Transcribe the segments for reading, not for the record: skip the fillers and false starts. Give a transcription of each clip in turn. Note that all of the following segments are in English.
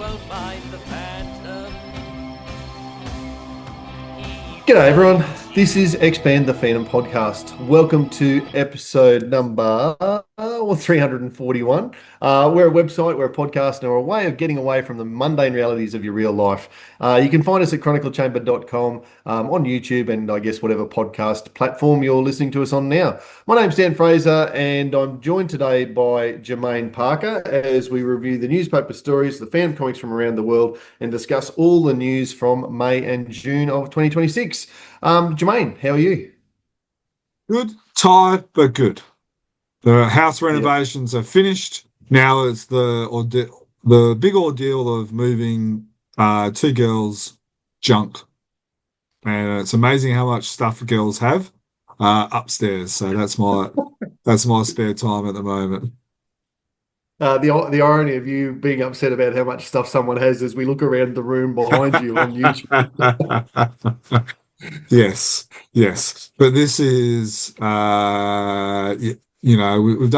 won't mind the Phantom. G'day everyone, this is Expand the Phantom podcast. Welcome to episode number 341. We're a website, we're a podcast, and we're a way of getting away from the mundane realities of your real life. You can find us at chroniclechamber.com, on YouTube, and I guess whatever podcast platform you're listening to us on now. My name's Dan Fraser, and I'm joined today by Jermayn Parker as we review the newspaper stories, the fan comics from around the world, and discuss all the news from May and June of 2026. Jermayn, how are you? Good, tired, but good. The house Yep. renovations are finished. Now it's the big ordeal of moving two girls' junk, and it's amazing how much stuff girls have upstairs. So that's my spare time at the moment. The irony of you being upset about how much stuff someone has as we look around the room behind you on YouTube. Yes, yes. But this is, we've done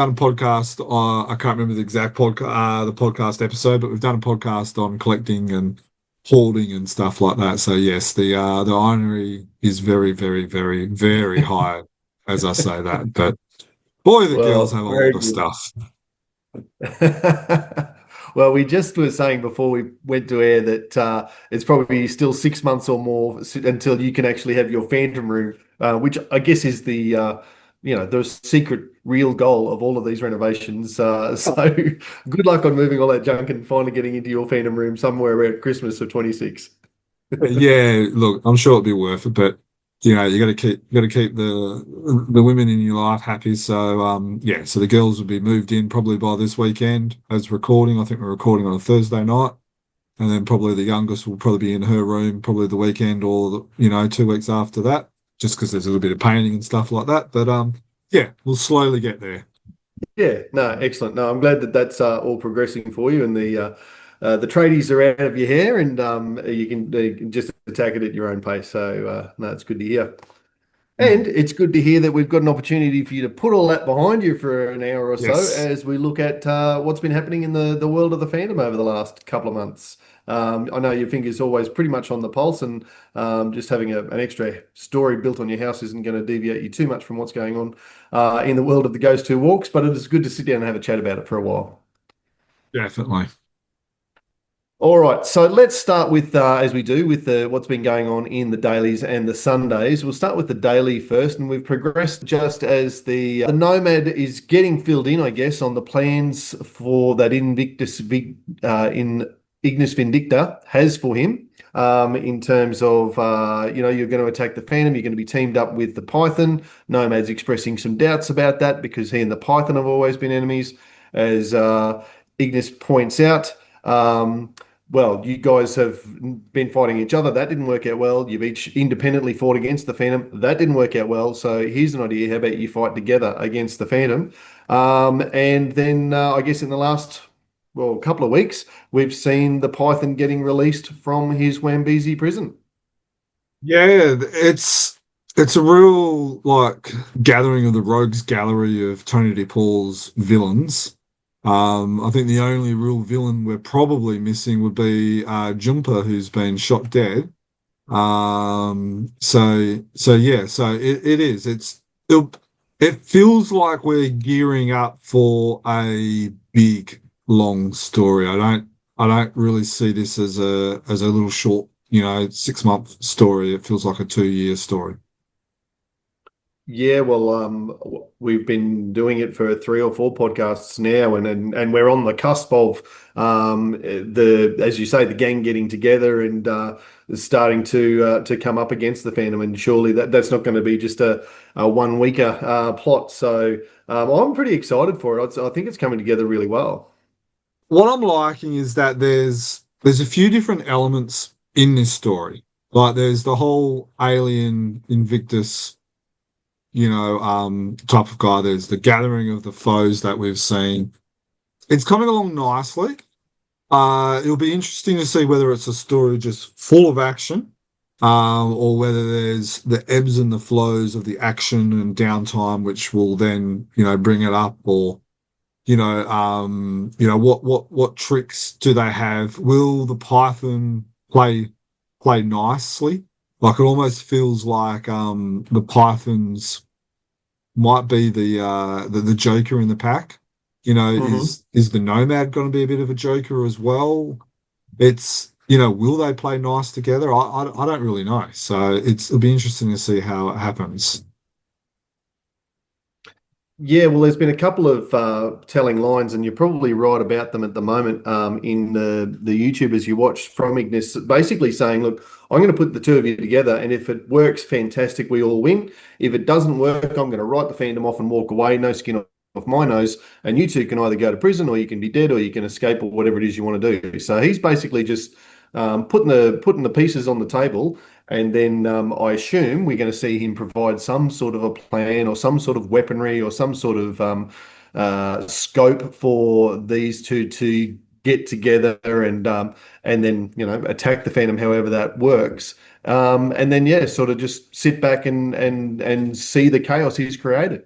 a podcast. I can't remember the exact the podcast episode, but we've done a podcast on collecting and hoarding and stuff like that. So yes, the irony is very, very, very, very high as I say that. But boy, the girls have a Very lot of good. stuff. Well, we just were saying before we went to air that it's probably still 6 months or more until you can actually have your Phantom room, which I guess is the secret real goal of all of these renovations. So good luck on moving all that junk and finally getting into your Phantom room somewhere around Christmas of 26. Yeah, look, I'm sure it'll be worth it, but you got to keep the women in your life happy. So yeah, so the girls will be moved in probably by this weekend as recording. I think we're recording on a Thursday night, and then probably the youngest will probably be in her room probably the weekend or 2 weeks after that, just because there's a little bit of painting and stuff like that. But yeah, we'll slowly get there. Yeah, no, excellent. No, I'm glad that that's all progressing for you, and the tradies are out of your hair, and you can just attack it at your own pace. So no, it's good to hear. And Mm. it's good to hear that we've got an opportunity for you to put all that behind you for an hour or so Yes. as we look at what's been happening in the world of the fandom over the last couple of months. I know your finger's always pretty much on the pulse, and just having an extra story built on your house isn't going to deviate you too much from what's going on in the world of the Ghost Who Walks, but it is good to sit down and have a chat about it for a while. Definitely. All right, so let's start with, as we do, with what's been going on in the dailies and the Sundays. We'll start with the daily first, and we've progressed just as the Nomad is getting filled in, I guess, on the plans for that in Ignis Vindicta has for him. In terms of, you're going to attack the Phantom, you're going to be teamed up with the Python. Nomad's expressing some doubts about that because he and the Python have always been enemies, as Ignis points out. Well, you guys have been fighting each other. That didn't work out well. You've each independently fought against the Phantom. That didn't work out well. So here's an idea. How about you fight together against the Phantom? And then I guess in the last, couple of weeks, we've seen the Python getting released from his Wambezi prison. Yeah, it's a real like gathering of the rogues gallery of Tony DePaul's villains. I think the only real villain we're probably missing would be Jumper, who's been shot dead. So yeah, so it is. It feels like we're gearing up for a big long story. I don't really see this as a little short, 6-month story. It feels like a 2-year story. Yeah, well, we've been doing it for 3 or 4 podcasts now, and we're on the cusp of as you say, the gang getting together and starting to come up against the Phantom, and surely that's not going to be just a 1 weeker plot. So I'm pretty excited for it. I think it's coming together really well. What I'm liking is that there's a few different elements in this story. Like there's the whole alien Invictus, type of guy. There's the gathering of the foes that we've seen. It's coming along nicely. It'll be interesting to see whether it's a story just full of action, or whether there's the ebbs and the flows of the action and downtime, which will then, bring it up, or what tricks do they have? Will the Python play nicely? Like it almost feels like the Pythons might be the joker in the pack. Mhm. Is the Nomad going to be a bit of a joker as well? Will they play nice together? I don't really know. So it'll be interesting to see how it happens. Yeah, well, there's been a couple of telling lines, and you're probably right about them at the moment in the YouTubers you watch from Ignis, basically saying, look, I'm going to put the two of you together, and if it works, fantastic, we all win. If it doesn't work, I'm going to write the fandom off and walk away, no skin off my nose, and you two can either go to prison or you can be dead or you can escape or whatever it is you want to do. So he's basically just putting the pieces on the table. And then I assume we're going to see him provide some sort of a plan or some sort of weaponry or some sort of scope for these two to get together and then attack the Phantom, however that works. And then yeah, sort of just sit back and see the chaos he's created.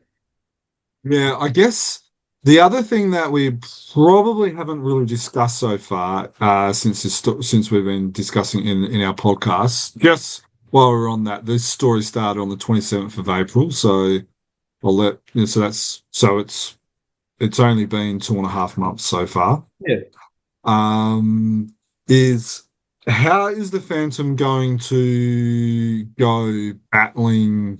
Yeah, I guess the other thing that we probably haven't really discussed so far, since we've been discussing in our podcast, just while we're on that, this story started on the 27th of April, so it's only been 2.5 months so far. Yeah. Is How is the Phantom going to go battling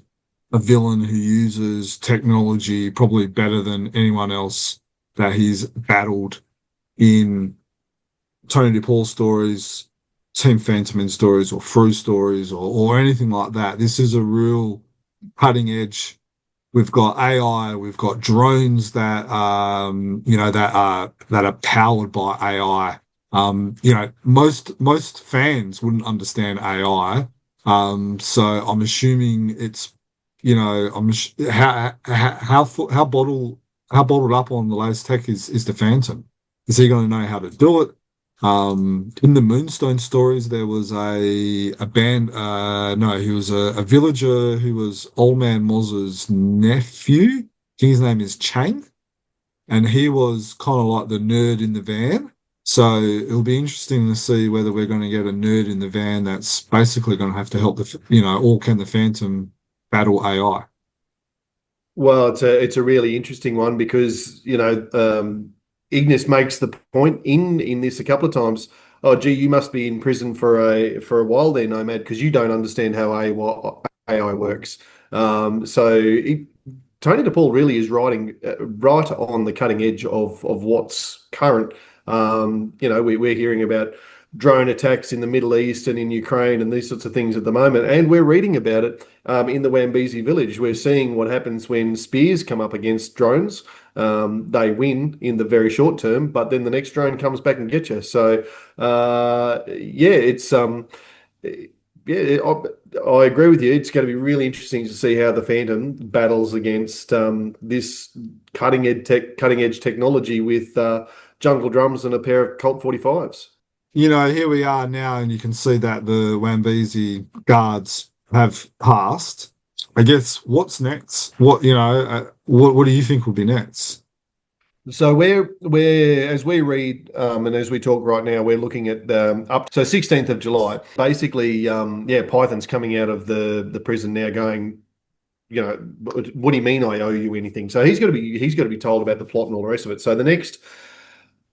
a villain who uses technology probably better than anyone else that he's battled in Tony DePaul stories, Team Fantomen stories, or Frew stories, or anything like that? This is a real cutting edge. We've got AI, we've got drones that are powered by AI. Most fans wouldn't understand AI. So I'm assuming it's, how bottled up on the latest tech is the Phantom? Is he going to know how to do it? In the Moonstone stories, there was a band. No, he was a villager who was Old Man Moz's nephew. I think his name is Chang, and he was kind of like the nerd in the van. So it'll be interesting to see whether we're going to get a nerd in the van that's basically going to have to help or can the Phantom battle AI? Well, it's a really interesting one because Ignis makes the point in this a couple of times. Oh, gee, you must be in prison for a while there, Nomad, because you don't understand how AI works. Tony DePaul really is riding right on the cutting edge of what's current. We're hearing about drone attacks in the Middle East and in Ukraine and these sorts of things at the moment, and we're reading about it in the Wambezi village. We're seeing what happens when spears come up against drones. They win in the very short term, but then the next drone comes back and gets you. So, yeah, it's yeah, I agree with you. It's going to be really interesting to see how the Phantom battles against this cutting edge technology with jungle drums and a pair of Colt 45s. Here we are now, and you can see that the Wambezi guards have passed. I guess what's next? What do you think will be next? So we're as we read and as we talk right now, we're looking at up so 16th of July. Basically, yeah, Python's coming out of the prison now, going, what do you mean I owe you anything? So he's got to be told about the plot and all the rest of it. So the next,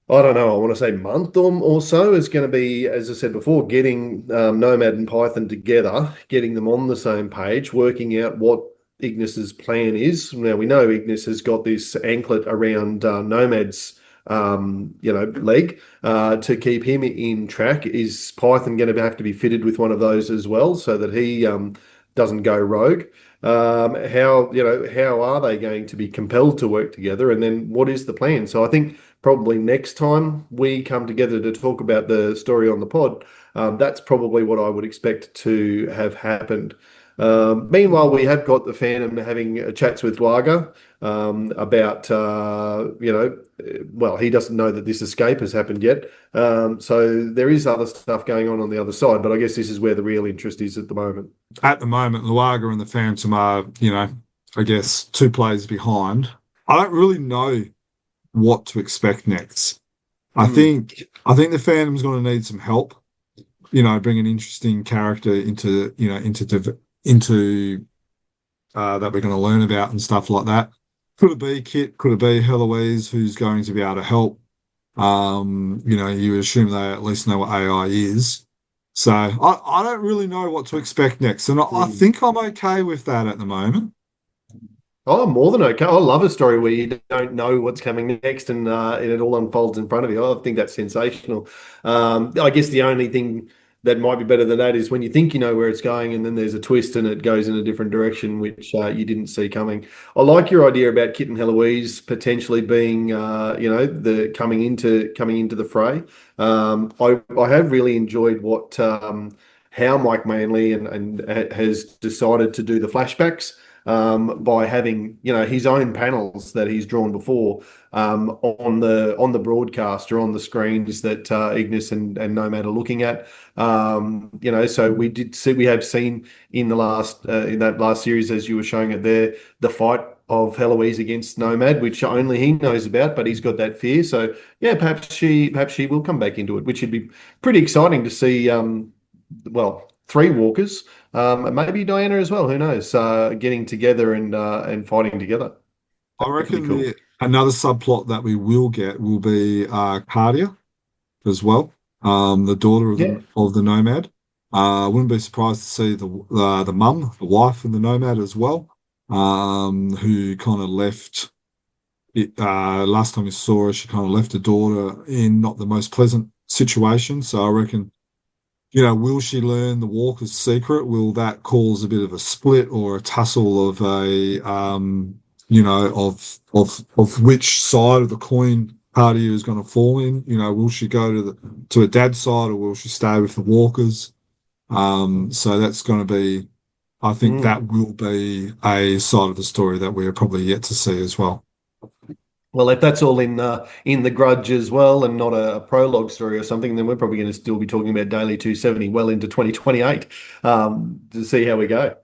I don't know, I want to say month or so is going to be, as I said before, getting Nomad and Python together, getting them on the same page, working out what Ignis's plan is. Now we know Ignis has got this anklet around Nomad's leg to keep him in track. Is Python going to have to be fitted with one of those as well so that he doesn't go rogue? How are they going to be compelled to work together? And then what is the plan? So I think probably next time we come together to talk about the story on the pod, that's probably what I would expect to have happened. Meanwhile, we have got the Phantom having chats with Lager about, well, he doesn't know that this escape has happened yet. So there is other stuff going on the other side, but I guess this is where the real interest is at the moment. At the moment, Luaga and the Phantom are, I guess, two plays behind. I don't really know what to expect next. I Mm. think I think the fandom's going to need some help. Bring an interesting character into that we're going to learn about and stuff like that. Could it be Kit? Could it be Heloise who's going to be able to help? You would assume they at least know what AI is. So I don't really know what to expect next, and I Mm. think I'm okay with that at the moment. Oh, more than okay. I love a story where you don't know what's coming next and it all unfolds in front of you. I think that's sensational. I guess the only thing that might be better than that is when you think you know where it's going and then there's a twist and it goes in a different direction, which you didn't see coming. I like your idea about Kit and Heloise potentially being, the coming into the fray. I have really enjoyed what how Mike Manley and has decided to do the flashbacks by having his own panels that he's drawn before on the broadcast or on the screens that Ignis and Nomad are looking at. So we have seen in that last series, as you were showing it there, the fight of Heloise against Nomad, which only he knows about, but he's got that fear. So yeah, perhaps she will come back into it, which would be pretty exciting to see. Three walkers, and maybe Diana as well. Who knows? Getting together and fighting together. I That could be reckon cool. another subplot that we will get will be Cardia as well, the daughter of Yeah. the Nomad. I wouldn't be surprised to see the mum, the wife of the Nomad as well, who kind of left it. Last time we saw her, she kind of left her daughter in not the most pleasant situation. So I reckon, will she learn the Walker's secret? Will that cause a bit of a split or a tussle of of which side of the coin party is going to fall in? Will she go to her dad's side or will she stay with the Walkers? So that's going to be, I think Mm. that will be a side of the story that we're probably yet to see as well. Well, if that's all in the Grudge as well, and not a prologue story or something, then we're probably going to still be talking about Daily 270 well into 2028 to see how we go.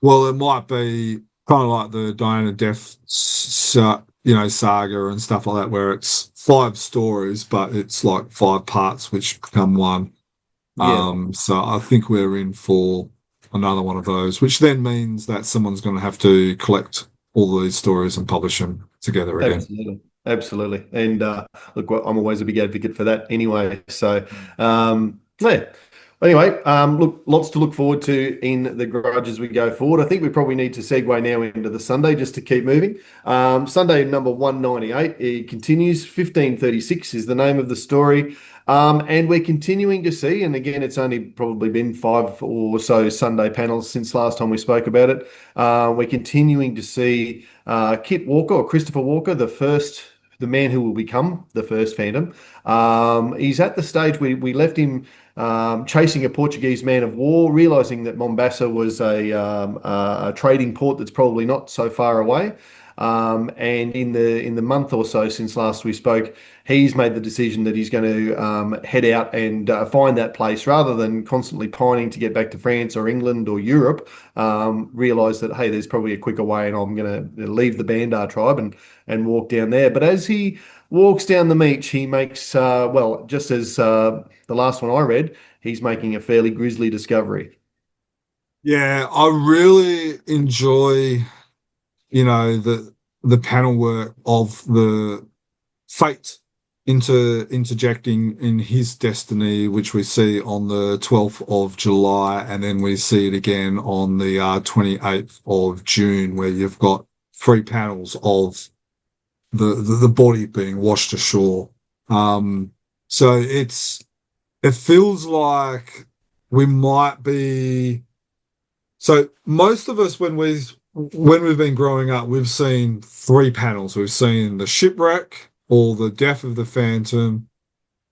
Well, it might be kind of like the Diana Death, saga and stuff like that, where it's five stories, but it's like five parts which become one. Yeah, So I think we're in for another one of those, which then means that someone's going to have to collect all these stories and publish them together again. absolutely, absolutely. And look, I'm always a big advocate for that anyway. So, yeah. Anyway, look, lots to look forward to in the Grudge as we go forward. I think we probably need to segue now into the Sunday just to keep moving. Sunday number 198, it continues. 1536 is the name of the story. And we're continuing to see, and again, it's only probably been 5 or so Sunday panels since last time we spoke about it. We're continuing to see Kit Walker or Christopher Walker, the man who will become the first Phantom. He's at the stage we left him chasing a Portuguese man of war, realizing that Mombasa was a trading port that's probably not so far away. And in the month or so since last we spoke, he's made the decision that he's going to head out and find that place rather than constantly pining to get back to France or England or Europe. Realize that hey, there's probably a quicker way, and I'm going to leave the Bandar tribe and walk down there. But as he walks down the beach, he makes just as the last one I read, he's making a fairly grisly discovery. Yeah, I really enjoy, the panel work of the fate interjecting in his destiny, which we see on the 12th of July, and then we see it again on the 28th of June, where you've got three panels of the body being washed ashore. So it feels like we might be. So most of us, when we've been growing up, we've seen three panels. We've seen the shipwreck or the death of the Phantom,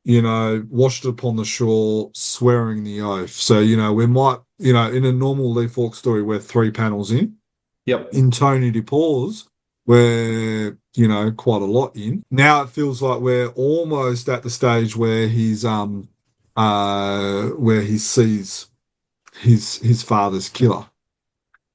washed upon the shore, swearing the oath. So, we might, in a normal Lee Falk story, we're three panels in. Yep. In Tony DePaul's, we're, quite a lot in. Now it feels like we're almost at the stage where where he sees his father's killer.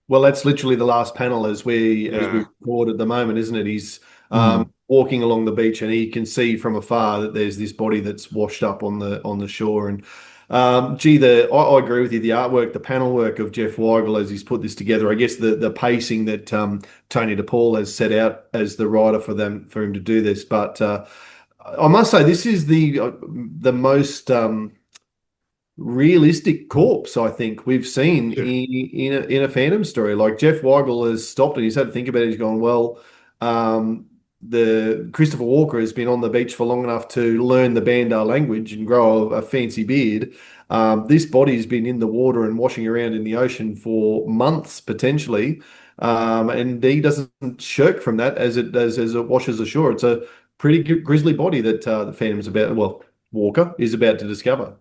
Well, that's literally the last panel as we Yeah. record at the moment, isn't it? He's Mm. walking along the beach, and he can see from afar that there's this body that's washed up on the shore. And I agree with you. The artwork, the panel work of Jeff Weigel as he's put this together. I guess the pacing that Tony DePaul has set out as the writer for him to do this. But I must say, this is the most realistic corpse I think we've seen in a Phantom story. Like, Jeff Weigel has stopped and he's had to think about it. He's gone, well, the Christopher Walker has been on the beach for long enough to learn the Bandar language and grow a fancy beard. This body's been in the water and washing around in the ocean for months potentially, and he doesn't shirk from that as it washes ashore. It's a pretty grisly body that the Phantom's Walker is about to discover.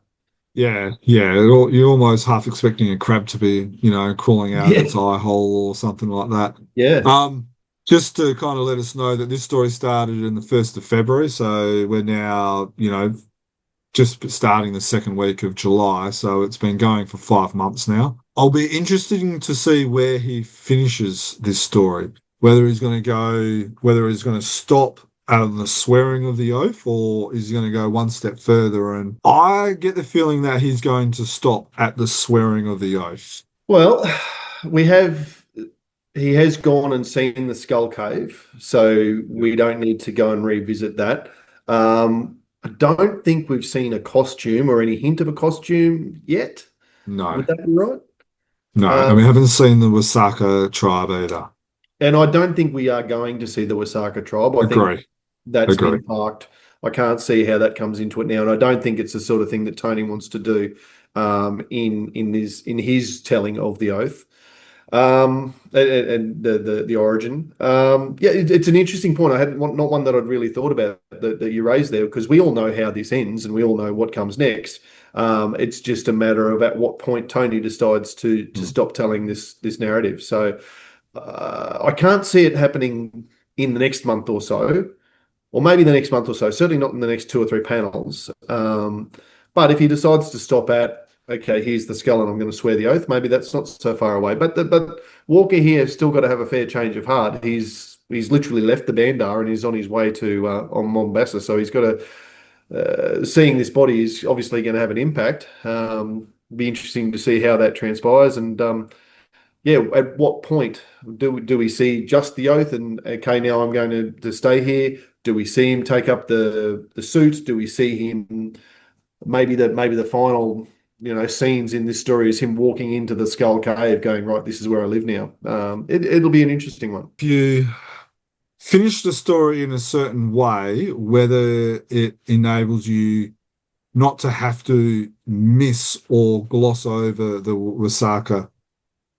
Yeah, yeah. You're almost half expecting a crab to be, crawling out of its eye hole or something like that. Yeah. Just to kind of let us know that this story started in the 1st of February, so we're now, just starting the second week of July, so it's been going for 5 months now. I'll be interested to see where he finishes this story, whether he's going to stop at the swearing of the oath, or is he going to go one step further. And I get the feeling that he's going to stop at the swearing of the oath. Well, he has gone and seen the Skull Cave, so we don't need to go and revisit that. I don't think we've seen a costume or any hint of a costume yet. No. Would that be right? No, and we haven't seen the Wasaka tribe either. And I don't think we are going to see the Wasaka tribe. I think that's been parked. I can't see how that comes into it now, and I don't think it's the sort of thing that Tony wants to do in his telling of the oath. And the origin. It's an interesting point. I had not one that I'd really thought about that you raised there, because we all know how this ends and we all know what comes next. It's just a matter of at what point Tony decides to stop telling this narrative. So I can't see it happening in the next month or so, or maybe the next month or so. Certainly not in the next 2 or 3 panels. But if he decides to stop at, okay, here's the skull and I'm going to swear the oath, maybe that's not so far away. But Walker here has still got to have a fair change of heart. He's literally left the Bandar and he's on his way to on Mombasa. So he's got to, seeing this body is obviously going to have an impact. Be interesting to see how that transpires. And at what point do we see just the oath and, okay, now I'm going to stay here? Do we see him take up the suit? Do we see him maybe the final scenes in this story is him walking into the Skull Cave going, right, this is where I live now. It'll be an interesting one. If you finish the story in a certain way, whether it enables you not to have to miss or gloss over the Wasaka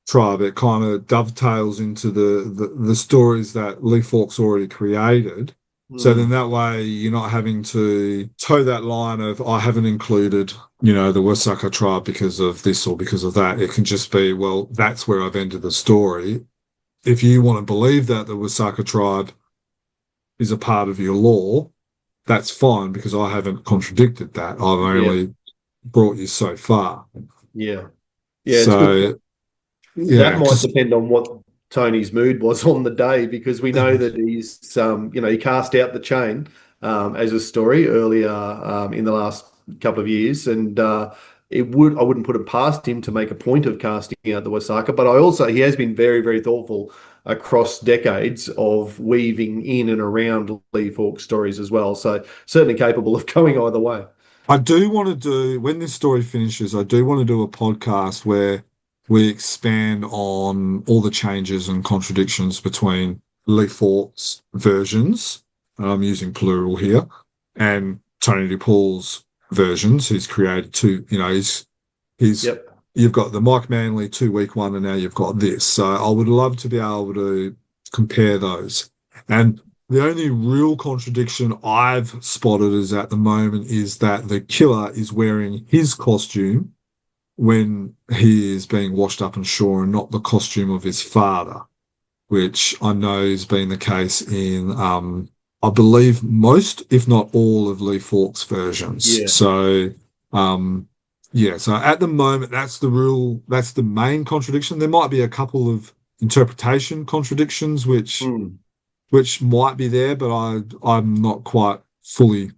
tribe, it kind of dovetails into the stories that Lee Fawkes already created. So then that way you're not having to toe that line of, I haven't included, the Wasaka tribe because of this or because of that. It can just be, well, that's where I've ended the story. If you want to believe that the Wasaka tribe is a part of your lore, that's fine, because I haven't contradicted that. I've only brought you so far. Yeah. Yeah. So that might depend on what Tony's mood was on the day, because we know that he's he cast out the chain as a story earlier in the last couple of years, and I wouldn't put it past him to make a point of casting out the Wasaka, but he has been very, very thoughtful across decades of weaving in and around Lee Fawkes stories as well, so certainly capable of going either way. I do want to do, when this story finishes, I do want to do a podcast where we expand on all the changes and contradictions between Lee Fawkes' versions, and I'm using plural here, and Tony DePaul's versions. He's created two, you've got the Mike Manley 2-week one, and now you've got this. So I would love to be able to compare those. And the only real contradiction I've spotted at the moment is that the killer is wearing his costume when he is being washed up on shore, and not the costume of his father, which I know has been the case in, I believe, most, if not all, of Lee Fawkes' versions. Yeah. So, so at the moment, that's the main contradiction. There might be a couple of interpretation contradictions, which which might be there, but I'm not quite fully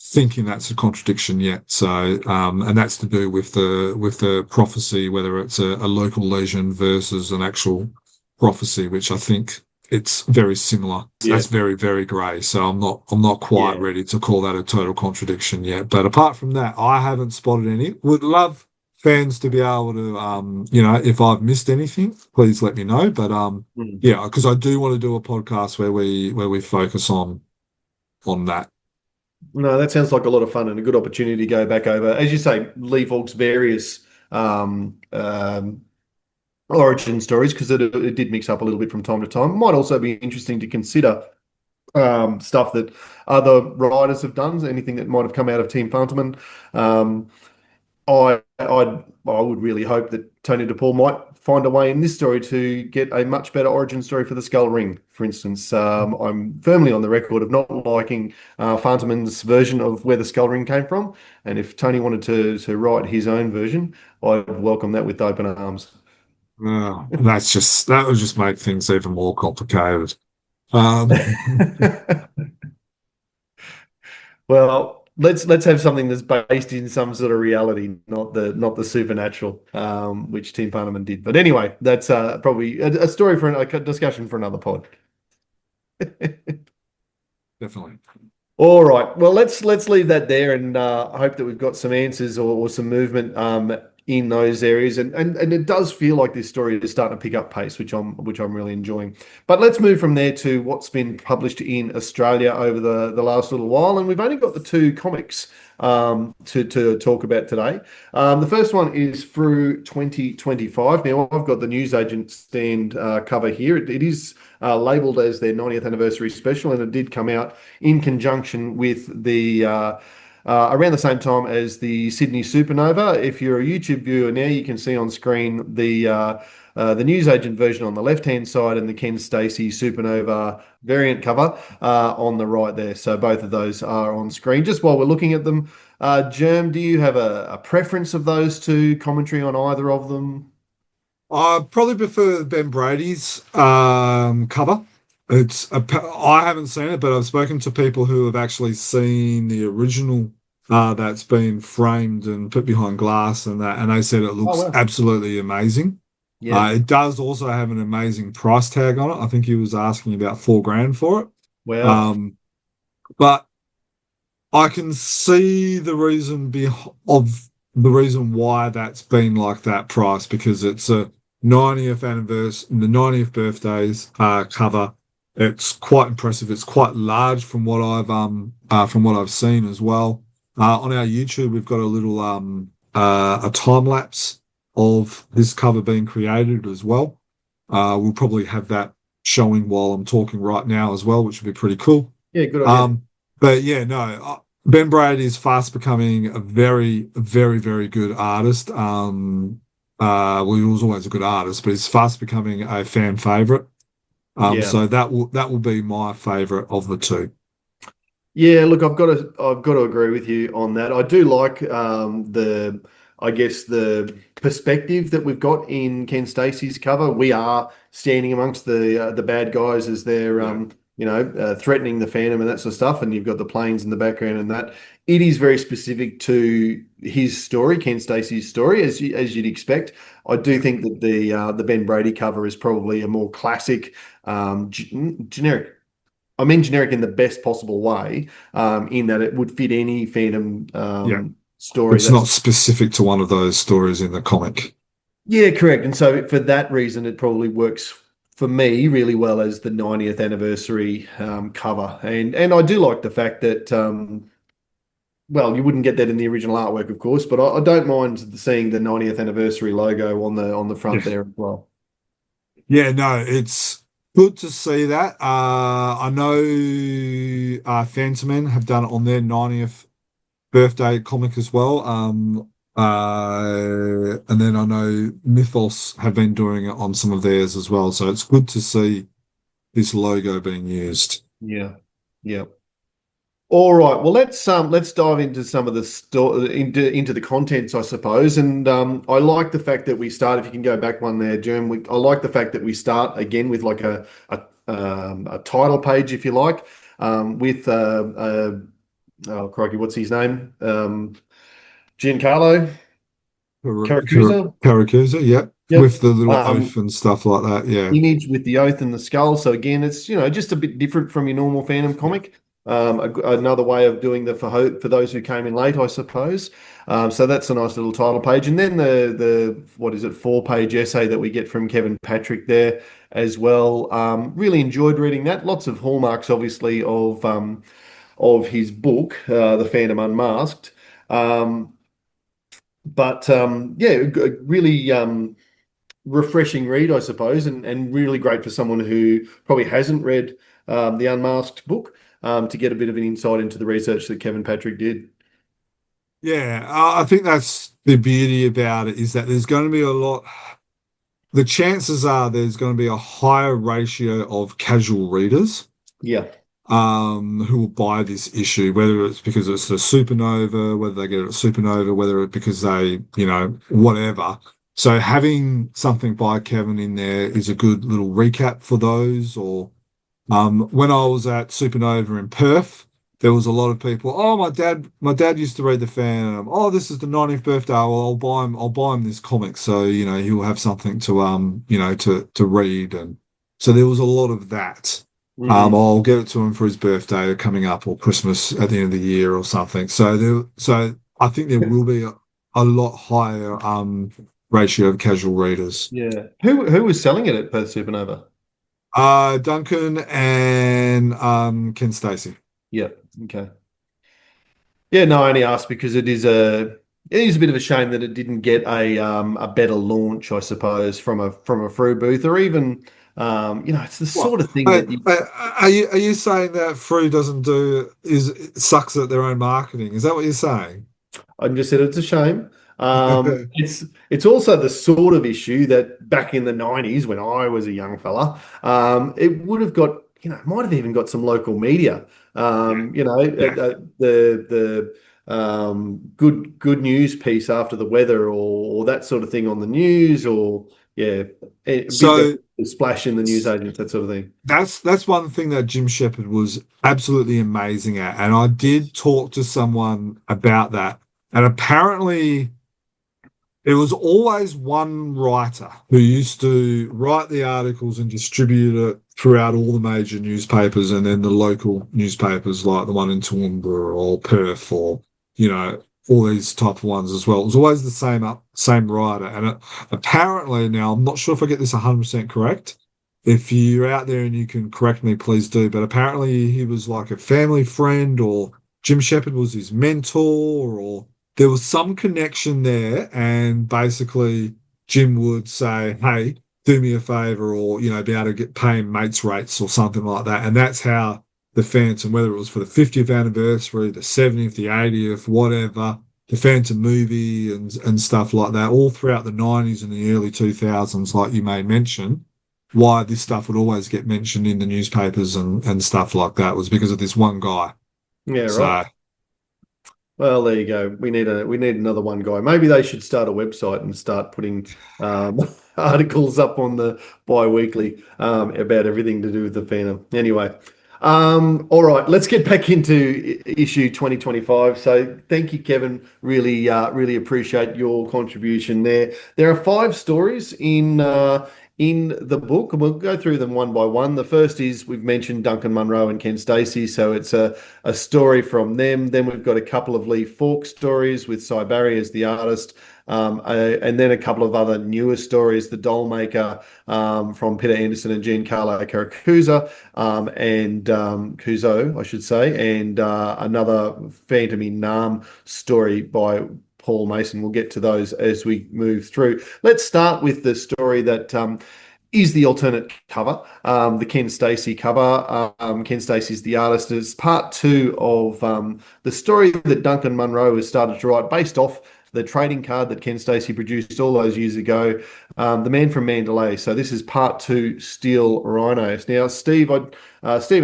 thinking that's a contradiction yet. So, and that's to do with the prophecy, whether it's a local legend versus an actual prophecy, which I think it's very similar. Yeah. That's very, very grey. So I'm not quite Yeah. ready to call that a total contradiction yet. But apart from that, I haven't spotted any. Would love fans to be able to, if I've missed anything, please let me know. But yeah, because I do want to do a podcast where we focus on that. No, that sounds like a lot of fun and a good opportunity to go back over, as you say, Lee Falk's various origin stories, because it did mix up a little bit from time to time. Might also be interesting to consider stuff that other riders have done, anything that might have come out of Team Fantomen. I would really hope that Tony DePaul might find a way in this story to get a much better origin story for the Skull Ring, for instance. I'm firmly on the record of not liking Fantomen's version of where the Skull Ring came from, and if Tony wanted to write his own version, I'd welcome that with open arms. That would just make things even more complicated. Well, let's have something that's based in some sort of reality, not the supernatural, which Team Fantomen did. But anyway, that's probably a story for a discussion for another pod. Definitely. All right. Well, let's leave that there, and hope that we've got some answers or some movement in those areas. And it does feel like this story is starting to pick up pace, which I'm really enjoying. But let's move from there to what's been published in Australia over the last little while, and we've only got the two comics to talk about today. The first one is Frew 2025. Now, I've got the newsagent stand cover here. It is labelled as their 90th anniversary special, and it did come out in conjunction with the around the same time as the Sydney Supernova. If you're a YouTube viewer now, you can see on screen the newsagent version on the left-hand side and the Ken Stacey Supernova variant cover on the right there. So both of those are on screen. Just while we're looking at them, Germ, do you have a preference of those two, commentary on either of them? I probably prefer Ben Brady's cover. I haven't seen it, but I've spoken to people who have actually seen the original that's been framed and put behind glass and that, and they said it looks absolutely amazing. Yeah. It does also have an amazing price tag on it. I think he was asking about $4,000 for it. Wow. But I can see the reason why that's been like that price, because it's a 90th anniversary, the 90th birthdays cover. It's quite impressive. It's quite large from what I've seen as well. On our YouTube, we've got a little a time lapse of this cover being created as well. We'll probably have that showing while I'm talking right now as well, which would be pretty cool. Yeah, good idea. But yeah, no, Ben Braid is fast becoming a very, very, very good artist. Well, he was always a good artist, but he's fast becoming a fan favourite. So that will be my favourite of the two. Yeah, look, I've got to agree with you on that. I do like I guess the perspective that we've got in Ken Stacey's cover. We are standing amongst the bad guys as they're threatening the Phantom and that sort of stuff, and you've got the planes in the background and that. It is very specific to his story, Ken Stacey's story, as you'd expect. I do think that the Ben Brady cover is probably a more classic, generic. I mean generic in the best possible way, in that it would fit any Phantom story. It's not specific to one of those stories in the comic. Yeah, correct. And so for that reason, it probably works for me really well as the 90th anniversary cover. And I do like the fact that, well, you wouldn't get that in the original artwork, of course, but I don't mind seeing the 90th anniversary logo on the front there as well. Yeah, no, it's good to see that. I know Fantomen have done it on their 90th birthday comic as well. And then I know Mythos have been doing it on some of theirs as well. So it's good to see this logo being used. Yeah. Yeah. All right. Well, let's dive into some of the into the contents, I suppose. And I like the fact that we start. If you can go back one there, Germ. I like the fact that we start again with like a title page, if you like, with oh crikey, what's his name? Giancarlo Caracusa. Caracusa, yeah, Yep. with the little oath and stuff like that. Yeah, Image with the oath and the skull. So again, it's just a bit different from your normal Phantom comic. Another way of doing the for those who came in late, I suppose. So that's a nice little title page, and then the what is it, 4-page essay that we get from Kevin Patrick there as well. Really enjoyed reading that. Lots of hallmarks, obviously, of his book, The Phantom Unmasked. But yeah, really refreshing read, I suppose, and really great for someone who probably hasn't read the Unmasked book to get a bit of an insight into the research that Kevin Patrick did. yeah. I think that's the beauty about it is that there's going to be a lot. The chances are there's going to be a higher ratio of casual readers Yeah, who will buy this issue, whether it's because it's a supernova, whether they get it at supernova, whether it's because they, whatever. So having something by Kevin in there is a good little recap for those. Or when I was at Supernova in Perth, there was a lot of people. Oh, my dad used to read the Phantom. Oh, this is the 90th birthday. Well, I'll buy him this comic, so he'll have something to to read. And so there was a lot of that. I'll get it to him for his birthday coming up, or Christmas at the end of the year or something. So I think there will be a lot higher ratio of casual readers. yeah. Who was selling it at Perth Supernova? Duncan and Ken Stacy. Yeah. Okay. Yeah. No, I only asked because it is a bit of a shame that it didn't get a better launch, I suppose, from a Frew booth, or even it's the What? sort of thing that Are you saying that Frew doesn't do is sucks at their own marketing? Is that what you're saying? I just said it's a shame. It's also the sort of issue that back in the 90s when I was a young fella, it would have got, might have even got some local media. Yeah. Good news piece after the weather or that sort of thing on the news, or yeah, a bit So of splash in the news agents, that sort of thing. that's one thing that Jim Shepherd was absolutely amazing at. And I did talk to someone about that. And apparently there was always one writer who used to write the articles and distribute it throughout all the major newspapers, and then the local newspapers like the one in Toowoomba or Perth, or all these type of ones as well. It was always the same writer, and apparently, now I'm not sure if I get this 100% correct. If you're out there and you can correct me, please do. But apparently, he was like a family friend, or Jim Shepherd was his mentor, or there was some connection there, and basically Jim would say, "Hey, do me a favor," or be able to get paying mates rates or something like that. And that's how the Phantom, whether it was for the 50th anniversary, the 70th, the 80th, whatever, the Phantom movie and stuff like that, all throughout the 90s and the early 2000s, like you made mention, why this stuff would always get mentioned in the newspapers and stuff like that was because of this one guy. Yeah, right. So Well, there you go. We need another one guy. Maybe they should start a website and start putting articles up on the bi-weekly about everything to do with the Phantom. Anyway, all right, let's get back into issue 2025. So thank you, Kevin. Really appreciate your contribution there. There are 5 stories in the book, and we'll go through them one by one. The first is, we've mentioned Duncan Munro and Ken Stacy, so it's a story from them. Then we've got a couple of Lee Falk stories with Cy Barry as the artist, and then a couple of other newer stories, The Doll Maker from Peter Anderson and Giancarlo Caracusa, and Cuso, I should say, and another Phantom in Nam story by Paul Mason. We'll get to those as we move through. Let's start with the story that is the alternate cover, the Ken Stacy cover. Ken Stacy's the artist. It's part 2 of the story that Duncan Munro has started to write based off the trading card that Ken Stacey produced all those years ago, the man from Mandalay. So this is part 2, Steel Rhinos. Now, Stephen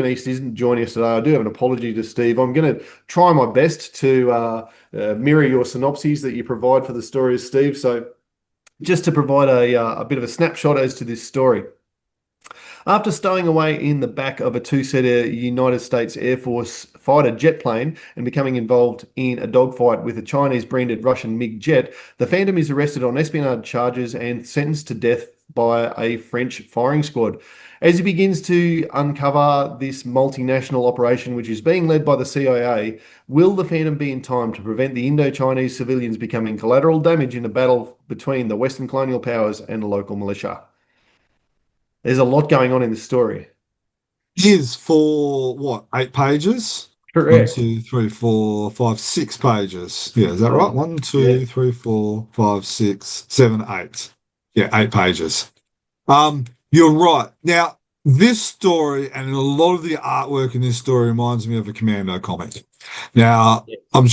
East isn't joining us today. I do have an apology to Steve. I'm going to try my best to mirror your synopses that you provide for the stories, Steve. So just to provide a bit of a snapshot as to this story. After stowing away in the back of a two-seater United States Air Force fighter jet plane and becoming involved in a dogfight with a Chinese-branded Russian MiG jet, the Phantom is arrested on espionage charges and sentenced to death by a French firing squad. As he begins to uncover this multinational operation, which is being led by the CIA, will the Phantom be in time to prevent the Indo-Chinese civilians becoming collateral damage in a battle between the Western colonial powers and the local militia? There's a lot going on in this story. Is for what, 8 pages? Correct. 1, 2, 3, 4, 5, 6 pages. Yeah, is that right? 1, 2, 3, 4, 5, 6, 7, 8. Yeah, 8 pages. You're right. Now, this story and a lot of the artwork in this story reminds me of a Commando comic. Now, I'm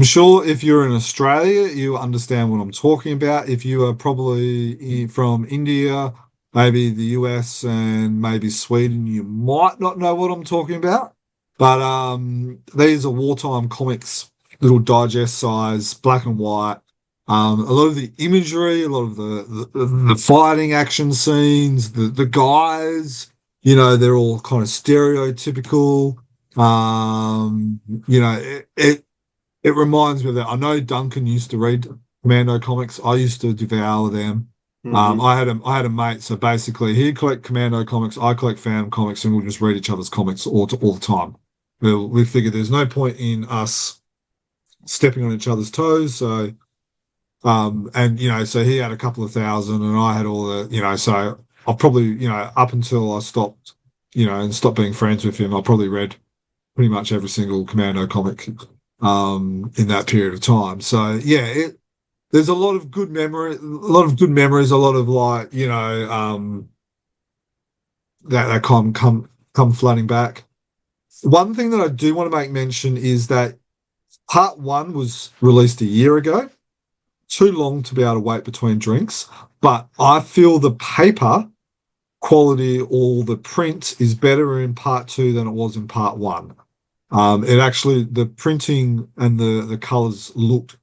sure if you're in Australia, you understand what I'm talking about. If you are probably from India, maybe the US and maybe Sweden, you might not know what I'm talking about. But these are wartime comics, little digest size, black and white. A lot of the imagery, a lot of the fighting action scenes, the guys, they're all kind of stereotypical. It reminds me of that. I know Duncan used to read Commando comics. I used to devour them. Mm-hmm. I had a mate, so basically he'd collect Commando comics, I collect Phantom comics, and we'll just read each other's comics all the time. We figured there's no point in us stepping on each other's toes. So, so he had a couple of thousand, and I had all the, so I probably, up until I stopped, and stopped being friends with him, I probably read pretty much every single Commando comic, in that period of time. So yeah, there's a lot of good memories, a lot of like, that come flooding back. One thing that I do want to make mention is that part 1 was released a year ago. Too long to be able to wait between drinks, but I feel the paper quality or the print is better in part 2 than it was in part 1. It actually, the printing and the colors looked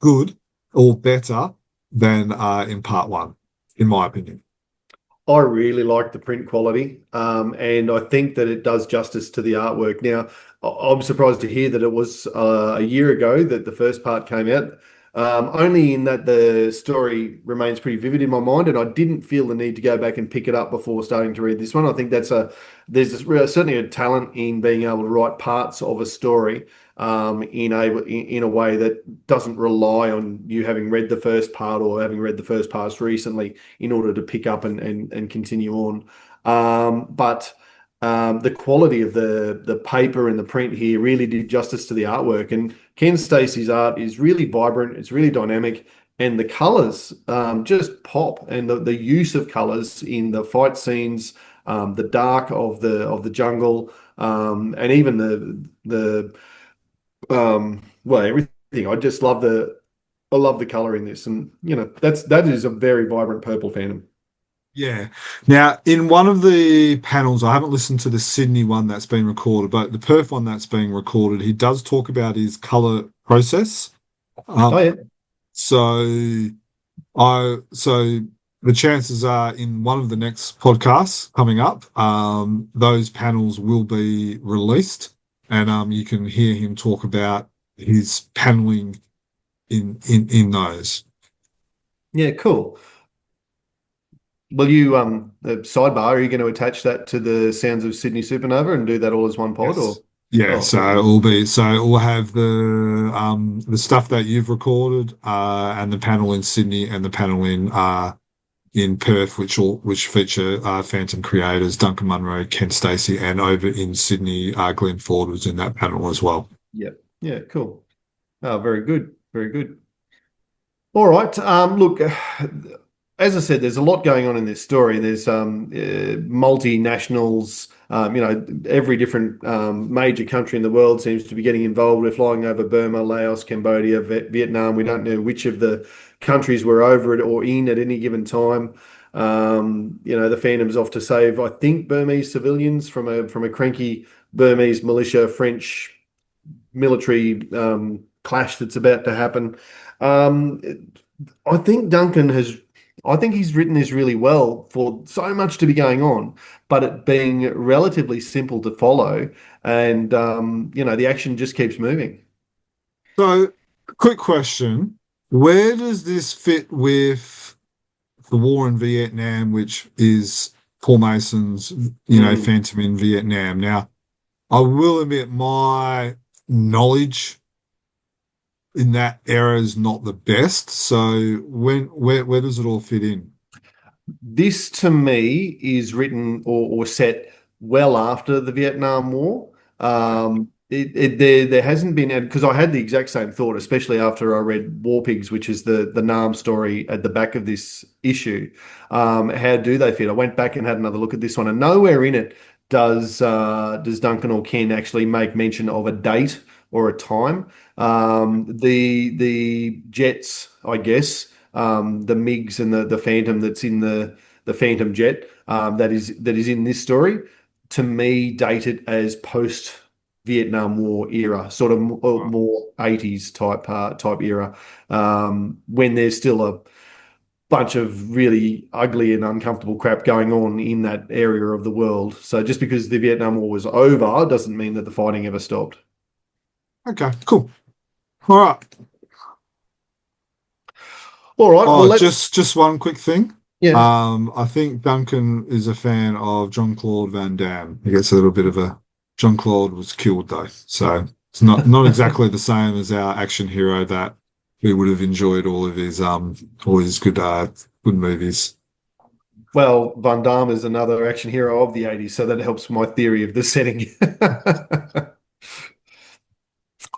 good or better than in part 1, in my opinion. I really like the print quality, and I think that it does justice to the artwork. Now, I'm surprised to hear that it was a year ago that the first part came out, only in that the story remains pretty vivid in my mind, and I didn't feel the need to go back and pick it up before starting to read this one. I think certainly a talent in being able to write parts of a story in a way that doesn't rely on you having read the first part or having read the first parts recently in order to pick up and continue on. But the quality of the paper and the print here really did justice to the artwork. And Ken Stacey's art is really vibrant, it's really dynamic, and the colors just pop. And the use of colors in the fight scenes, the dark of the jungle, and even everything. I love the color in this, and that is a very vibrant purple Phantom. Yeah. Now, in one of the panels, I haven't listened to the Sydney one that's been recorded, but the Perth one that's being recorded, he does talk about his color process. Oh yeah. So the chances are in one of the next podcasts coming up, those panels will be released, and you can hear him talk about his paneling in those. Yeah, cool. Will you sidebar? Are you going to attach that to the Sounds of Sydney Supernova and do that all as one pod? Yes. Or Yeah, oh, so it will have the stuff that you've recorded, and the panel in Sydney and the panel in Perth, which feature Phantom creators Duncan Munro, Ken Stacey, and over in Sydney, Glenn Ford was in that panel as well. yeah, cool. Oh, very good, very good. All right. Look, as I said, there's a lot going on in this story. There's multinationals. Every different major country in the world seems to be getting involved. We're flying over Burma, Laos, Cambodia, Vietnam. We don't know which of the countries we're over it or in at any given time. The Phantom's off to save, I think, Burmese civilians from a cranky Burmese militia, French military clash that's about to happen. Um, I think I think he's written this really well for so much to be going on, but it being relatively simple to follow, and the action just keeps moving. So, quick question. Where does this fit with the war in Vietnam, which is Paul Mason's, Phantom in Vietnam? Now, I will admit my knowledge in that era is not the best. So where does it all fit in? This to me is written or set well after the Vietnam War. There hasn't been, because I had the exact same thought, especially after I read War Pigs, which is the Nam story at the back of this issue. How do they fit? I went back and had another look at this one, and nowhere in it does Duncan or Ken actually make mention of a date or a time. The jets, I guess, the MiGs and the Phantom that's in the Phantom jet, that is in this story, to me date it as post Vietnam War era, sort of more 80s type era, when there's still a bunch of really ugly and uncomfortable crap going on in that area of the world. So just because the Vietnam War was over doesn't mean that the fighting ever stopped. Okay, cool. All right. All right. Oh, Well, just one quick thing. yeah. I think Duncan is a fan of Jean-Claude Van Damme. He gets a little bit of a Jean-Claude was killed though, so it's not exactly the same as our action hero that we would have enjoyed all his good movies. Well, Van Damme is another action hero of the 80s, so that helps my theory of the setting.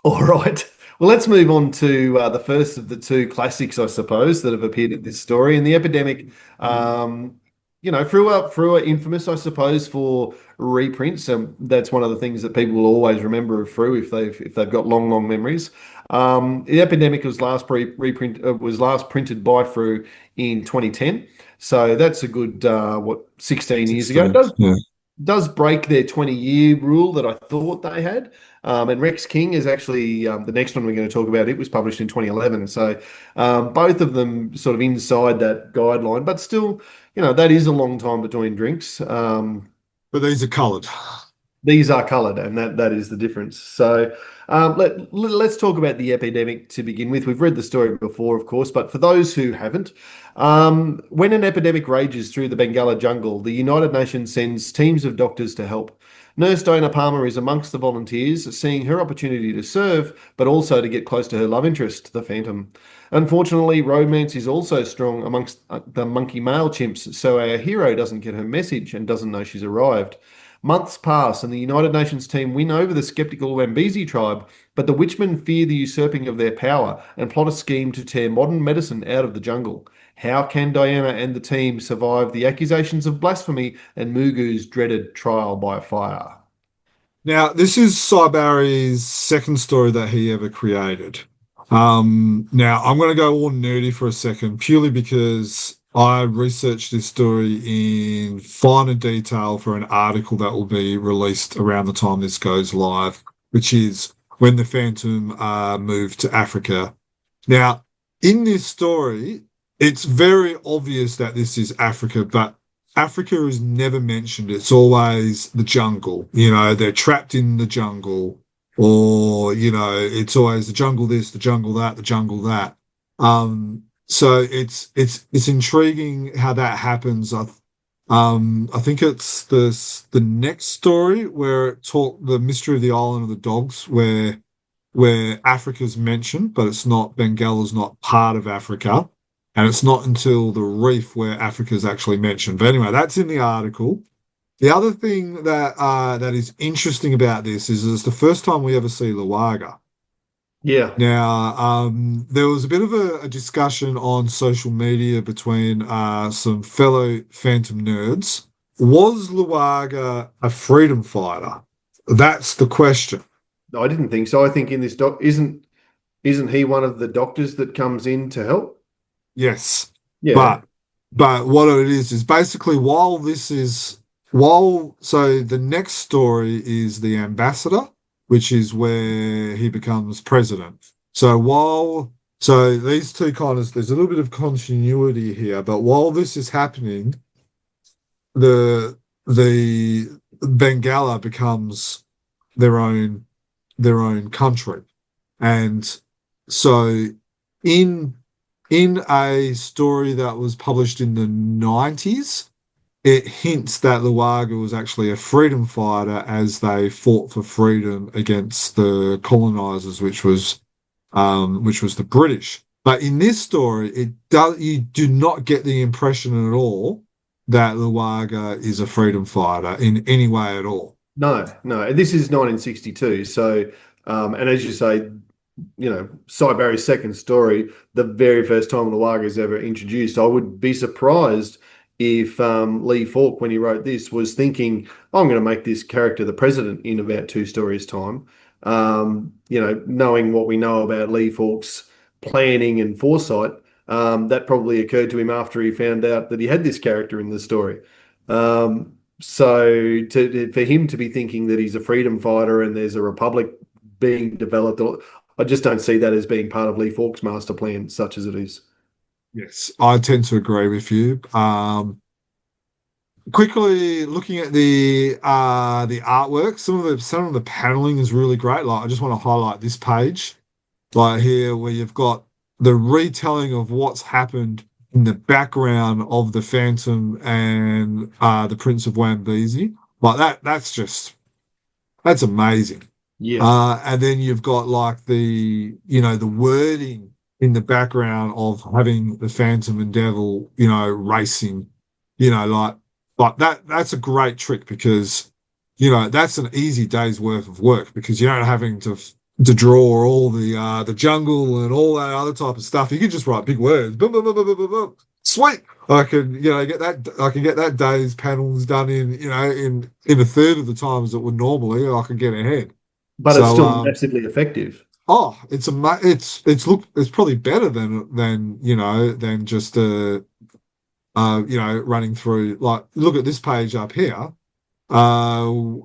All right. Well, let's move on to the first of the two classics, I suppose, that have appeared in this story. And the epidemic, Frew are infamous, I suppose, for reprints. That's one of the things that people will always remember of Frew if they've got long memories. The epidemic was last printed by Frew in 2010. So that's a good 16 years ago. It does break their 20-year rule that I thought they had. And Rex King is actually the next one we're going to talk about. It was published in 2011. So both of them sort of inside that guideline, but still, that is a long time between drinks. But these are coloured. These are coloured, and that is the difference. So let's talk about the epidemic to begin with. We've read the story before, of course, but for those who haven't, when an epidemic rages through the Bengala jungle, the United Nations sends teams of doctors to help. Nurse Diana Palmer is amongst the volunteers, seeing her opportunity to serve, but also to get close to her love interest, the Phantom. Unfortunately, romance is also strong amongst the monkey male chimps, so our hero doesn't get her message and doesn't know she's arrived. Months pass, and the United Nations team win over the skeptical Wambezi tribe, but the Witchmen fear the usurping of their power and plot a scheme to tear modern medicine out of the jungle. How can Diana and the team survive the accusations of blasphemy and Mugu's dreaded trial by fire? Now, this is Cy Barry's second story that he ever created. Now, I'm going to go all nerdy for a second, purely because I researched this story in finer detail for an article that will be released around the time this goes live, which is when the Phantom moved to Africa. Now, in this story, it's very obvious that this is Africa, but Africa is never mentioned. It's always the jungle. They're trapped in the jungle, or, it's always the jungle this, the jungle that, the jungle that. So it's intriguing how that happens. I think it's the next story where the mystery of the island of the dogs, where Africa's mentioned, but it's not, Bengala's not part of Africa, and it's not until the reef where Africa's actually mentioned. But anyway, that's in the article. The other thing that is interesting about this is it's the first time we ever see Luaga. Yeah. Now, there was a bit of a discussion on social media between some fellow Phantom nerds. Was Luaga a freedom fighter? That's the question. I didn't think so. I think in this doc isn't he one of the doctors that comes in to help? Yes, Yeah. but what it is basically so the next story is the ambassador, which is where he becomes president. So these two kind of there's a little bit of continuity here, but while this is happening, the Bengala becomes their own country, and so in a story that was published in the 90s, it hints that Luaga was actually a freedom fighter as they fought for freedom against the colonizers, which was the British. But in this story, you do not get the impression at all that Luaga is a freedom fighter in any way at all. No, no. This is 1962. So, and as you say, Cy Barry's second story, the very first time Luaga is ever introduced. I would be surprised if Lee Falk, when he wrote this, was thinking, I'm going to make this character the president in about two stories' time. Knowing what we know about Lee Falk's planning and foresight, that probably occurred to him after he found out that he had this character in the story. For him to be thinking that he's a freedom fighter and there's a republic being developed, I just don't see that as being part of Lee Falk's master plan, such as it is. Yes, I tend to agree with you. Quickly looking at the artwork, some of the paneling is really great. Like I just want to highlight this page, like here where you've got the retelling of what's happened in the background of the Phantom and the Prince of Wambesi. Like that's amazing. Yeah. And then you've got like the wording in the background of having the Phantom and Devil, racing, like that's a great trick because, that's an easy day's worth of work because you're not having to draw all the jungle and all that other type of stuff. You can just write big words. Boom, boom, boom, boom, boom, boom, boom. Sweet. I can get that day's panels done in a third of the time as it would normally. I can get ahead. But it's still massively effective. Oh, it's probably better than just running through, like, look at this page up here. I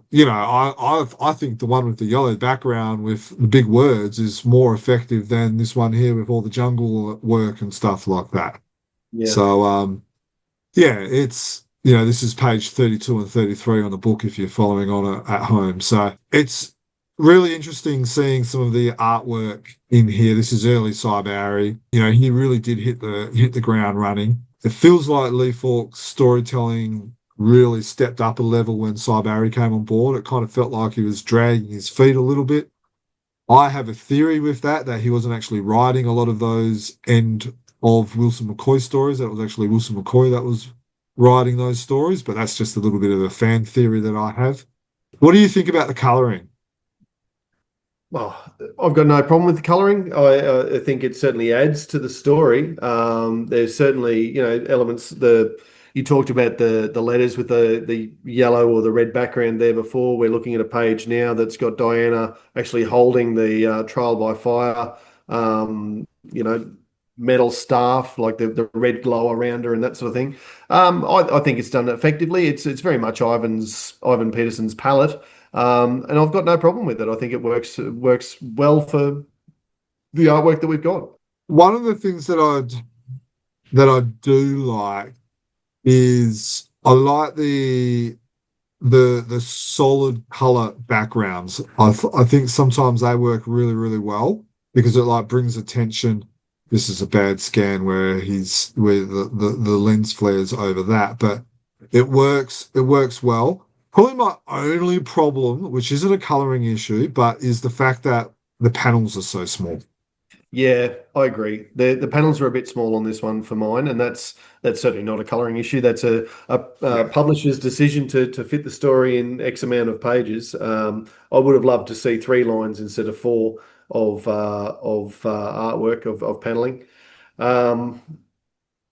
think the one with the yellow background with the big words is more effective than this one here with all the jungle work and stuff like that. Yeah. So it's this is page 32 and 33 on the book if you're following on at home. So it's really interesting seeing some of the artwork in here. This is early Cy Barry. He really did hit the ground running. It feels like Lee Falk's storytelling really stepped up a level when Cy Barry came on board. It kind of felt like he was dragging his feet a little bit. I have a theory with that he wasn't actually writing a lot of those end of Wilson McCoy stories. That was actually Wilson McCoy that was writing those stories, but that's just a little bit of a fan theory that I have. What do you think about the colouring? Well, I've got no problem with the colouring. I think it certainly adds to the story. There's certainly, elements. You talked about the letters with the yellow or the red background there before. We're looking at a page now that's got Diana actually holding the trial by fire, metal staff, like the red glow around her and that sort of thing. I think it's done effectively. It's very much Ivan Peterson's palette. And I've got no problem with it. I think it works well for the artwork that we've got. One of the things that I do like is I like the solid color backgrounds. I think sometimes they work really, really well because it like brings attention. This is a bad scan where the lens flares over that, but it works well. Probably my only problem, which isn't a coloring issue, but is the fact that the panels are so small. Yeah, I agree. The panels are a bit small on this one for mine, and that's certainly not a coloring issue. That's a publisher's decision to fit the story in X amount of pages. I would have loved to see 3 lines instead of 4. artwork of paneling. Um,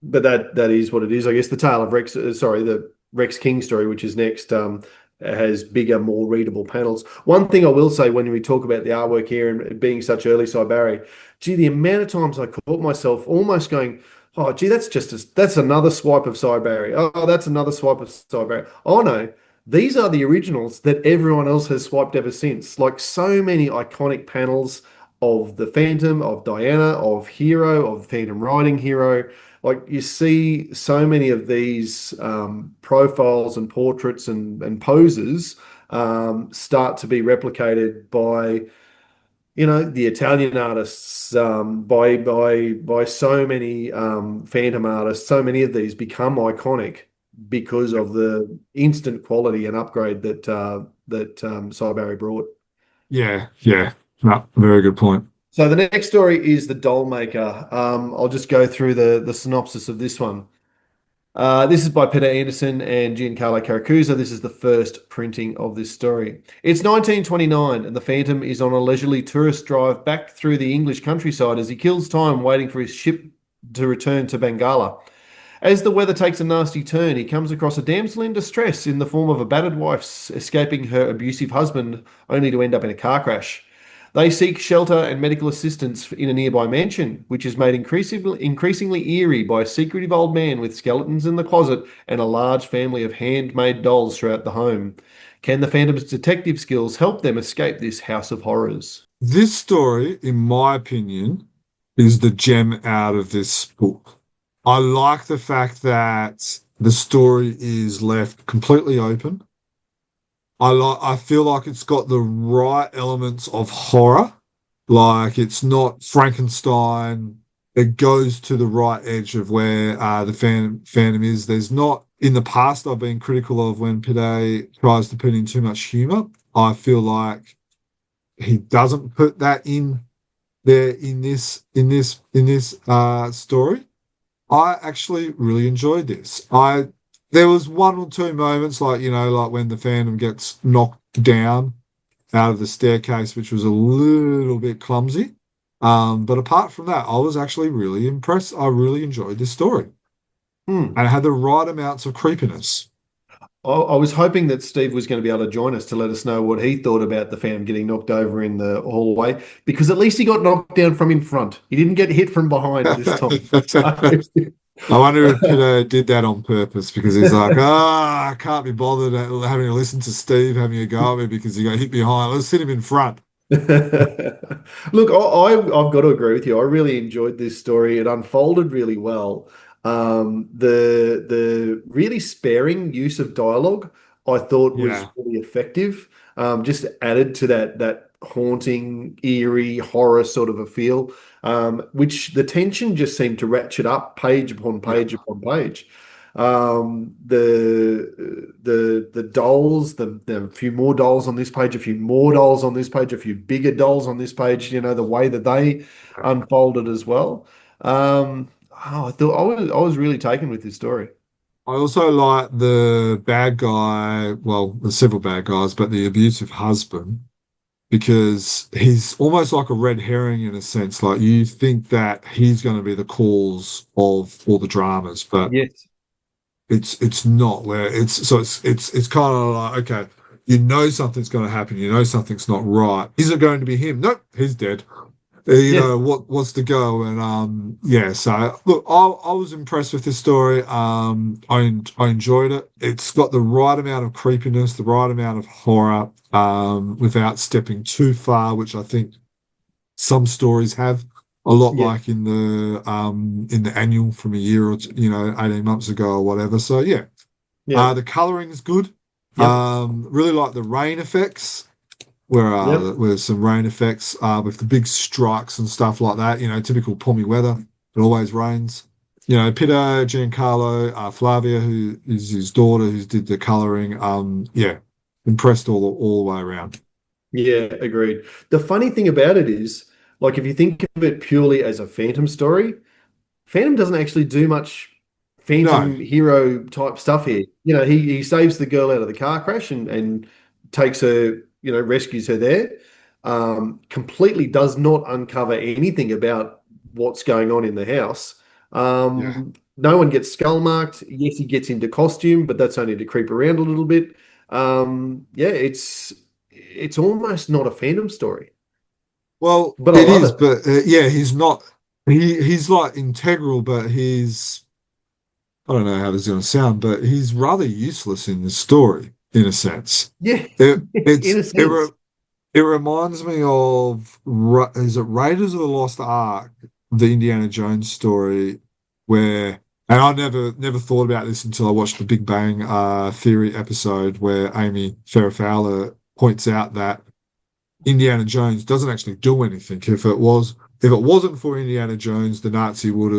but that is what it is. I guess the Tale of Rex, the Rex King story, which is next, has bigger, more readable panels. One thing I will say when we talk about the artwork here and being such early Cybari, gee, the amount of times I caught myself almost going, "Oh, gee, that's another swipe of Cybari. Oh, that's another swipe of Cybari. Oh no, these are the originals that everyone else has swiped ever since." Like so many iconic panels of the Phantom, of Diana, of Hero, of Phantom Riding Hero. Like you see so many of these profiles and portraits and poses start to be replicated by the Italian artists, by so many Phantom artists. So many of these become iconic because of the instant quality and upgrade that Cyberry brought. Yeah, yeah. No, very good point. So the next story is the Doll Maker. I'll just go through the synopsis of this one. This is by Peter Anderson and Giancarlo Caracusa. This is the first printing of this story. It's 1929, and the Phantom is on a leisurely tourist drive back through the English countryside as he kills time waiting for his ship to return to Bengala. As the weather takes a nasty turn, he comes across a damsel in distress in the form of a battered wife escaping her abusive husband, only to end up in a car crash. They seek shelter and medical assistance in a nearby mansion, which is made increasingly eerie by a secretive old man with skeletons in the closet and a large family of handmade dolls throughout the home. Can the Phantom's detective skills help them escape this house of horrors? This story, in my opinion, is the gem out of this book. I like the fact that the story is left completely open. I feel like it's got the right elements of horror. Like it's not Frankenstein. It goes to the right edge of where the Phantom is. There's not in the past I've been critical of when Pide tries to put in too much humor. I feel like he doesn't put that in there in this story. I actually really enjoyed this. There was one or two moments like when the Phantom gets knocked down out of the staircase, which was a little bit clumsy. But apart from that, I was actually really impressed. I really enjoyed this story. Hmm. And it had the right amounts of creepiness. I was hoping that Steve was going to be able to join us to let us know what he thought about the Phantom getting knocked over in the hallway, because at least he got knocked down from in front. He didn't get hit from behind this time. I wonder if Peter did that on purpose because he's like, I can't be bothered having to listen to Steve having a go at me because he got hit behind. Let's sit him in front. Look, I've got to agree with you. I really enjoyed this story. It unfolded really well. The really sparing use of dialogue I thought was Yeah, really effective. Just added to that haunting, eerie horror sort of a feel, which the tension just seemed to ratchet up page upon yeah. page upon page. The dolls, the few more dolls on this page, a few more dolls on this page, a few bigger dolls on this page. The way that they unfolded as well. I thought I was really taken with this story. I also like the bad guy, well, there's several bad guys, but the abusive husband, because he's almost like a red herring in a sense. Like you think that he's going to be the cause of all the dramas, but Yes. it's not where it's kind of like, okay, something's going to happen, something's not right. Is it going to be him? Nope, he's dead. Yeah. What's the go? And yeah, so look, I was impressed with this story. I enjoyed it. It's got the right amount of creepiness, the right amount of horror, without stepping too far, which I think some stories have. A lot Yeah. like in the annual from a year or 18 months ago or whatever. So yeah, Yeah. the coloring is good. Yep. Really like the rain effects where Yep. where some rain effects with the big strikes and stuff like that. Typical Pommy weather. It always rains. Peter, Giancarlo, Flavia, who is his daughter, who did the colouring. Yeah, impressed all the way around. Yeah. Agreed. The funny thing about it is, like, if you think of it purely as a Phantom story, Phantom doesn't actually do much No, Phantom hero type stuff here. He saves the girl out of the car crash and takes her, rescues her there. completely does not uncover anything about what's going on in the house. Yeah. No one gets skull marked. Yes, he gets into costume, but that's only to creep around a little bit. Yeah, it's almost not a Phantom story, Well, but I it love is, it. but yeah, he's not. He's like integral, but he's. I don't know how this is going to sound, but he's rather useless in the story, in a sense. Yeah, It in it's a sense. it reminds me of is it Raiders of the Lost Ark, the Indiana Jones story, where and I never thought about this until I watched the Big Bang Theory episode where Amy Farrah Fowler points out that Indiana Jones doesn't actually do anything. If it wasn't for Indiana Jones, the Nazis would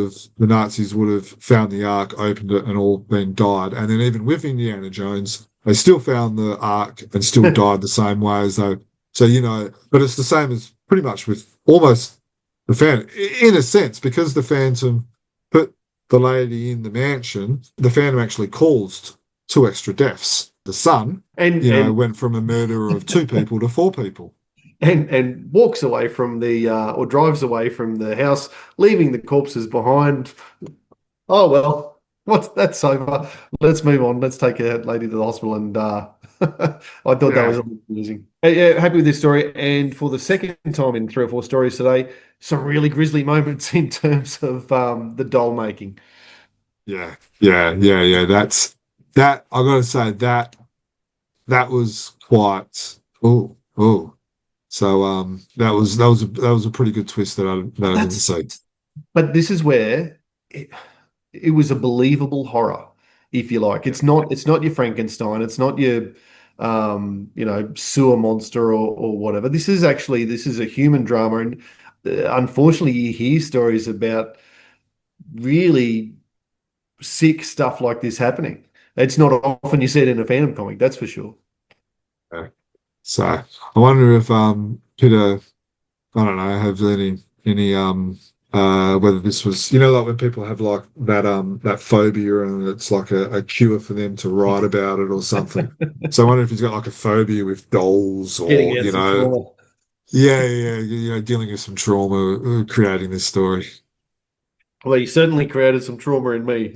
have found the Ark, opened it, and all been died. And then even with Indiana Jones, they still found the Ark and still died the same way as though. So but it's the same as pretty much with almost the Phantom, in a sense, because the Phantom put the lady in the mansion. The Phantom actually caused two extra deaths. The son, And went from a murderer of two people to four people. and walks away from the or drives away from the house, leaving the corpses behind. Oh well, what's that's over. Let's move on. Let's take a lady to the hospital. And I thought that was Yeah, amusing. Yeah, happy with this story. And for the second time in 3 or 4 stories today, some really grisly moments in terms of the doll making. yeah. That. I gotta say that was quite. Oh. So that was a pretty good twist that I didn't That's see. but this is where it was a believable horror, if you like. Yeah, It's not your Frankenstein, it's not your sewer monster or whatever. This is a human drama, and unfortunately, you hear stories about really sick stuff like this happening. It's not often you see it in a Phantom comic, that's for sure. yeah. So I wonder if Peter, I don't know, have any whether this was like when people have like that phobia and it's like a cure for them to write about it or something. So I wonder if he's got like a phobia with dolls Getting or out some trauma. dealing with some trauma creating this story. Well, you certainly created some trauma in me.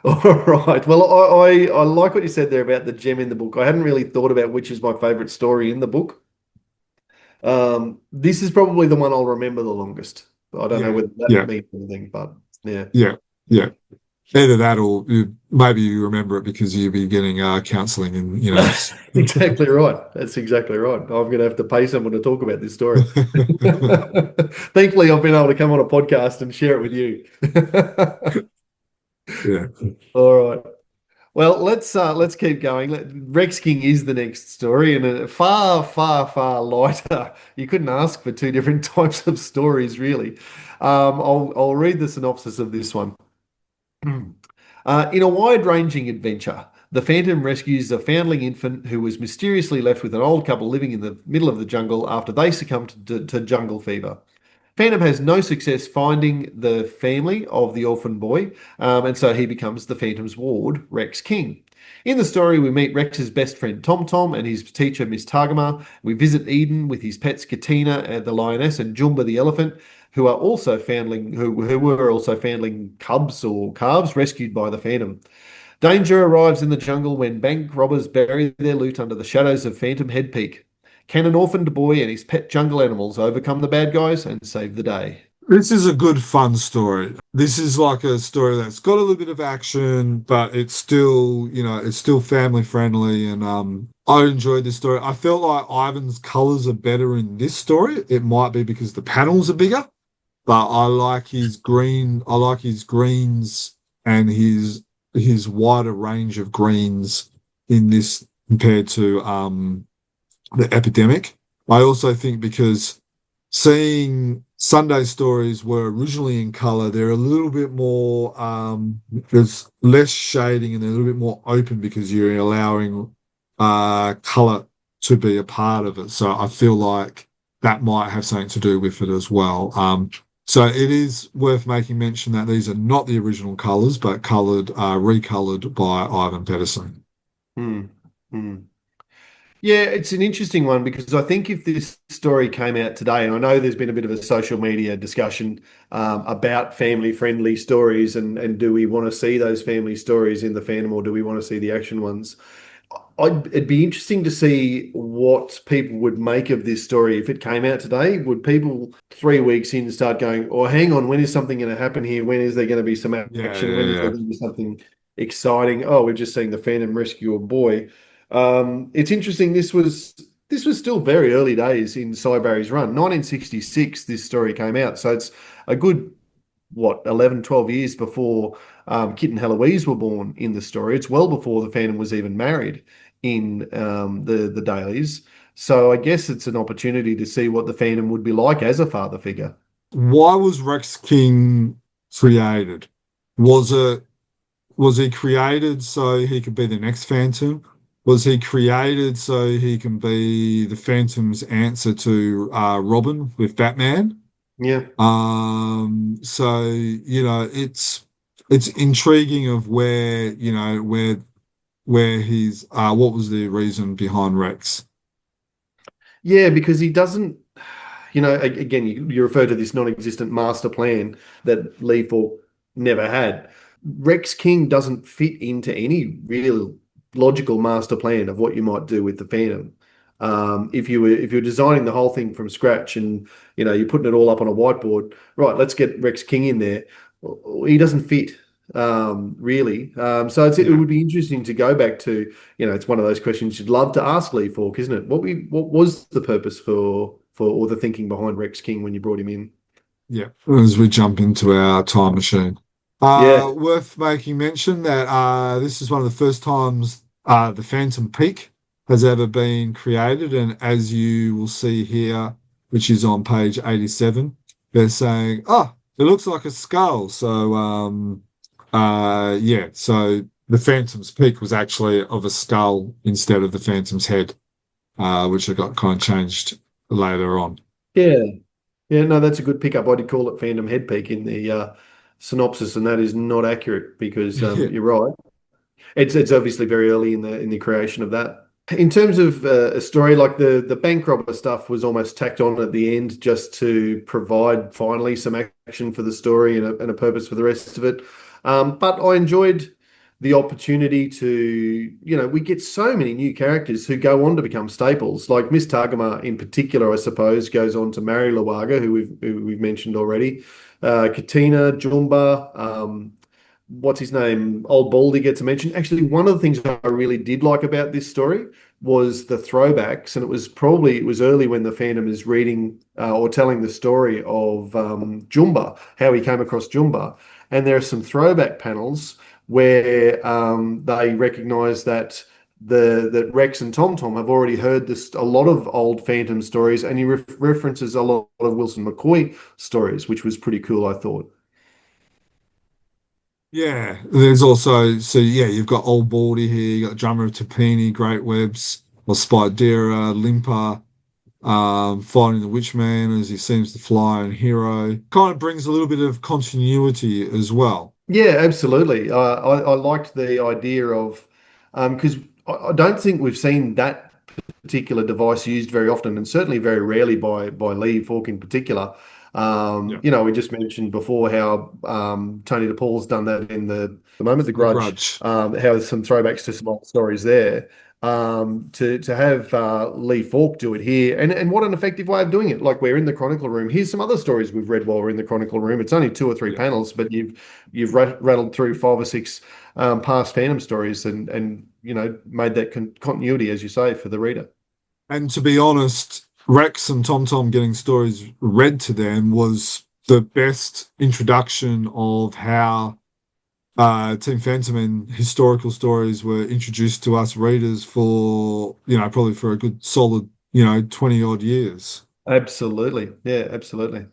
All right. Well, I like what you said there about the gem in the book. I hadn't really thought about which is my favorite story in the book. This is probably the one I'll remember the longest. I don't know Yeah, whether that yeah, means anything, but yeah. yeah, yeah. Either that or maybe you remember it because you'll be getting counselling and Exactly right. That's exactly right. I'm going to have to pay someone to talk about this story. Thankfully, I've been able to come on a podcast and share it with you. yeah. All right. Well, let's keep going. Rex King is the next story, and a far, far, far lighter. You couldn't ask for two different types of stories, really. I'll read the synopsis of this one. In a wide-ranging adventure, the Phantom rescues a foundling infant who was mysteriously left with an old couple living in the middle of the jungle after they succumbed to jungle fever. Phantom has no success finding the family of the orphan boy, and so he becomes the Phantom's ward, Rex King. In the story, we meet Rex's best friend Tom Tom and his teacher Miss Targama. We visit Eden with his pets Katina the lioness and Jumba the elephant, who were also foundling cubs or calves rescued by the Phantom. Danger arrives in the jungle when bank robbers bury their loot under the shadows of Phantom Head Peak. Can an orphaned boy and his pet jungle animals overcome the bad guys and save the day? This is a good, fun story. This is like a story that's got a little bit of action, but it's still family friendly. And I enjoyed this story. I felt like Ivan's colors are better in this story. It might be because the panels are bigger, but I like his green. I like his greens and his wider range of greens in this compared to the epidemic. I also think because seeing Sunday stories were originally in color, they're a little bit more, there's less shading and they're a little bit more open because you're allowing color to be a part of it. So I feel like that might have something to do with it as well. So it is worth making mention that these are not the original colors, but recolored by Ivan Pedersen. Hmm. Hmm. Yeah, it's an interesting one because I think if this story came out today, and I know there's been a bit of a social media discussion about family-friendly stories, and do we want to see those family stories in the fandom, or do we want to see the action ones? It'd be interesting to see what people would make of this story if it came out today. Would people 3 weeks in start going, "Oh, hang on, when is something going to happen here? When is there going to be some Yeah, action? yeah, When is there yeah. going to be something exciting? Oh, we've just seen the Phantom rescue a boy." It's interesting. This was still very early days in Cy Barry's run. 1966, this story came out, so it's a good what 11, 12 years before Kit and Heloise were born in the story. It's well before the Phantom was even married in the dailies. So I guess it's an opportunity to see what the Phantom would be like as a father figure. Why was Rex King created? Was it was he created so he could be the next Phantom? Was he created so he can be the Phantom's answer to Robin with Batman? Yeah. So it's intriguing of where he's what was the reason behind Rex? Yeah, because he doesn't, again, you refer to this non-existent master plan that Lee Falk never had. Rex King doesn't fit into any real logical master plan of what you might do with the Phantom. If you're designing the whole thing from scratch and you're putting it all up on a whiteboard, right? Let's get Rex King in there. Well, he doesn't fit really. So it Yeah. would be interesting to go back to it's one of those questions you'd love to ask Lee Falk, isn't it? What was the purpose for or the thinking behind Rex King when you brought him in? Yeah, as we jump into our time machine. Yeah, Worth making mention that this is one of the first times the Phantom Peak has ever been created, and as you will see here, which is on page 87, they're saying, "Oh, it looks like a skull." So, yeah, so the Phantom's Peak was actually of a skull instead of the Phantom's head, which I got kind of changed later on. yeah, yeah. No, that's a good pickup. I did call it Phantom Head Peak in the synopsis, and that is not accurate because Yeah, you're right. It's obviously very early in the creation of that. In terms of a story like the bank robber stuff was almost tacked on at the end just to provide finally some action for the story and a purpose for the rest of it. But I enjoyed the opportunity we get so many new characters who go on to become staples. Like Miss Targama in particular, I suppose, goes on to marry Lawaga, who we've mentioned already. Katina, Jumba, what's his name? Old Baldy gets a mention. Actually, one of the things I really did like about this story was the throwbacks, and it was early when the Phantom is reading or telling the story of Jumba, how he came across Jumba, and there are some throwback panels where they recognise that Rex and Tom Tom have already heard a lot of old Phantom stories, and he references a lot of Wilson McCoy stories, which was pretty cool, I thought. yeah. There's also yeah, you've got Old Baldy here, you got Drummer of Tapini, Great Webs, or Spidera, Limper, fighting the Witchman as he seems to fly and Hero. Kind of brings a little bit of continuity as well. Yeah, absolutely. I liked the idea of because I don't think we've seen that particular device used very often, and certainly very rarely by Lee Falk in particular. Yeah. We just mentioned before how Tony DePaul's done that in the moment, the The Grudge, Grudge. how there's some throwbacks to some old stories there. To have Lee Falk do it here, and what an effective way of doing it. Like we're in the Chronicle Room. Here's some other stories we've read while we're in the Chronicle Room. It's only two or three Yeah. panels, but you've rattled through five or six past Phantom stories and made that continuity, as you say, for the reader. And to be honest, Rex and Tom Tom getting stories read to them was the best introduction of how Team Phantom and historical stories were introduced to us readers for, probably for a good solid, 20 odd years. Absolutely, yeah, absolutely.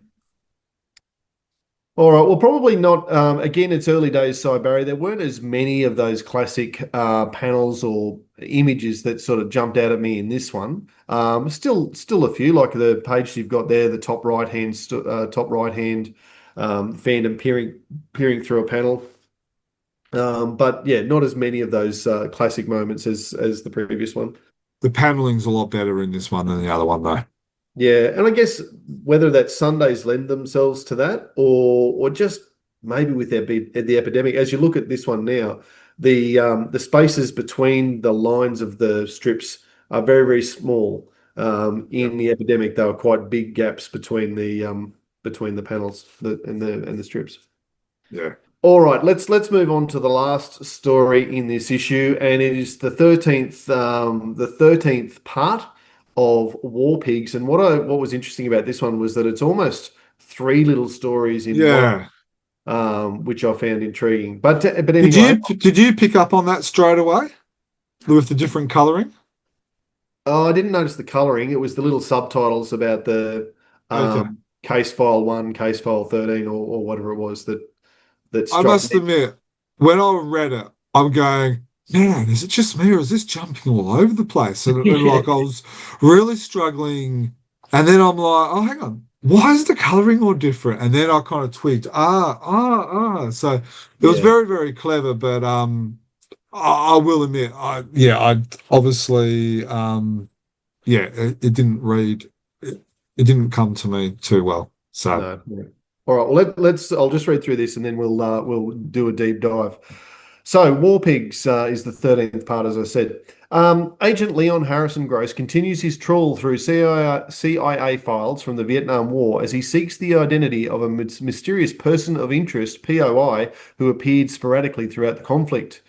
All right. Well, probably not. Again, it's early days, Si Barry. There weren't as many of those classic panels or images that sort of jumped out at me in this one. Still a few, like the page you've got there, the top right hand fandom peering through a panel. But yeah, not as many of those classic moments as the previous one. the paneling's a lot better in this one than the other one, though. Yeah, and I guess whether that Sundays lend themselves to that, or just maybe with the epidemic, as you look at this one now, the spaces between the lines of the strips are very, very small. In the epidemic, there were quite big gaps between the panels and the strips. Yeah. All right, let's move on to the last story in this issue, and it is the 13th part of War Pigs. And what was interesting about this one was that it's almost three little stories in one, Yeah. which I found intriguing. But Did anyway, you pick up on that straight away with the different colouring? I didn't notice the colouring. It was the little subtitles about the Okay. case file 1, case file 13, or whatever it was that I struck must me. admit, when I read it, I'm going, man, is it just me or is this jumping all over the place? And Yeah, like I was really struggling. And then I'm like, oh, hang on, why is the colouring all different? And then I kind of tweaked, So it was yeah, very, very clever, but I will admit, I obviously it didn't read it didn't come to me too well. So no. Yeah. All right. Well, let's. I'll just read through this and then we'll do a deep dive. So, War Pigs is the 13th part, as I said. Agent Leon Harrison Gross continues his trawl through CIA files from the Vietnam War as he seeks the identity of a mysterious person of interest, POI, who appeared sporadically throughout the conflict.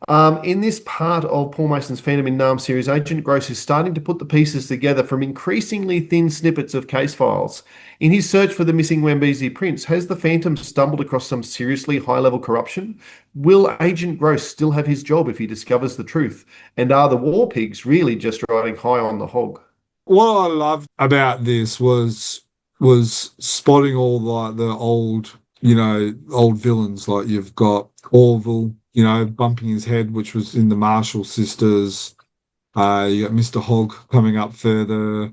In this part of Paul Mason's Phantom in Nam series, Agent Gross is starting to put the pieces together from increasingly thin snippets of case files. In his search for the missing Wambezi prince, has the Phantom stumbled across some seriously high-level corruption? Will Agent Gross still have his job if he discovers the truth? And are the War Pigs really just riding high on the hog? what I loved about this was spotting all the old, old villains. Like you've got Orville, bumping his head, which was in the Marshall sisters. You got Mr. Hogg coming up further.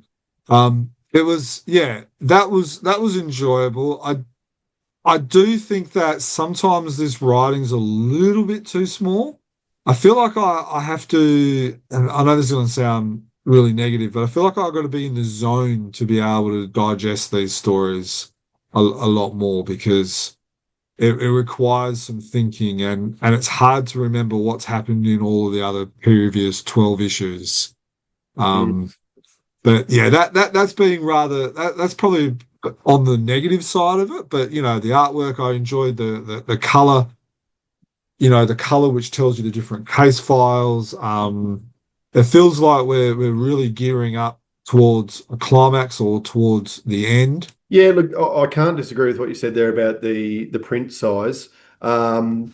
It was, yeah, that was enjoyable. I do think that sometimes this writing's a little bit too small. I feel like I have to, and I know this is going to sound really negative, but I feel like I've got to be in the zone to be able to digest these stories a lot more because it requires some thinking and it's hard to remember what's happened in all of the other previous 12 issues. Mm. Um, but yeah, that's being that's probably on the negative side of it. But the artwork I enjoyed the color, the color which tells you the different case files. It feels like we're really gearing up towards a climax or towards the end. Yeah, look, I can't disagree with what you said there about the print size. Um,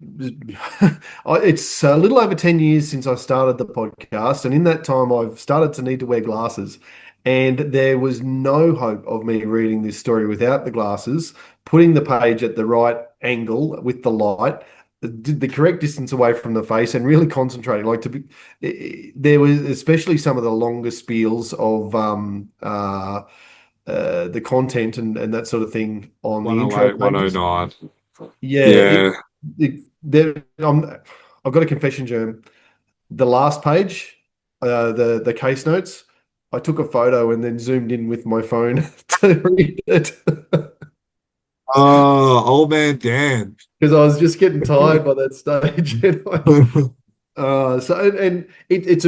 it's a little over 10 years since I started the podcast, and in that time, I've started to need to wear glasses. And there was no hope of me reading this story without the glasses, putting the page at the right angle with the light, the correct distance away from the face, and really concentrating. There was especially some of the longer spiels of the content and that sort of thing on the intro 108, pages. 109. Yeah, Yeah. I've got a confession, Germ. The last page, the case notes, I took a photo and then zoomed in with my phone to read it Oh, old man Dan. because I was just getting tired by that stage. So and it is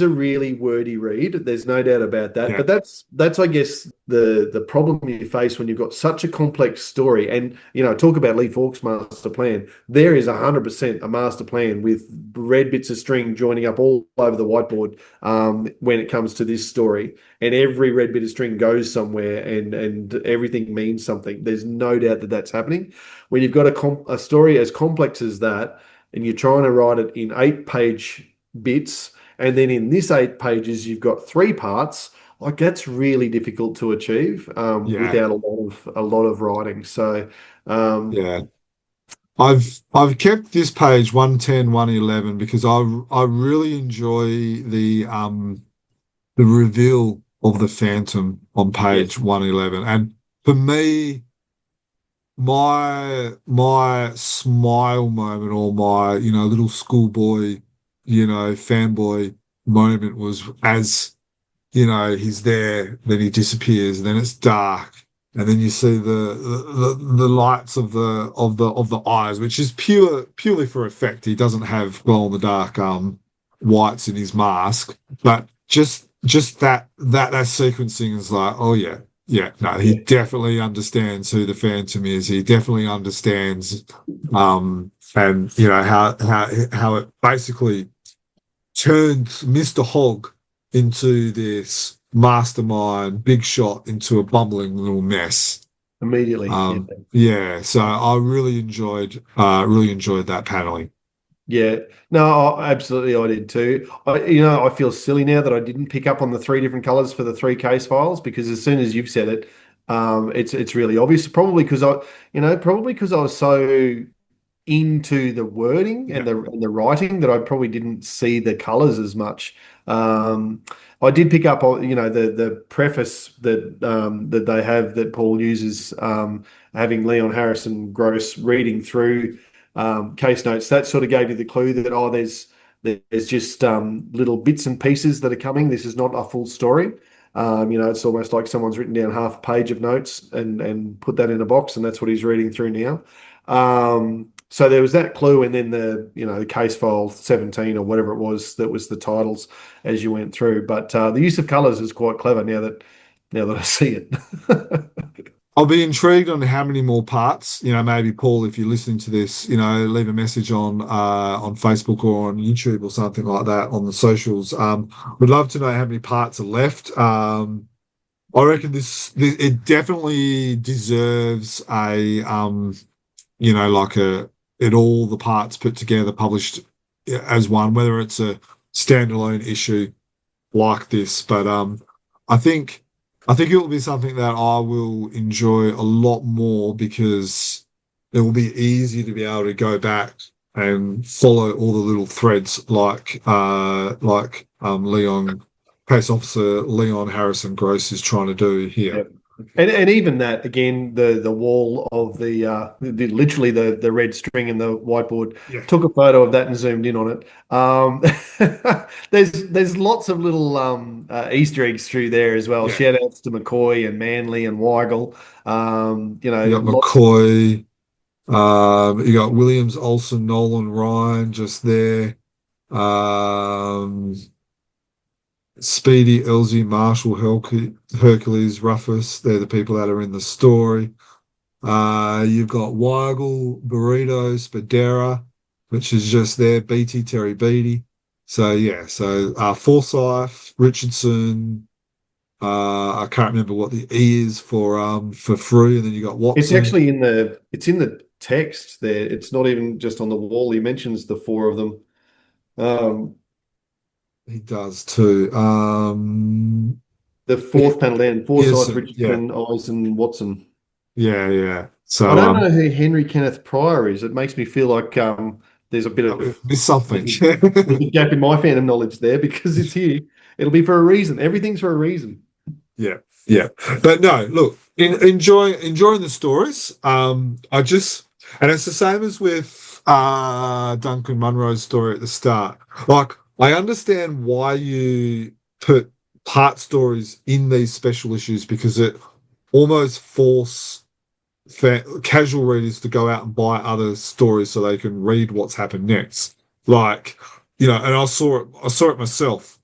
a really wordy read. There's no doubt about that. Yeah, But that's I guess the problem you face when you've got such a complex story. And talk about Lee Falk's master plan. There is 100% a master plan with red bits of string joining up all over the whiteboard when it comes to this story. And every red bit of string goes somewhere, and everything means something. There's no doubt that that's happening. When you've got a story as complex as that and you're trying to write it in 8-page bits, and then in this 8 pages you've got 3 parts, like that's really difficult to achieve yeah, without a lot of writing. So yeah. I've kept this page 110, 111 because I really enjoy the reveal of the Phantom on yes, page 111. And for me, my smile moment or my little schoolboy fanboy moment was as, he's there, then he disappears, and then it's dark, and then you see the lights of the eyes, which is purely for effect. He doesn't have glow in the dark whites in his mask, but just that sequencing is like, oh yeah. Yeah, no, he definitely understands who the Phantom is. He definitely understands, and how it basically turns Mr. Hogg into this mastermind, big shot into a bumbling little mess. Immediately. Yeah, so I really enjoyed that paneling. Yeah, no, absolutely, I did too. I feel silly now that I didn't pick up on the three different colors for the three case files because as soon as you've said it, it's really obvious. Probably because I was so into the wording Yeah, and the writing that I probably didn't see the colors as much. Um, I did pick up on the preface that they have that Paul uses, having Leon Harrison Gross reading through case notes. That sort of gave you the clue that there's just little bits and pieces that are coming. This is not a full story. It's almost like someone's written down half a page of notes and put that in a box, and that's what he's reading through now. So there was that clue, and then the case file 17 or whatever it was that was the titles as you went through. But the use of colours is quite clever now that I see it. I'll be intrigued on how many more parts. Maybe Paul, if you're listening to this, leave a message on Facebook or on YouTube or something like that on the socials. We'd love to know how many parts are left. I reckon this it definitely deserves like all the parts put together, published as one, whether it's a standalone issue like this. But I think it will be something that I will enjoy a lot more because it will be easy to be able to go back and follow all the little threads like Leon, Case Officer Leon Harrison Gross is trying to do here. Yep. And even that again, the wall of literally the red string and the whiteboard. Yeah. Took a photo of that and zoomed in on it. There's lots of little Easter eggs through there as well. Yeah. Shout outs to McCoy and Manley and Weigel. You got Lots. McCoy, you got Williams, Olsen, Nolan, Ryan just there. Um, Speedy, Elsie, Marshall, Hercules, Ruffus. They're the people that are in the story. You've got Weigel, Burrito, Spadera, which is just there. Beatty, Terry Beatty. So yeah, Forsyth, Richardson. I can't remember what the E is for Frew, and then you got It's Watson. actually in the text there. It's not even just on the wall. He mentions the four of them. Um, He does too. the fourth panel down, Forsyth, Pearson, yeah, Richardson, Eisen, Watson. yeah. I So don't know who Henry Kenneth Pryor is. It makes me feel like there's a bit of missed something. there's a gap in my fandom knowledge there because it's here. It'll be for a reason. Everything's for a reason. Yeah. But no, look, enjoying the stories. And it's the same as with Duncan Munro's story at the start. Like, I understand why you put part stories in these special issues because it almost force casual readers to go out and buy other stories so they can read what's happened next. Like, and I saw it myself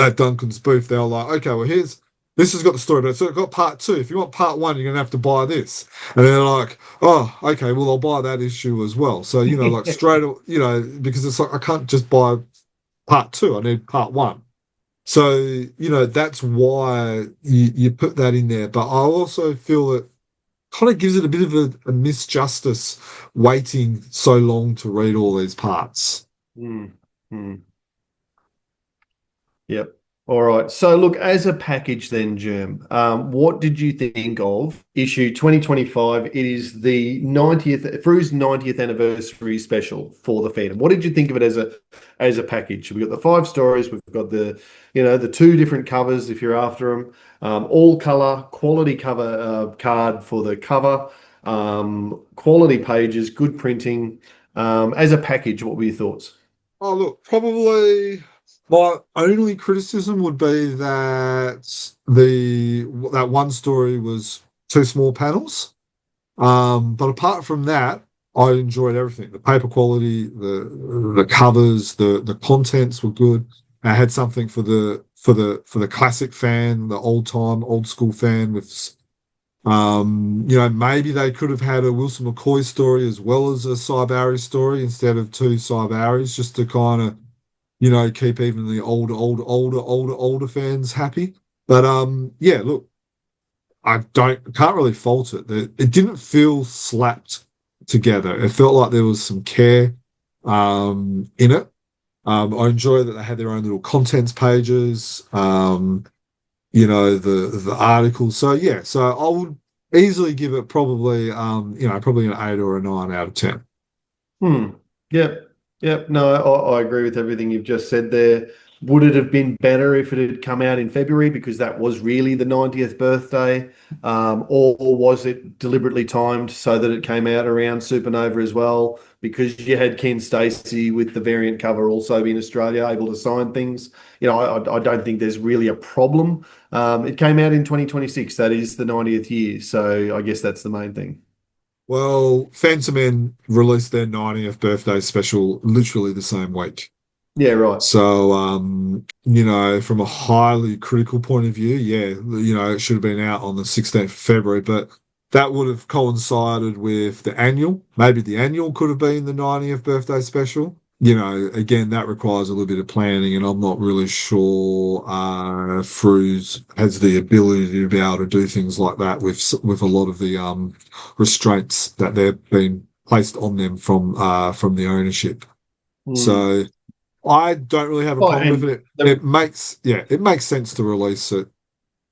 at Duncan's booth. They were like, okay, well, this has got the story, but it's got part two. If you want part one, you're going to have to buy this. And they're like, oh, okay, well, I'll buy that issue as well. So, like straight, because it's like, I can't just buy part two. I need part one. So, that's why you put that in there. But I also feel that kind of gives it a bit of a misjustice waiting so long to read all these parts. Mm, mm. Yep. All right. So look, as a package then, Germ, what did you think of issue 2025? It is the 90th, Frew's 90th anniversary special for the Phantom. What did you think of it as a package? We've got the 5 stories, we've got the 2 different covers if you're after them, all color, quality cover card for the cover, quality pages, good printing. As a package, what were your thoughts? Oh, look, probably My only criticism would be that that one story was two small panels. But apart from that, I enjoyed everything. The paper quality, the covers, the contents were good. I had something for the classic fan, the old school fan with maybe they could have had a Wilson McCoy story as well as a Cy Barry story instead of two Cy Barrys, just to kind of, keep even the older fans happy. But yeah, look, can't really fault it. It didn't feel slapped together. It felt like there was some care in it. I enjoy that they had their own little contents pages, the articles. So yeah, so I would easily give it probably probably an 8 or a 9 out of 10. Hmm. Yep. Yep. No, I agree with everything you've just said there. Would it have been better if it had come out in February because that was really the 90th birthday? Or was it deliberately timed so that it came out around Supernova as well? Because you had Ken Stacey with the variant cover also in Australia able to sign things. I don't think there's really a problem. It came out in 2026. That is the 90th year. So I guess that's the main thing. Well, Fantomen released their 90th birthday special literally the same week. Yeah, right. So, from a highly critical point of view, yeah, it should have been out on the 16th of February, but that would have coincided with the annual. Maybe the annual could have been the 90th birthday special. Again, that requires a little bit of planning, and I'm not really sure Frew's has the ability to be able to do things like that with a lot of the restraints that they've been placed on them from the ownership. Hmm. So I don't really have a Oh, problem with and it. the It makes sense to release it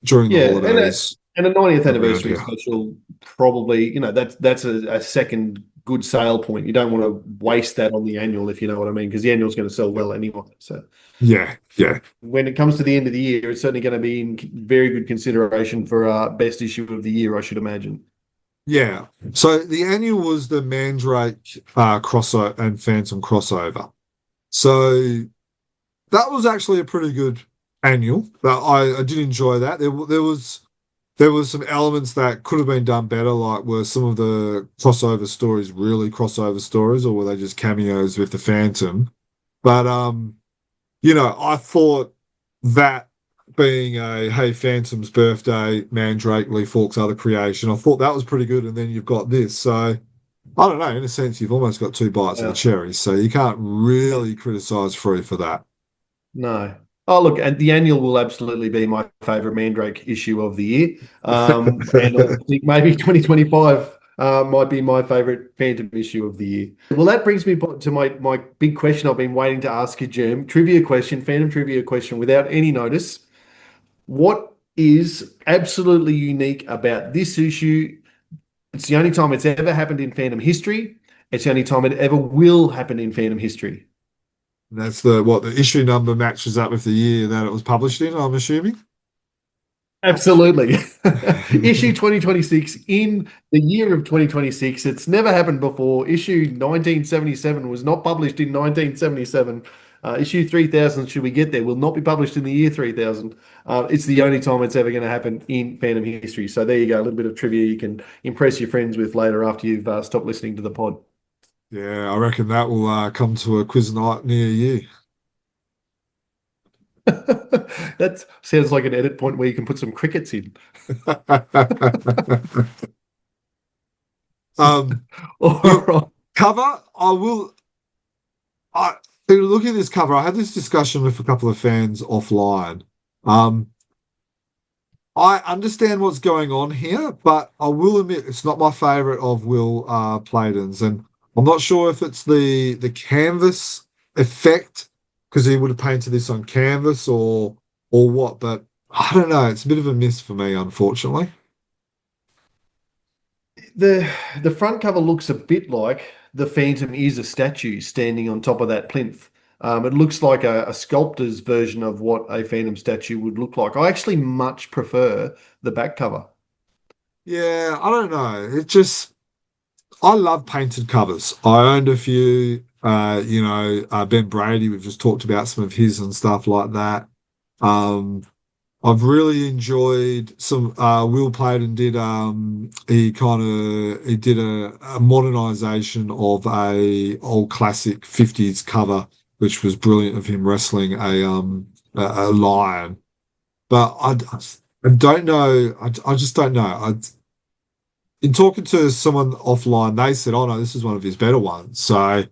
during the Yeah, holidays and a 90th around anniversary here. special probably, that's a second good sale point. You don't want to waste that on the annual, if you know what I mean, because the annual's going to sell well anyway. So Yeah, yeah, when it comes to the end of the year, it's certainly going to be in very good consideration for best issue of the year, I should imagine. yeah. So the annual was the Mandrake crossover and Phantom crossover. So that was actually a pretty good annual. I did enjoy that. There was some elements that could have been done better, like were some of the crossover stories really crossover stories, or were they just cameos with the Phantom? But I thought that being a hey Phantom's birthday, Mandrake, Lee Falk's other creation, I thought that was pretty good. And then you've got this, so I don't know. In a sense, you've almost got two bites of the Yeah. cherry, so you can't really criticize Free for that. No. Oh, look, and the annual will absolutely be my favorite Mandrake issue of the year. And I think maybe 2025 might be my favorite Phantom issue of the year. Well, that brings me to my big question I've been waiting to ask you, Germ. Trivia question, Phantom trivia question without any notice. What is absolutely unique about this issue? It's the only time it's ever happened in Phantom history. It's the only time it ever will happen in Phantom history. That's the issue number matches up with the year that it was published in, I'm assuming. Absolutely. Issue 2026 in the year of 2026. It's never happened before. Issue 1977 was not published in 1977. Issue 3000, should we get there, will not be published in the year 3000. It's the only time it's ever going to happen in fandom history. So there you go, a little bit of trivia you can impress your friends with later after you've stopped listening to the pod. Yeah, I reckon that will come to a quiz night near you. That sounds like an edit point where you can put some crickets in. All Look, right. cover, I will. I looking at this cover. I had this discussion with a couple of fans offline. Um, I understand what's going on here, but I will admit it's not my favourite of Will Playton's, and I'm not sure if it's the canvas effect because he would have painted this on canvas or what, but I don't know. It's a bit of a miss for me, unfortunately. The the front cover looks a bit like the Phantom is a statue standing on top of that plinth. It looks like a sculptor's version of what a Phantom statue would look like. I actually much prefer the back cover. Yeah, I don't know. I love painted covers. I owned a few. Ben Brady, we've just talked about some of his and stuff like that. I've really enjoyed some Will Playton did he did a modernization of a old classic 50s cover, which was brilliant, of him wrestling a lion. But I don't know. I just don't know. In talking to someone offline, they said, "Oh no, this is one of his better ones." So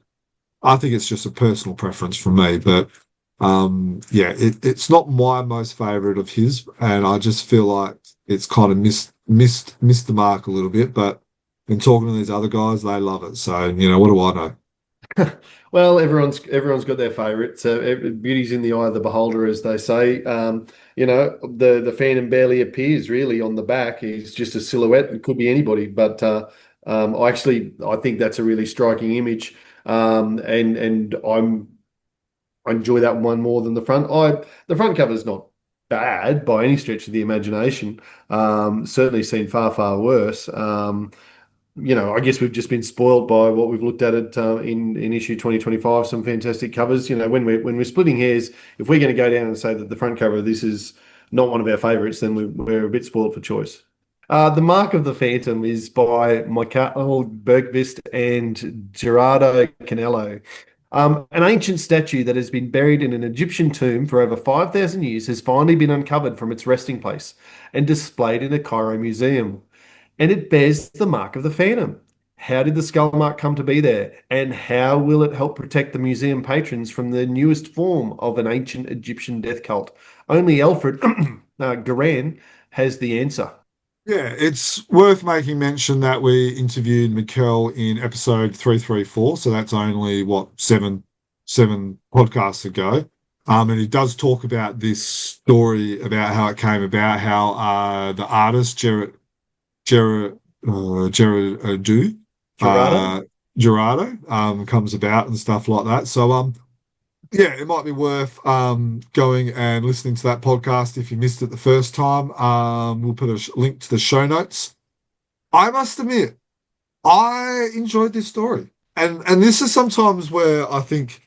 I think it's just a personal preference for me, but yeah, it's not my most favorite of his, and I just feel like it's kind of missed the mark a little bit. But in talking to these other guys, they love it. So what do I know? Well, everyone's got their favourites. Beauty's in the eye of the beholder, as they say. The Phantom barely appears really on the back. He's just a silhouette. It could be anybody, but I think that's a really striking image. And I enjoy that one more than the front. The front cover's not bad by any stretch of the imagination. Certainly seen far worse. I guess we've just been spoiled by what we've looked at in issue 2025. Some fantastic covers. When we're splitting hairs, if we're going to go down and say that the front cover of this is not one of our favourites, then we're a bit spoiled for choice. The Mark of the Phantom is by Michael Bergvist and Gerardo Canello. An ancient statue that has been buried in an Egyptian tomb for over 5,000 years has finally been uncovered from its resting place and displayed in a Cairo museum. And it bears the mark of the Phantom. How did the skull mark come to be there? And how will it help protect the museum patrons from the newest form of an ancient Egyptian death cult? Only Alfred Garan has the answer. Yeah, it's worth making mention that we interviewed Mikel in episode 334, so that's only seven podcasts ago. And he does talk about this story about how it came about, how the artist Gerard Gerardo comes about and stuff like that. So yeah, it might be worth going and listening to that podcast if you missed it the first time. We'll put a link to the show notes. I must admit, I enjoyed this story, and this is sometimes where I think,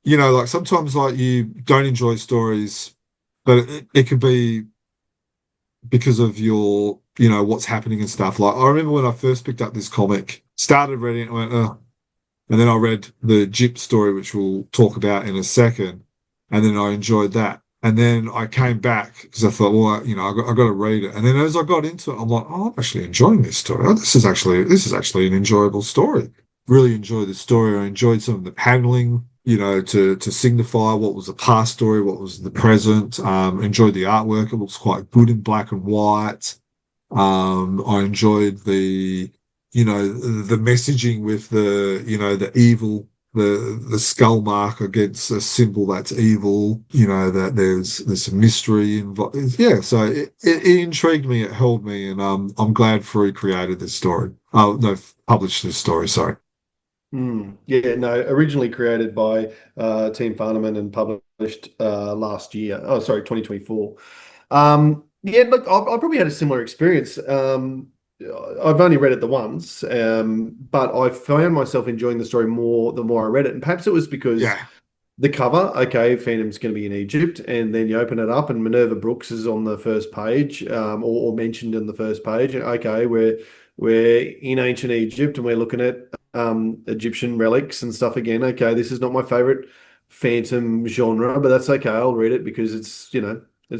like sometimes like you don't enjoy stories, but it could be because of your, what's happening and stuff. Like I remember when I first picked up this comic, started reading it, and went, oh. And then I read the Jip story, which we'll talk about in a second, and then I enjoyed that. And then I came back because I thought, well, I got to read it. And then as I got into it, I'm like, oh, I'm actually enjoying this story. Oh, this is actually an enjoyable story. Really enjoyed the story. I enjoyed some of the paneling, to signify what was the past story, what was the present. Enjoyed the artwork. It looks quite good in black and white. I enjoyed the messaging with the evil, the skull mark against a symbol that's evil, that there's some mystery involved. Yeah, so it intrigued me, it held me, and I'm glad Frew created this story. Oh, no, published this story, sorry. Yeah, no, originally created by Team Fantomen and published last year. Oh, sorry, 2024. Yeah, look, I probably had a similar experience. I've only read it the once, but I found myself enjoying the story more the more I read it. And perhaps it was because the cover, okay, Phantom's going to be in Egypt, and then you open it up and Minerva Brooks is on the first page, or mentioned in the first page. Okay, we're in ancient Egypt and we're looking at Egyptian relics and stuff again. Okay, this is not my favorite Phantom genre, but that's okay. I'll read it because it's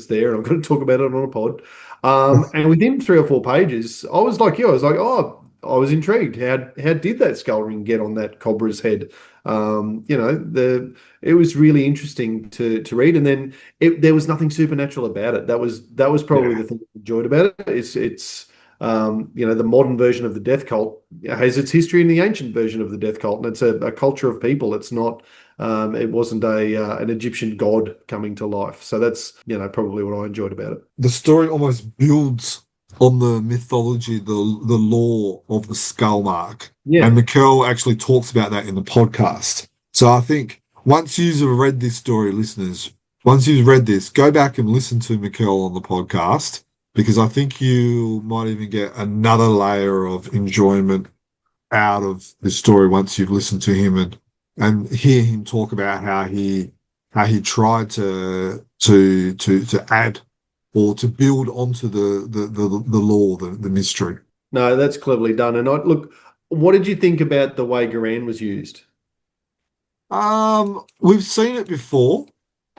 there, and I'm going to talk about it on a pod. And within 3 or 4 pages, I was like you. I was like, oh, I was intrigued. How did that skull ring get on that cobra's head? It was really interesting to read, and then there was nothing supernatural about it. That was probably the thing I enjoyed about it. It's the modern version of the death cult has its history in the ancient version of the death cult, and it's a culture of people. It's not. It wasn't an Egyptian god coming to life. So that's probably what I enjoyed about it. The story almost builds on the mythology, the lore of the skull mark. Yeah. And Mikel actually talks about that in the podcast. So I think once you've read this story, listeners, once you've read this, go back and listen to Mikel on the podcast, because I think you might even get another layer of enjoyment out of the story once you've listened to him and and hear him talk about how he tried to add or to build onto the lore, the mystery. No, that's cleverly done. And look, what did you think about the way Garan was used? We've seen it before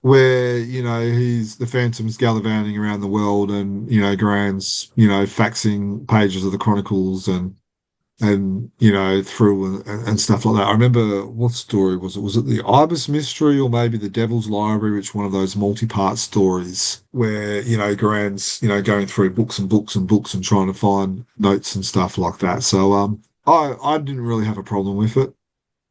where, he's the Phantom's gallivanting around the world and, Garan's, faxing pages of the Chronicles and through and stuff like that. I remember what story was it? Was it the Ibis Mystery or maybe the Devil's Library, which one of those multi-part stories where, Garan's, going through books and books and books and trying to find notes and stuff like that. So I didn't really have a problem with it.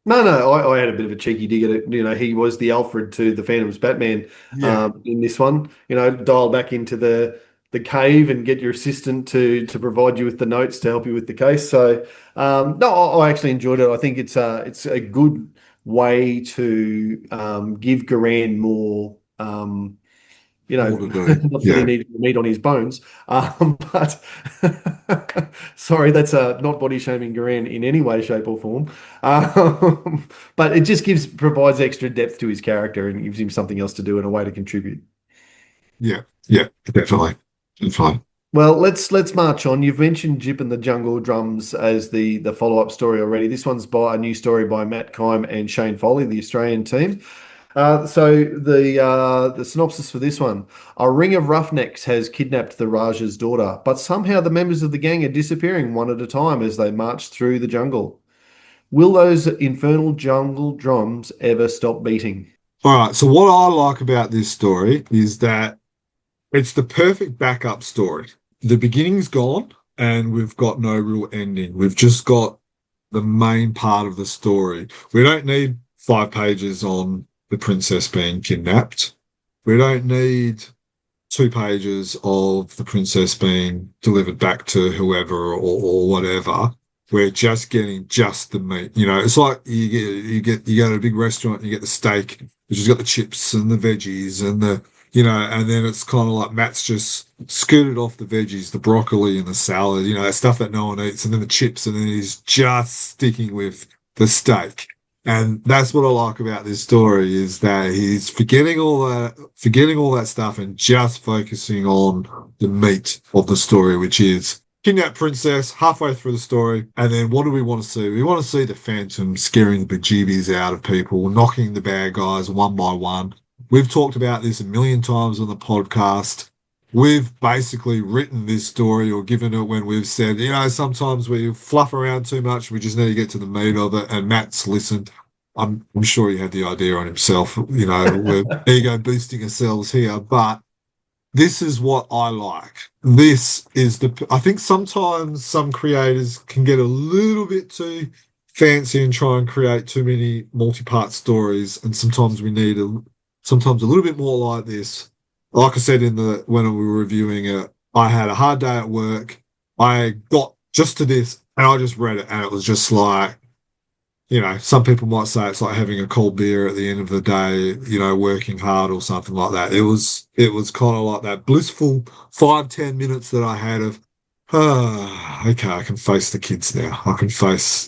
No, I had a bit of a cheeky dig at it. He was the Alfred to the Phantom's Batman Yeah. in this one. Dial back into the cave and get your assistant to provide you with the notes to help you with the case. So no, I actually enjoyed it. I think it's a good way to give Garan more. More to do. Not that he Yeah. needed meat on his bones, but sorry, that's not body shaming Garan in any way, shape, or form. But it just provides extra depth to his character and gives him something else to do and a way to contribute. Yeah. Yeah. Definitely. Definitely. Well, let's march on. You've mentioned Jip and the Jungle Drums as the follow-up story already. This one's by a new story by Matt Kime and Shane Foley, the Australian team. So the synopsis for this one: a ring of roughnecks has kidnapped the Raja's daughter, but somehow the members of the gang are disappearing one at a time as they march through the jungle. Will those infernal jungle drums ever stop beating? All right. So what I like about this story is that it's the perfect backup story. The beginning's gone and we've got no real ending. We've just got the main part of the story. We don't need 5 pages on the princess being kidnapped. We don't need 2 pages of the princess being delivered back to whoever or whatever. We're just getting just the meat. It's like you go to a big restaurant, you get the steak, which has got the chips and the veggies and and then it's kind of like Matt's just scooted off the veggies, the broccoli and the salad, that stuff that no one eats, and then the chips, and then he's just sticking with the steak. And that's what I like about this story is that he's forgetting all that stuff and just focusing on the meat of the story, which is kidnap princess halfway through the story. And then what do we want to see? We want to see the Phantom scaring the bejeebies out of people, knocking the bad guys one by one. We've talked about this a million times on the podcast. We've basically written this story or given it when we've said, sometimes we fluff around too much. We just need to get to the meat of it. And Matt's listened. I'm sure he had the idea on himself. We're ego boosting ourselves here, but this is what I like. I think sometimes some creators can get a little bit too fancy and try and create too many multi-part stories. And sometimes we need sometimes a little bit more like this. Like I said when we were reviewing it, I had a hard day at work. I got just to this and I just read it and it was just like, some people might say it's like having a cold beer at the end of the day, working hard or something like that. It was kind of like that blissful 5-10 minutes that I had of, okay, I can face the kids now. I can face,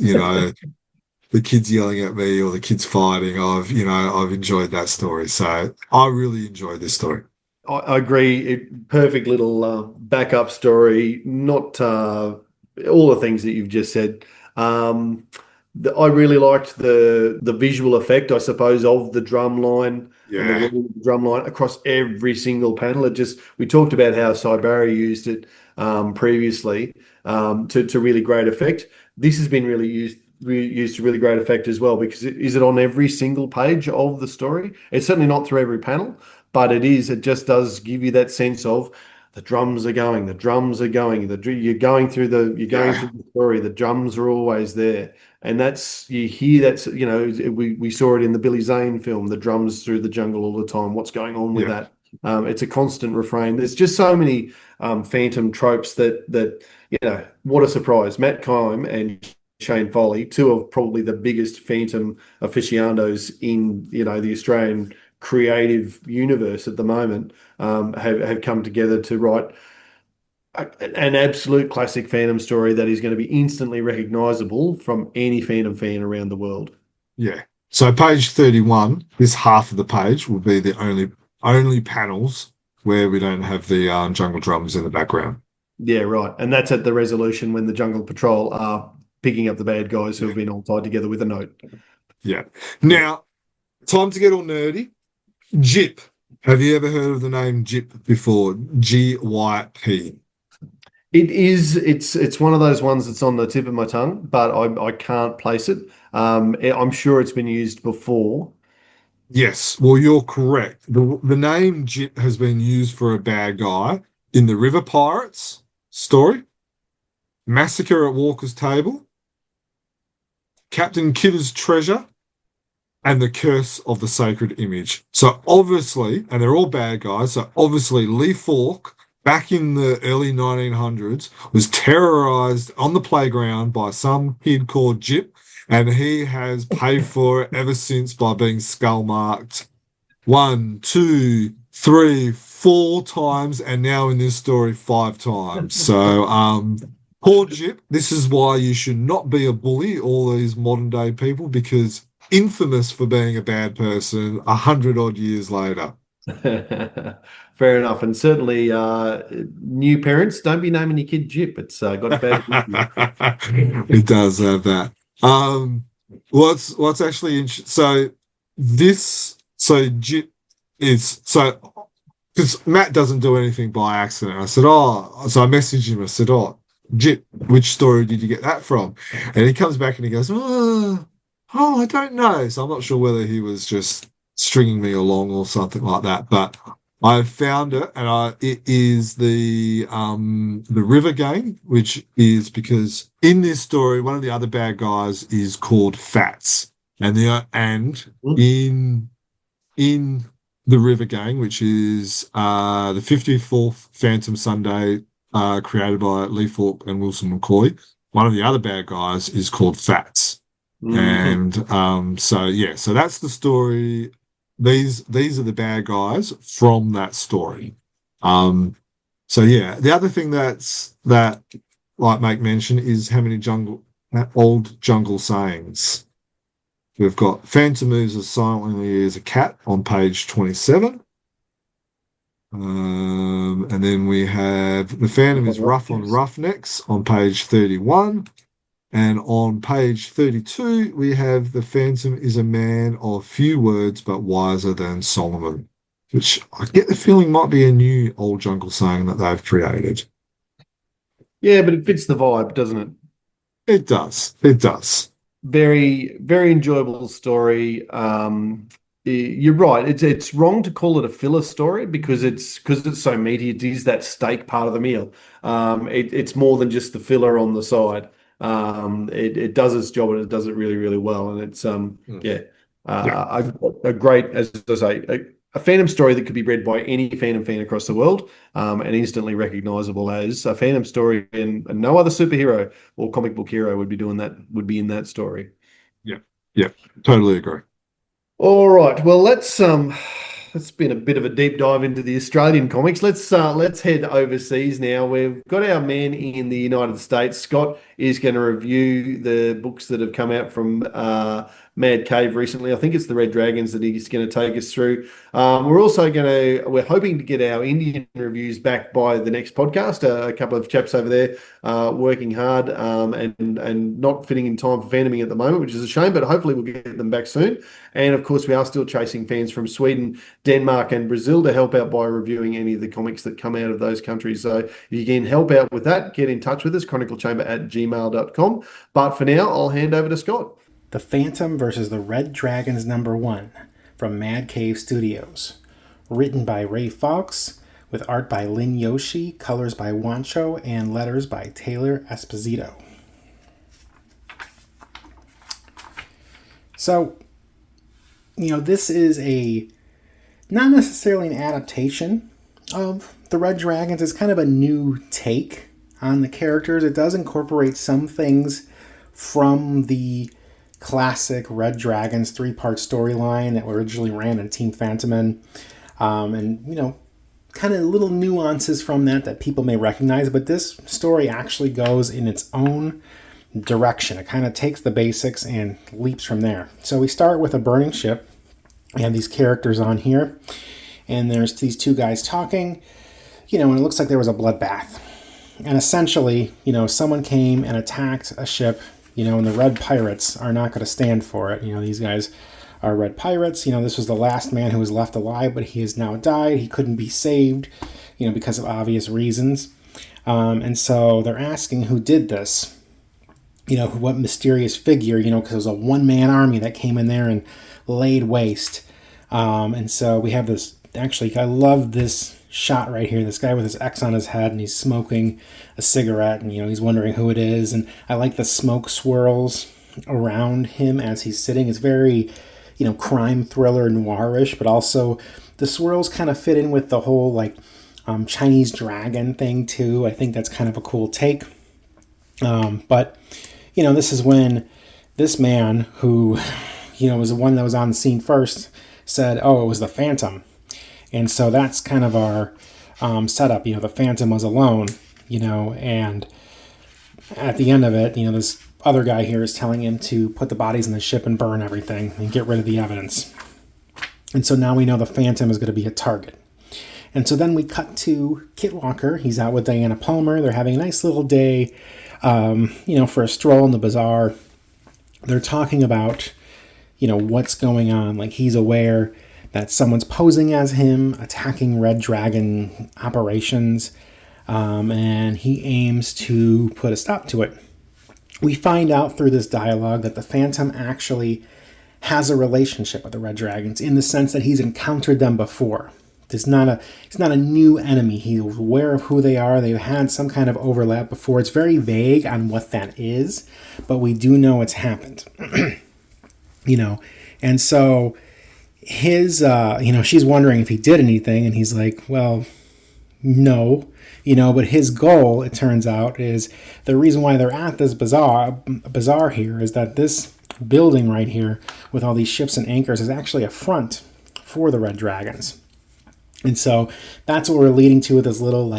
the kids yelling at me or the kids fighting. I've enjoyed that story. So I really enjoyed this story. I agree. Perfect little backup story. Not all the things that you've just said. I really liked the visual effect, I suppose, of the drum line and the Yeah. drum line across every single panel. We talked about how Cybara used it previously to really great effect. This has been really used to really great effect as well because is it on every single page of the story? It's certainly not through every panel, but it just does give you that sense of the drums are going, the drums are going, you're going through the story, the drums are always there. And you hear we saw it in the Billy Zane film, the drums through the jungle all the time. What's going on with Yeah. that? It's a constant refrain. There's just so many Phantom tropes that what a surprise. Matt Kime and Shane Foley, two of probably the biggest Phantom aficionados in the Australian creative universe at the moment, have come together to write an absolute classic Phantom story that is going to be instantly recognizable from any Phantom fan around the world. Yeah. So page 31, this half of the page will be the only panels where we don't have the jungle drums in the background. Yeah, right. And that's at the resolution when the Jungle Patrol are picking up the bad guys who have been all tied together with a note. Yeah. Now, time to get all nerdy. Jip. Have you ever heard of the name Jip before? GYP. It's one of those ones that's on the tip of my tongue, but I can't place it. I'm sure it's been used before. Yes, well, you're correct. The name Jip has been used for a bad guy in the River Pirates story, Massacre at Walker's Table, Captain Kidder's Treasure, and The Curse of the Sacred Image. So obviously, and they're all bad guys, so obviously Lee Falk, back in the early 1900s, was terrorized on the playground by some kid called Jip, and he has paid for it ever since by being skull marked 1, 2, 3, 4 times, and now in this story 5 times. So, poor Jip. This is why you should not be a bully, all these modern day people, because infamous for being a bad person 100 odd years later. Fair enough. And certainly new parents, don't be naming your kid Jip. It's got bad. It does have that. What's actually so Jip is because Matt doesn't do anything by accident. I said, so I messaged him. I said, Jip, which story did you get that from? And he comes back and he goes, I don't know. So I'm not sure whether he was just stringing me along or something like that. But I found it, and it is the River Gang, which is because in this story, one of the other bad guys is called Fats, and in the River Gang, which is the 54th Phantom Sunday, created by Lee Falk and Wilson McCoy, one of the other bad guys is called Fats. Mm-hmm. And so that's the story. These are the bad guys from that story. The other thing that like make mention is how many old jungle sayings. We've got Phantom moves as silently as a cat on page 27. And then we have the Phantom is rough on roughnecks on page 31. And on page 32, we have the Phantom is a man of few words but wiser than Solomon, which I get the feeling might be a new old jungle saying that they've created. Yeah, but it fits the vibe, doesn't it? It does. It does. Very, very enjoyable story. You're right. It's wrong to call it a filler story because it's so meaty. It is that steak part of the meal. It's more than just the filler on the side. It does its job and it does it really, really well. And it's a great, as I say, a Phantom story that could be read by any Phantom fan across the world, and instantly recognizable as a Phantom story, and no other superhero or comic book hero would be in that story. Yeah, totally agree. All right. Well, it's been a bit of a deep dive into the Australian comics. Let's head overseas now. We've got our man in the United States. Scott is going to review the books that have come out from Mad Cave recently. I think it's the Red Dragons that he's going to take us through. We're hoping to get our Indian reviews back by the next podcast. A couple of chaps over there working hard and not fitting in time for fandoming at the moment, which is a shame, but hopefully we'll get them back soon. And of course, we are still chasing fans from Sweden, Denmark, and Brazil to help out by reviewing any of the comics that come out of those countries. So if you can help out with that, get in touch with us, chroniclechamber@gmail.com. But for now, I'll hand over to Scott. The Phantom versus the Red Dragons #1 from Mad Cave Studios. Written by Ray Fawkes, with art by Lin Yoshi, colors by Wancho, and letters by Taylor Esposito. So, this is not necessarily an adaptation of the Red Dragons. It's kind of a new take on the characters. It does incorporate some things from the classic Red Dragons 3-part storyline that originally ran in Team Fantomen. And, kind of little nuances from that people may recognize. But this story actually goes in its own direction. It kind of takes the basics and leaps from there. So we start with a burning ship. We have these characters on here, and there's these two guys talking, and it looks like there was a bloodbath. And essentially, someone came and attacked a ship, and the red pirates are not going to stand for it. These guys are red pirates. This was the last man who was left alive, but he has now died. He couldn't be saved, because of obvious reasons. And so they're asking who did this, what mysterious figure, because it was a one-man army that came in there and laid waste. And so we have this, actually, I love this shot right here. This guy with his X on his head, and he's smoking a cigarette, and he's wondering who it is. And I like the smoke swirls around him as he's sitting. It's very, crime thriller noirish, but also the swirls kind of fit in with the whole Chinese dragon thing too. I think that's kind of a cool take. But this is when this man who was the one that was on the scene first said, "Oh, it was the Phantom." And so that's kind of our setup. The Phantom was alone, and at the end of it, this other guy here is telling him to put the bodies in the ship and burn everything and get rid of the evidence. And so now we know the Phantom is going to be a target. And so then we cut to Kit Walker. He's out with Diana Palmer. They're having a nice little day, for a stroll in the bazaar. They're talking about, what's going on. He's aware that someone's posing as him, attacking Red Dragon operations, and he aims to put a stop to it. We find out through this dialogue that the Phantom actually has a relationship with the Red Dragons in the sense that he's encountered them before. It's not a new enemy. He's aware of who they are. They've had some kind of overlap before. It's very vague on what that is, but we do know it's happened. And so his, she's wondering if he did anything, and he's like, well, no, but his goal, it turns out, is the reason why they're at this bazaar here is that this building right here with all these ships and anchors is actually a front for the Red Dragons. And so that's what we're leading to with this little,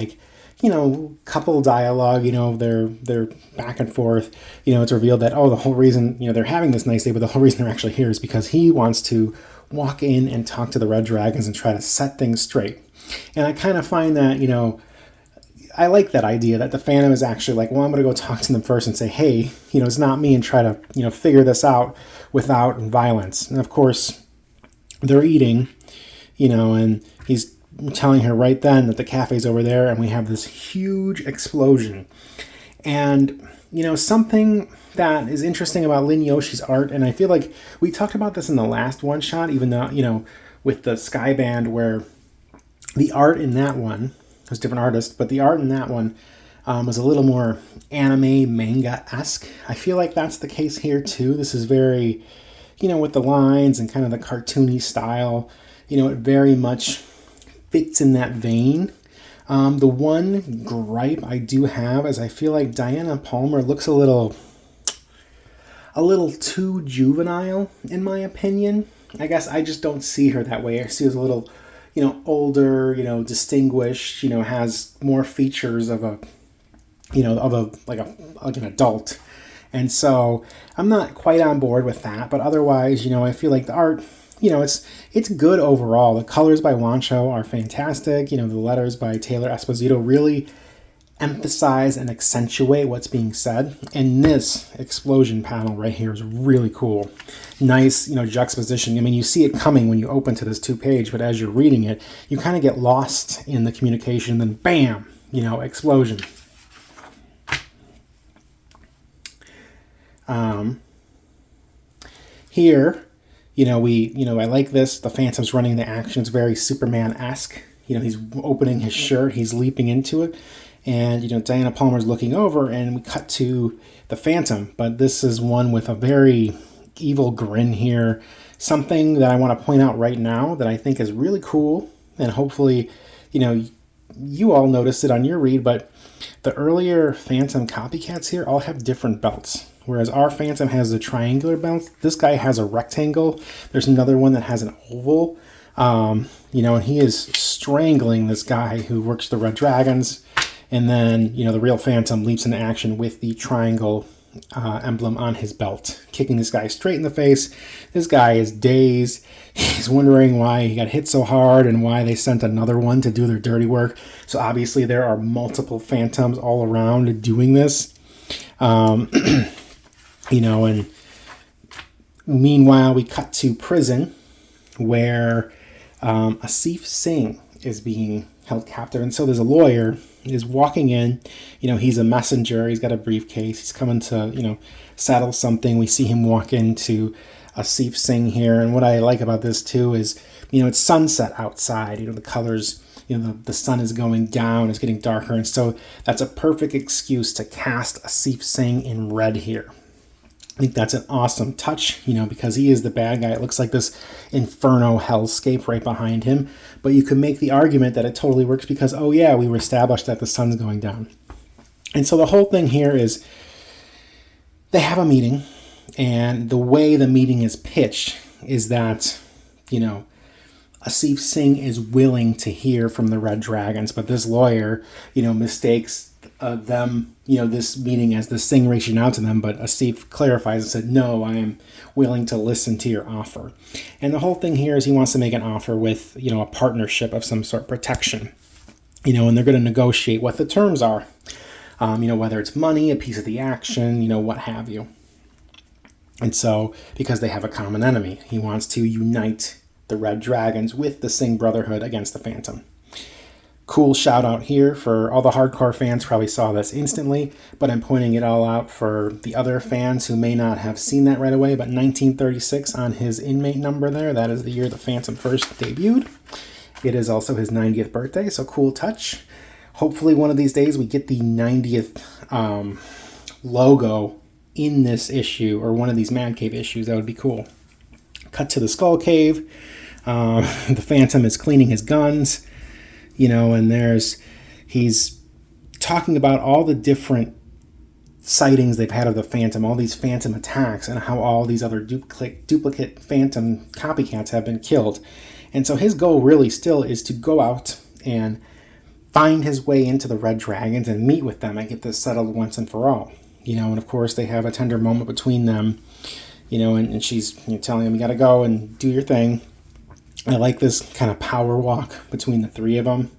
couple dialogue, they're back and forth. It's revealed that, the whole reason, they're having this nice day, but the whole reason they're actually here is because he wants to walk in and talk to the Red Dragons and try to set things straight. And I kind of find that, I like that idea that the Phantom is actually I'm going to go talk to them first and say, hey, it's not me, and try to, figure this out without violence. And of course, they're eating, and he's telling her right then that the cafe's over there, and we have this huge explosion. And, something that is interesting about Lin Yoshi's art, and I feel like we talked about this in the last one shot, even though, with the Sky Band, where the art in that one was different artist, but the art in that one was a little more anime manga-esque. I feel like that's the case here too. This is very, with the lines and kind of the cartoony style, it very much fits in that vein. The one gripe I do have is I feel like Diana Palmer looks a little too juvenile, in my opinion. I guess I just don't see her that way. I see her as a little, older, distinguished, has more features of an adult. And so I'm not quite on board with that, but otherwise, I feel like the art, it's good overall. The colors by Wancho are fantastic. The letters by Taylor Esposito really emphasize and accentuate what's being said. And this explosion panel right here is really cool. Nice, juxtaposition. I mean, you see it coming when you open to this 2-page, but as you're reading it, you kind of get lost in the communication. Then bam, explosion. Here, I like this. The Phantom's running the action. It's very Superman-esque. He's opening his shirt. He's leaping into it. And, Diana Palmer's looking over, and we cut to the Phantom. But this is one with a very evil grin here. Something that I want to point out right now that I think is really cool. And hopefully, you all noticed it on your read. But the earlier Phantom copycats here all have different belts. Whereas our Phantom has a triangular belt, this guy has a rectangle. There's another one that has an oval. And he is strangling this guy who works the Red Dragons. And then, the real Phantom leaps into action with the triangle emblem on his belt, kicking this guy straight in the face. This guy is dazed. He's wondering why he got hit so hard and why they sent another one to do their dirty work. So obviously there are multiple phantoms all around doing this. And meanwhile, we cut to prison where Asif Singh is being held captive. And so there's a lawyer is walking in. He's a messenger. He's got a briefcase. He's coming to, settle something. We see him walk into Asif Singh here. And what I like about this too is, it's sunset outside. The colors, the sun is going down. It's getting darker. And so that's a perfect excuse to cast Asif Singh in red here. I think that's an awesome touch, because he is the bad guy. It looks like this inferno hellscape right behind him. But you could make the argument that it totally works because, oh yeah, we established that the sun's going down. And so the whole thing here is they have a meeting, and the way the meeting is pitched is that, Asif Singh is willing to hear from the Red Dragons, but this lawyer, mistakes them, this meeting as the Singh reaching out to them, but Asif clarifies and said, no, I am willing to listen to your offer. And the whole thing here is he wants to make an offer with, a partnership of some sort, protection, and they're going to negotiate what the terms are, whether it's money, a piece of the action, what have you. And so, because they have a common enemy, he wants to unite the Red Dragons with the Singh Brotherhood against the Phantom. Cool shout out here for all the hardcore fans, probably saw this instantly, but I'm pointing it all out for the other fans who may not have seen that right away. But 1936 on his inmate number there, that is the year the Phantom first debuted. It is also his 90th birthday, so cool touch. Hopefully one of these days we get the 90th logo in this issue, or one of these Mad Cave issues. That would be cool. Cut to the Skull Cave. The Phantom is cleaning his guns. And he's talking about all the different sightings they've had of the Phantom, all these Phantom attacks, and how all these other duplicate Phantom copycats have been killed. And so his goal really still is to go out and find his way into the Red Dragons and meet with them and get this settled once and for all. And of course they have a tender moment between them, and she's telling him, you got to go and do your thing. I like this kind of power walk between the three of them,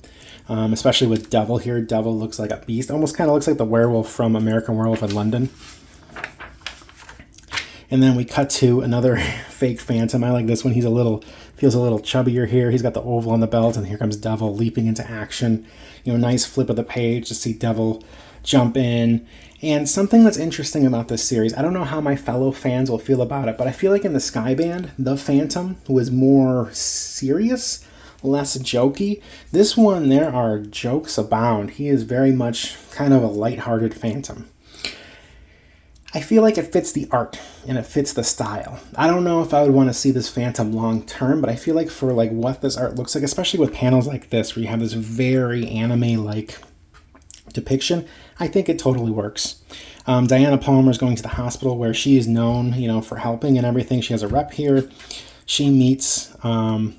especially with Devil here. Devil looks like a beast. Almost kind of looks like the werewolf from American Werewolf in London. And then we cut to another fake Phantom. I like this one. Feels a little chubbier here. He's got the oval on the belt, and here comes Devil leaping into action. Nice flip of the page to see Devil jump in. And something that's interesting about this series, I don't know how my fellow fans will feel about it, but I feel like in the Skyband, the Phantom was more serious, less jokey. This one, there are jokes abound. He is very much kind of a lighthearted Phantom. I feel like it fits the art and it fits the style. I don't know if I would want to see this Phantom long term, but I feel like for what this art looks like, especially with panels like this where you have this very anime-like depiction, I think it totally works. Diana Palmer is going to the hospital where she is known, for helping and everything. She has a rep here. She meets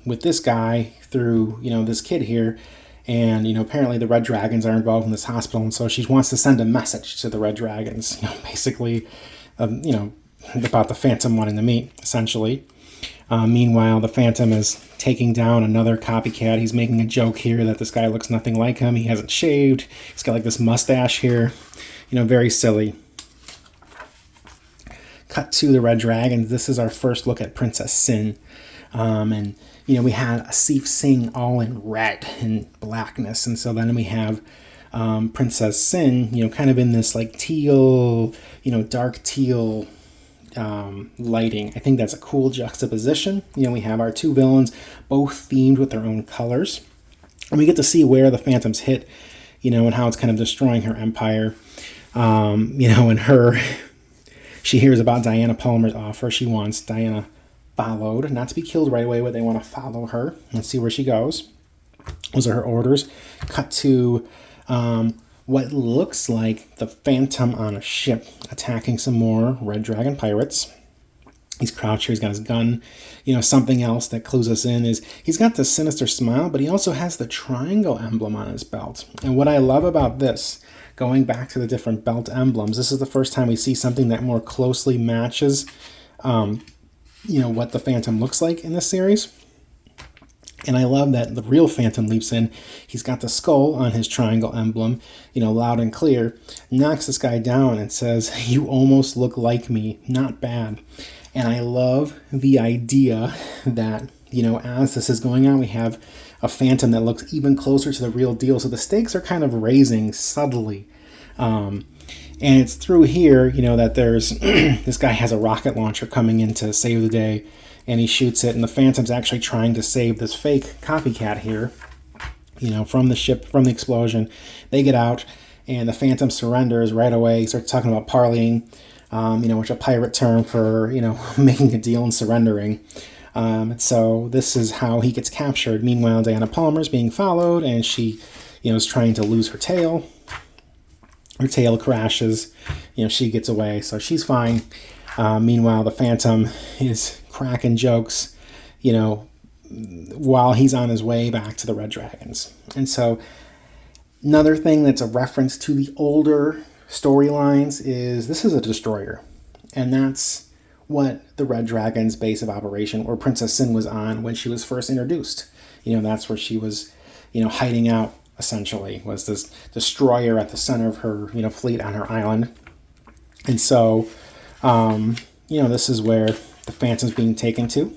with this guy through, this kid here. And, apparently the Red Dragons are involved in this hospital. And so she wants to send a message to the Red Dragons, basically, about the Phantom wanting to meet, essentially. Meanwhile, the Phantom is taking down another copycat. He's making a joke here that this guy looks nothing like him. He hasn't shaved. He's got this mustache here. Very silly. Cut to the Red Dragons. This is our first look at Princess Sin. And we had Asif Singh all in red and blackness. And so then we have Princess Sin, kind of in this teal, dark teal lighting. I think that's a cool juxtaposition. We have our two villains, both themed with their own colors. And we get to see where the Phantom's hit, and how it's kind of destroying her empire. And she hears about Diana Palmer's offer. She wants Diana followed, not to be killed right away, but they want to follow her and see where she goes. Those are her orders. Cut to what looks like the Phantom on a ship attacking some more Red Dragon pirates. He's crouched here. He's got his gun. Something else that clues us in is he's got the sinister smile, but he also has the triangle emblem on his belt. And what I love about this, going back to the different belt emblems, this is the first time we see something that more closely matches, what the Phantom looks like in this series. And I love that the real Phantom leaps in. He's got the skull on his triangle emblem, loud and clear, knocks this guy down and says, "You almost look like me, not bad." And I love the idea that, as this is going on, we have a Phantom that looks even closer to the real deal. So the stakes are kind of raising subtly. And it's through here, that there's this guy has a rocket launcher coming in to save the day, and he shoots it, and the Phantom's actually trying to save this fake copycat here, from the ship, from the explosion. They get out, and the Phantom surrenders right away. He starts talking about parleying, which is a pirate term for, making a deal and surrendering. So this is how he gets captured. Meanwhile, Diana Palmer's being followed, and she, is trying to lose her tail. Her tail crashes. She gets away, so she's fine. Meanwhile, the Phantom is cracking jokes, while he's on his way back to the Red Dragons. And so another thing that's a reference to the older storylines is this is a destroyer. And that's what the Red Dragon's base of operation, or Princess Sin, was on when she was first introduced. That's where she was, hiding out, essentially, was this destroyer at the center of her, fleet on her island. And so, this is where the Phantom's being taken to.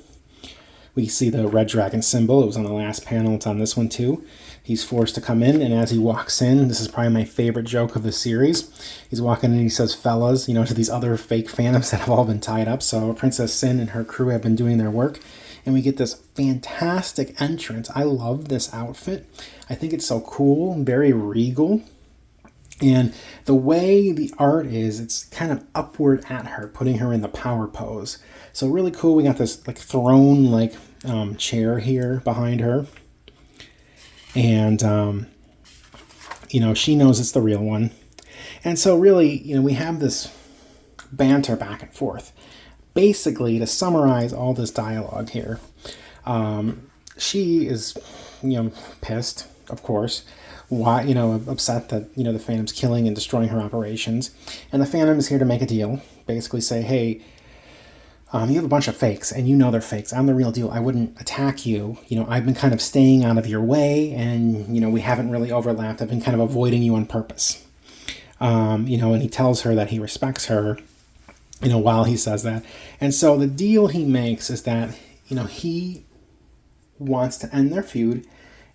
We see the Red Dragon symbol. It was on the last panel. It's on this one too. He's forced to come in, and as he walks in, this is probably my favorite joke of the series. He's walking in and he says, "Fellas," to these other fake Phantoms that have all been tied up. So Princess Sin and her crew have been doing their work, and we get this fantastic entrance. I love this outfit. I think it's so cool, very regal. And the way the art is, it's kind of upward at her, putting her in the power pose. So really cool. We got this throne chair here behind her. And, she knows it's the real one. And so really, we have this banter back and forth. Basically, to summarize all this dialogue here, she is, pissed, of course. Why, upset that, the Phantom's killing and destroying her operations. And the Phantom is here to make a deal. Basically say, hey, you have a bunch of fakes, and they're fakes. I'm the real deal. I wouldn't attack you. I've been kind of staying out of your way, and, we haven't really overlapped. I've been kind of avoiding you on purpose. And he tells her that he respects her, while he says that. And so the deal he makes is that, he wants to end their feud.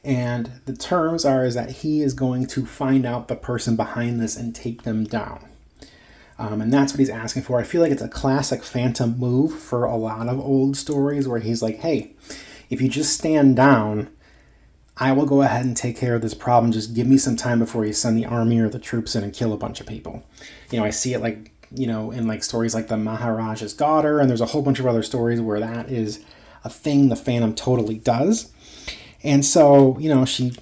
And the terms is that he is going to find out the person behind this and take them down. And that's what he's asking for. I feel like it's a classic Phantom move for a lot of old stories where he's like, hey, if you just stand down, I will go ahead and take care of this problem. Just give me some time before you send the army or the troops in and kill a bunch of people. I see it in stories like the Maharaja's Daughter, and there's a whole bunch of other stories where that is a thing the Phantom totally does. And so, she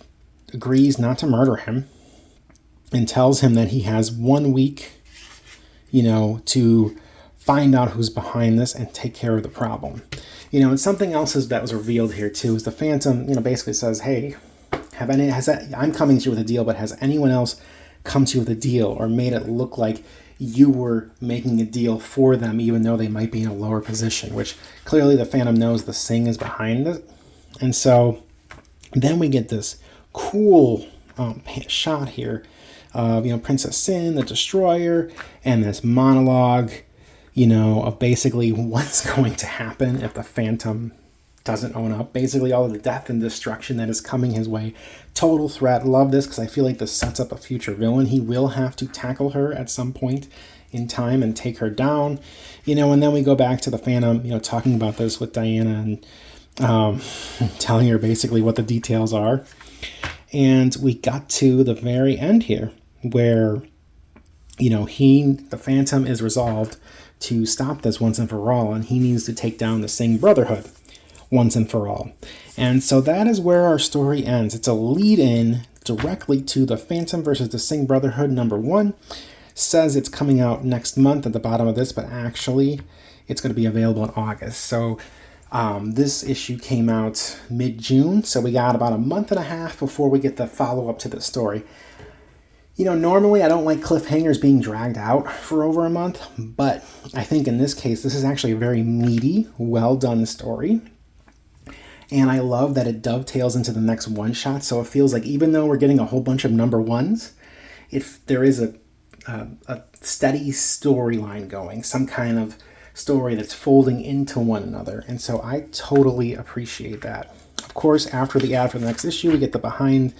agrees not to murder him and tells him that he has 1 week, to find out who's behind this and take care of the problem. And something else that was revealed here too is the Phantom, basically says, hey, I'm coming to you with a deal, but has anyone else come to you with a deal or made it look like you were making a deal for them, even though they might be in a lower position, which clearly the Phantom knows the Sing is behind it. And so then we get this cool shot here of, Princess Sin, the Destroyer, and this monologue, of basically what's going to happen if the Phantom doesn't own up. Basically all of the death and destruction that is coming his way. Total threat. Love this because I feel like this sets up a future villain. He will have to tackle her at some point in time and take her down. And then we go back to the Phantom, talking about this with Diana and telling her basically what the details are. And we got to the very end here where, the Phantom is resolved to stop this once and for all, and he needs to take down the Sing Brotherhood once and for all. And so that is where our story ends. It's a lead-in directly to the Phantom versus the Sing Brotherhood #1. Says it's coming out next month at the bottom of this, but actually it's going to be available in August. So this issue came out mid-June, so we got about a month and a half before we get the follow-up to the story. Normally I don't like cliffhangers being dragged out for over a month, but I think in this case, this is actually a very meaty, well done story. And I love that it dovetails into the next one shot. So it feels like even though we're getting a whole bunch of number ones, if there is a steady storyline going, some kind of story that's folding into one another. And so I totally appreciate that. Of course, after the ad for the next issue, we get the behind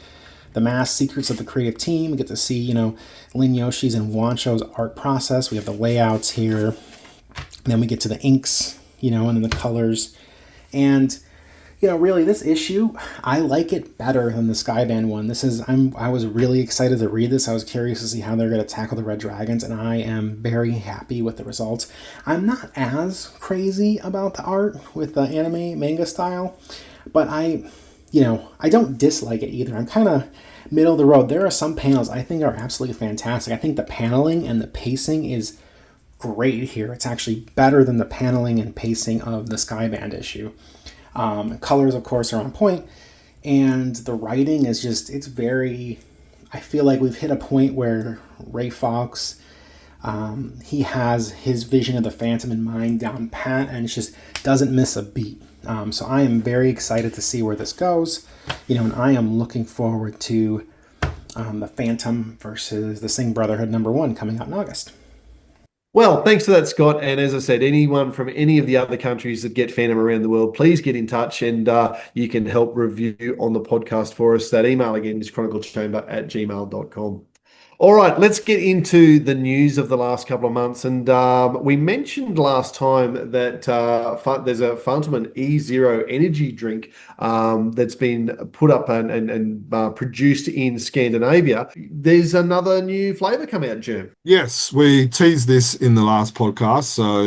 the mask secrets of the creative team. We get to see, Lin Yoshi's and Wancho's art process. We have the layouts here. And then we get to the inks, and then the colors. And, really this issue, I like it better than the Skyban one. I was really excited to read this. I was curious to see how they're going to tackle the Red Dragons, and I am very happy with the results. I'm not as crazy about the art with the anime manga style, but I don't dislike it either. I'm kind of middle of the road. There are some panels I think are absolutely fantastic. I think the paneling and the pacing is great here. It's actually better than the paneling and pacing of the Skyband issue. Colors, of course, are on point, and the writing is it's very, I feel like we've hit a point where Ray Fawkes, he has his vision of the Phantom in mind down pat, and it just doesn't miss a beat. So I am very excited to see where this goes, and I am looking forward to the Phantom versus the Singh Brotherhood #1 coming out in August. Well, thanks for that, Scott. And as I said, anyone from any of the other countries that get Phantom around the world, please get in touch, and you can help review on the podcast for us. That email again is chroniclechamber@gmail.com. All right, let's get into the news of the last couple of months. And we mentioned last time that there's a Fantomen E0 energy drink that's been put up and produced in Scandinavia. There's another new flavour come out, Jerm. Yes, we teased this in the last podcast. So,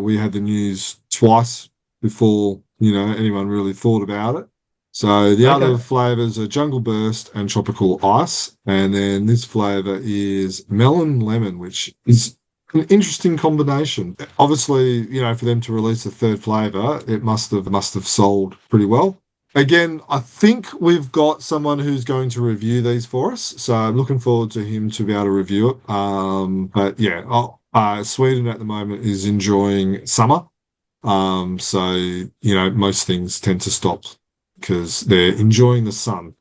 we had the news twice before, anyone really thought about it. So the other flavors are Jungle Burst and Tropical Ice. And then this flavor is Melon Lemon, which is an interesting combination. Obviously, for them to release a third flavor, it must have sold pretty well. Again, I think we've got someone who's going to review these for us. So I'm looking forward to him to be able to review it. But yeah, Sweden at the moment is enjoying summer. So, most things tend to stop because they're enjoying the sun.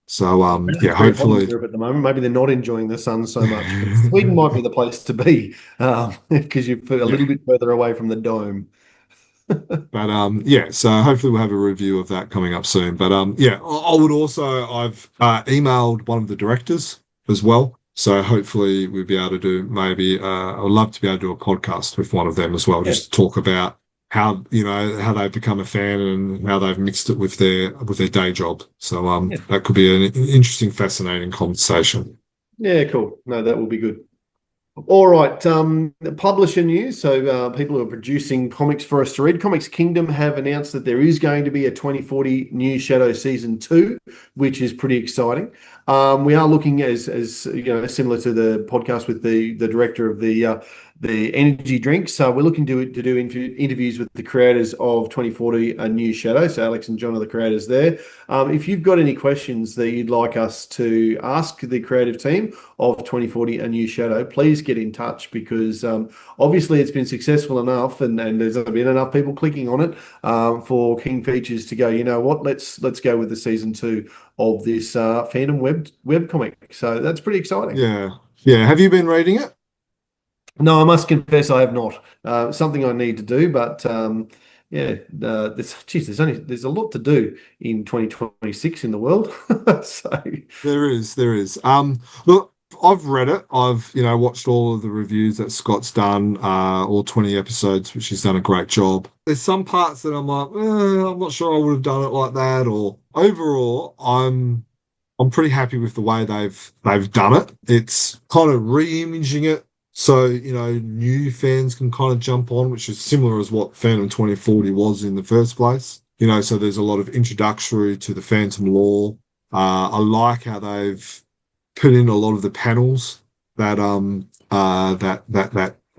So, hopefully. Europe at the moment, maybe they're not enjoying the sun so much. Sweden might be the place to be because you're a little bit further away from the dome. But, so hopefully we'll have a review of that coming up soon. But, I would also, I've emailed one of the directors as well. So hopefully we'll be able to do I would love to be able to do a podcast with one of them as well, just to talk about how they've become a fan and how they've mixed it with their day job. So that could be an interesting, fascinating conversation. Yeah, cool. No, that will be good. All right, publisher news. So people who are producing comics for us to read, Comics Kingdom have announced that there is going to be a 2040 New Shadow Season 2, which is pretty exciting. We are looking as similar to the podcast with the director of the energy drinks. So we're looking to do interviews with the creators of 2040 A New Shadow. So Alex and John are the creators there. If you've got any questions that you'd like us to ask the creative team of 2040 A New Shadow, please get in touch, because obviously it's been successful enough and there's been enough people clicking on it for King Features to go, you know what, let's go with the season 2 of this Phantom web comic. So that's pretty exciting. Yeah. Have you been reading it? No, I must confess I have not. Something I need to do, but there's a lot to do in 2026 in the world. So there is. Look, I've read it. I've watched all of the reviews that Scott's done, all 20 episodes, which he's done a great job. There's some parts that I'm like, I'm not sure I would have done it like that. Or overall, I'm pretty happy with the way they've done it. It's kind of re-imaging it, so, new fans can kind of jump on, which is similar as what Phantom 2040 was in the first place. So there's a lot of introductory to the Phantom lore. I like how they've put in a lot of the panels that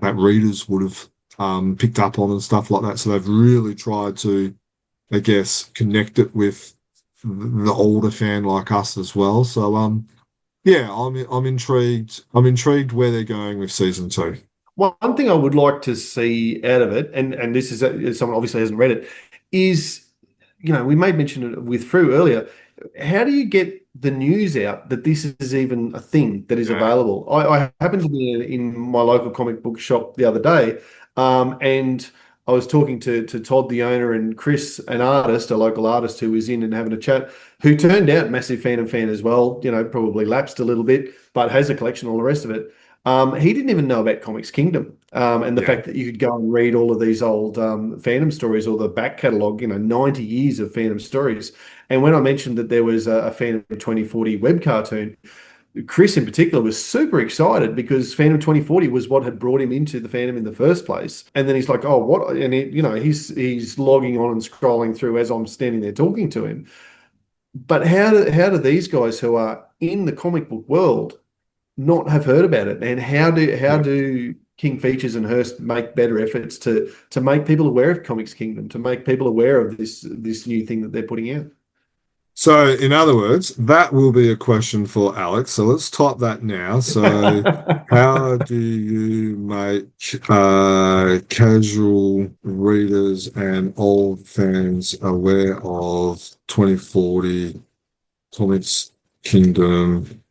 that readers would have picked up on and stuff like that. So they've really tried to, I guess, connect it with the older fan like us as well. So yeah, I'm intrigued. I'm intrigued where they're going with season 2. One thing I would like to see out of it, and this is someone obviously hasn't read it, is, we made mention of it with Frew earlier. How do you get the news out that this is even a thing that is Yeah. available? I happened to be in my local comic book shop the other day, and I was talking to Todd, the owner, and Chris, an artist, a local artist who was in and having a chat, who turned out massive fan as well. Probably lapsed a little bit, but has a collection, all the rest of it. He didn't even know about Comics Kingdom, and the Yeah. fact that you could go and read all of these old Phantom stories or the back catalogue, 90 years of Phantom stories. And when I mentioned that there was a Phantom 2040 web cartoon, Chris in particular was super excited because Phantom 2040 was what had brought him into the Phantom in the first place. And then he's like, "Oh, what?" And he's logging on and scrolling through as I'm standing there talking to him. But how do these guys who are in the comic book world not have heard about it? And how do King Features and Hearst make better efforts to make people aware of Comics Kingdom, to make people aware of this new thing that they're putting out? So, in other words, that will be a question for Alex. So let's type that now. So, how do you make casual readers and old fans aware of 2040, Comics Kingdom,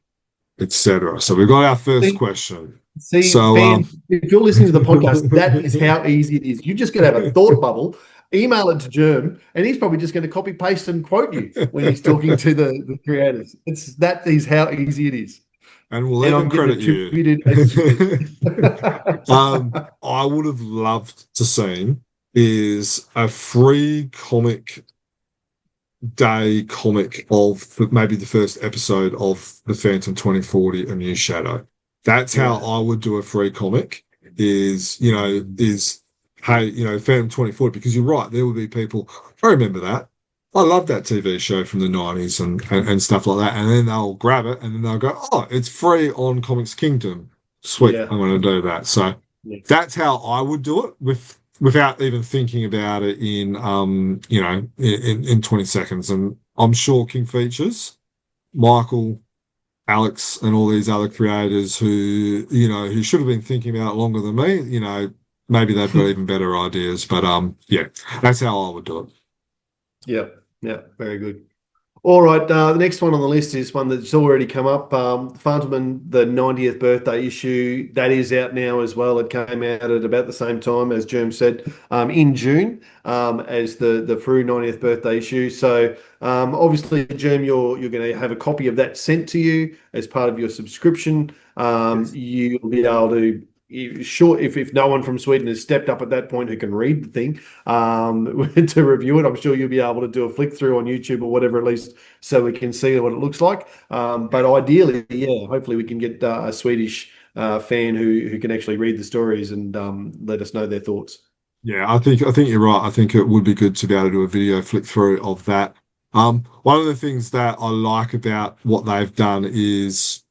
etc.? So we've got our first question. See, So, fans, if you're listening to the podcast, that is how easy it is. You're just going to have a thought bubble, email it to Germ, and he's probably just going to copy paste and quote you when he's talking to the creators. That is how easy it is. And we'll And even I'm getting credit you. attributed as you speak. I would have loved to see is a free comic day comic of maybe the first episode of the Phantom 2040, A New Shadow. That's how I would do a free comic is hey, Phantom 2040, because you're right, there would be people, I remember that. I love that TV show from the 90s and stuff like that. And then they'll grab it and then they'll go, oh, it's free on Comics Kingdom. Sweet, Yeah. I'm going to do that. So that's how I would do it without even thinking about it in 20 seconds. And I'm sure King Features, Michael, Alex, and all these other creators who should have been thinking about it longer than me, maybe they've got even better ideas. But that's how I would do it. Yeah, very good. All right, the next one on the list is one that's already come up. Fantomen, the 90th birthday issue, that is out now as well. It came out at about the same time, as Germ said, in June, as the Frew 90th birthday issue. So obviously, Germ, you're going to have a copy of that sent to you as part of your subscription. You'll be able to, if no one from Sweden has stepped up at that point who can read the thing to review it, I'm sure you'll be able to do a flick through on YouTube or whatever, at least so we can see what it looks like. But ideally, hopefully we can get a Swedish fan who can actually read the stories and let us know their thoughts. Yeah, I think you're right. I think it would be good to be able to do a video flick through of that. One of the things that I like about what they've done is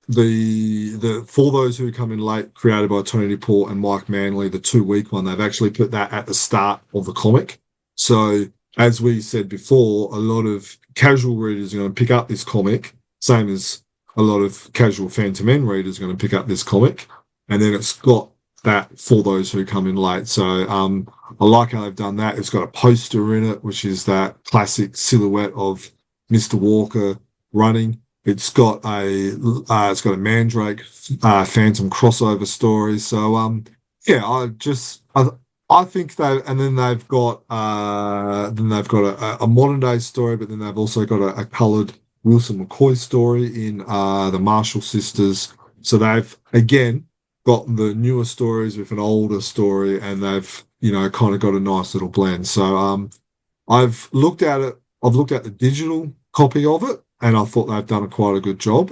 the For Those Who Come in Late, created by Tony DePaul and Mike Manley, the 2-week one, they've actually put that at the start of the comic. So as we said before, a lot of casual readers are going to pick up this comic, same as a lot of casual Fantomen readers are going to pick up this comic, and then it's got that For Those Who Come in Late. So I like how they've done that. It's got a poster in it, which is that classic silhouette of Mr. Walker running. It's got a Mandrake Phantom crossover story. So I think they've got a modern day story, but then they've also got a coloured Wilson McCoy story in the Marshall sisters. So they've again got the newer stories with an older story, and they've kind of got a nice little blend. So I've looked at it. I've looked at the digital copy of it, and I thought they've done quite a good job.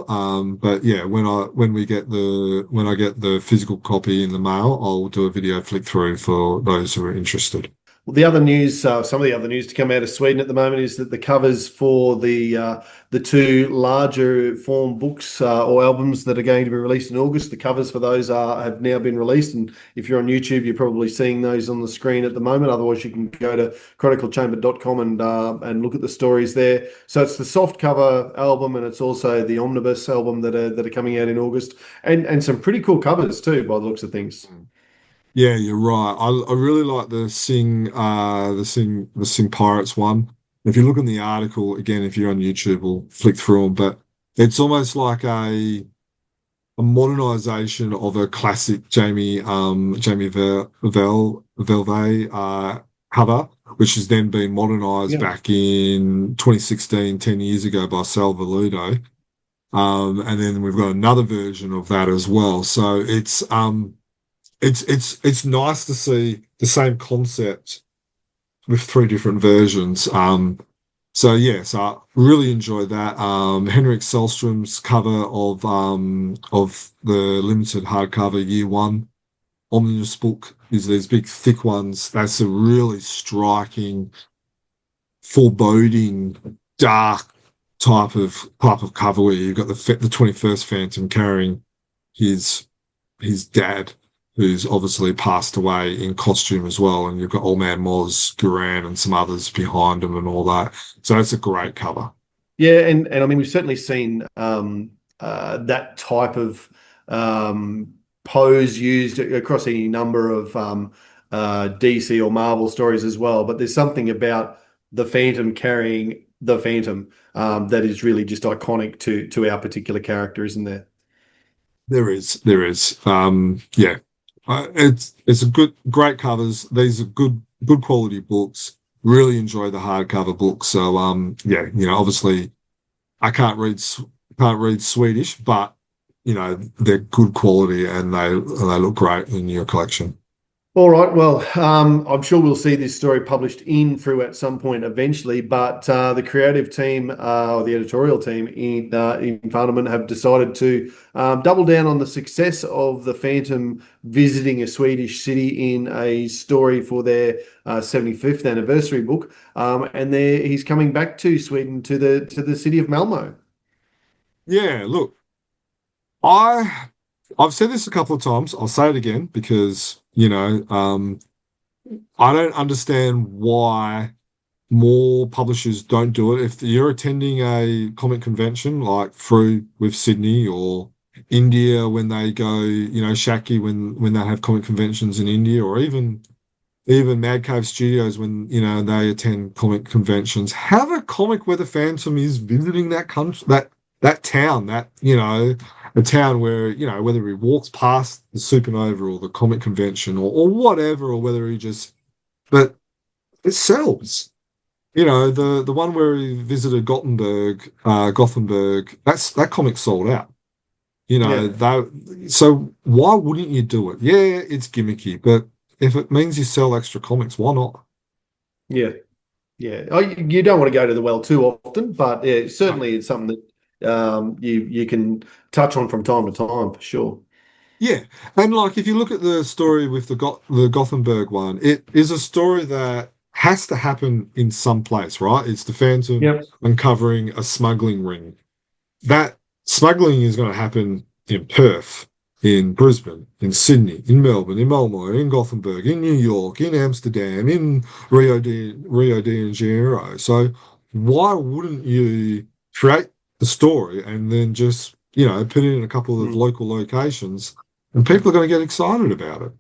But yeah, when I get the physical copy in the mail, I'll do a video flick through for those who are interested. The other news, some of the other news to come out of Sweden at the moment is that the covers for the two larger form books or albums that are going to be released in August, the covers for those have now been released. And if you're on YouTube, you're probably seeing those on the screen at the moment. Otherwise, you can go to chroniclechamber.com and look at the stories there. So it's the soft cover album, and it's also the omnibus album that are coming out in August, and some pretty cool covers too, by the looks of things. Yeah, you're right. I really like the Sing Pirates one. If you look in the article again, if you're on YouTube, we'll flick through them. But it's almost like a modernization of a classic Jamie Velvet cover, which has then been modernized back in 2016, 10 years ago by Sal Veludo. And then we've got another version of that as well. So it's nice to see the same concept with three different versions. So yes, I really enjoyed that. Henrik Sellstrom's cover of the limited hardcover year one omnibus book is these big thick ones. That's a really striking, foreboding, dark type of cover where you've got the 21st Phantom carrying his dad, who's obviously passed away, in costume as well, and you've got Old Man Moz, Guran, and some others behind him and all that. So it's a great cover. Yeah, and I mean, we've certainly seen that type of pose used across any number of DC or Marvel stories as well. But there's something about the Phantom carrying the Phantom that is really just iconic to our particular character, isn't there? There is. Yeah. It's great covers. These are good quality books. Really enjoy the hardcover books. So yeah, obviously I can't read Swedish, but they're good quality and they look great in your collection. All right. Well, I'm sure we'll see this story published in Frew at some point eventually, but the creative team or the editorial team in Fantomen have decided to double down on the success of the Phantom visiting a Swedish city in a story for their 75th anniversary book, and he's coming back to Sweden to the city of Malmo. Yeah. Look, I've said this a couple of times. I'll say it again because I don't understand why more publishers don't do it. If you're attending a comic convention like Frew with Sydney, or India when they go, Shaki when they have comic conventions in India, or even Mad Cave Studios when they attend comic conventions, have a comic where the Phantom is visiting that country, that town, a town where, whether he walks past the Supernova or the comic convention or whatever, or whether but it sells. The one where he visited Gothenburg, that comic sold out. So why wouldn't you do it? Yeah, it's gimmicky, but if it means you sell extra comics, why not? Yeah. Yeah. Oh, you don't want to go to the well too often, but yeah, certainly it's something that you can touch on from time to time for sure. Yeah, and like if you look at the story with the Gothenburg one, it is a story that has to happen in some place, right? It's the Phantom uncovering a smuggling ring. That smuggling is going to happen in Perth, in Brisbane, in Sydney, in Melbourne, in Malmo, in Gothenburg, in New York, in Amsterdam, in Rio de Janeiro. So why wouldn't you create the story and then just put it in a couple of local locations, and people are going to get excited about it?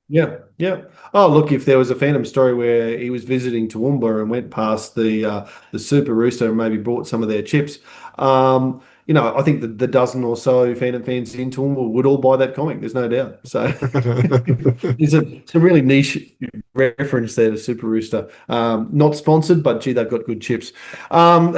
Yeah, yeah. Oh, look, if there was a Phantom story where he was visiting Toowoomba and went past the Super Rooster and maybe brought some of their chips, I think the dozen or so Phantom fans in Toowoomba would all buy that comic. There's no doubt. So it's a really niche reference there to Super Rooster. Not sponsored, but gee, they've got good chips. All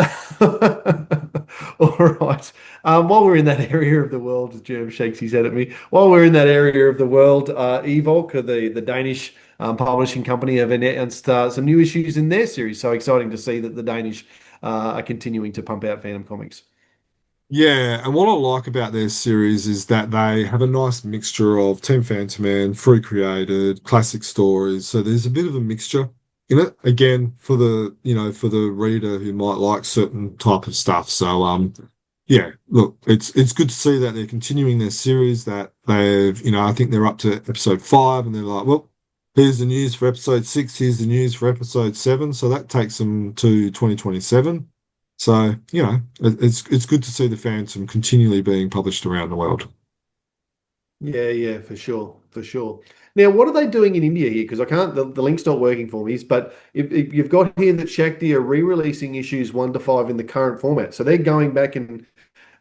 right. While we're in that area of the world, Germ shakes his head at me. While we're in that area of the world, Evolk, the Danish publishing company, have announced some new issues in their series. So exciting to see that the Danish are continuing to pump out Phantom comics. Yeah, and what I like about their series is that they have a nice mixture of Team Fantomen, Frew created, classic stories. So there's a bit of a mixture in it. Again, for for the reader who might like certain type of stuff. So yeah, look, it's good to see that they're continuing their series, that they've, I think they're up to episode 5 and they're like, well, here's the news for episode 6, here's the news for episode 7. So that takes them to 2027. So, it's good to see the Phantom continually being published around the world. Yeah, for sure, for sure. Now, what are they doing in India here? Because I can't, the link's not working for me. But if you've got here that Shakti are re-releasing issues 1 to 5 in the current format, so they're going back and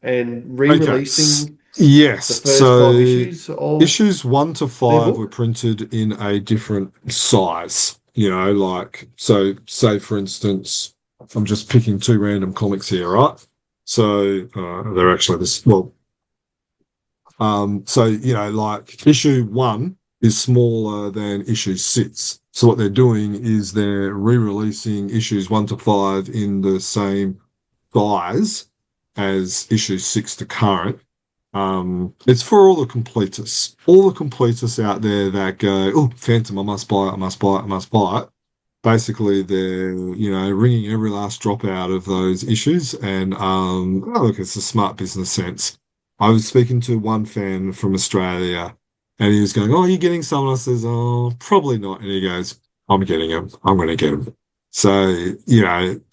Okay. re-releasing the Yes. first 5 So issues of issues 1 to their 5 were book. printed in a different size, like, so say for instance, I'm just picking 2 random comics here, right? So they're actually this, well, so, like issue 1 is smaller than issue 6. So what they're doing is they're re-releasing issues 1 to 5 in the same size as issue 6 to current. It's for all the completists out there that go, oh, Phantom, I must buy it, I must buy it, I must buy it. Basically, they're, wringing every last drop out of those issues. And, look, it's a smart business sense. I was speaking to one fan from Australia and he was going, oh, are you getting some? And I says, oh, probably not. And he goes, I'm getting them. I'm going to get them. So,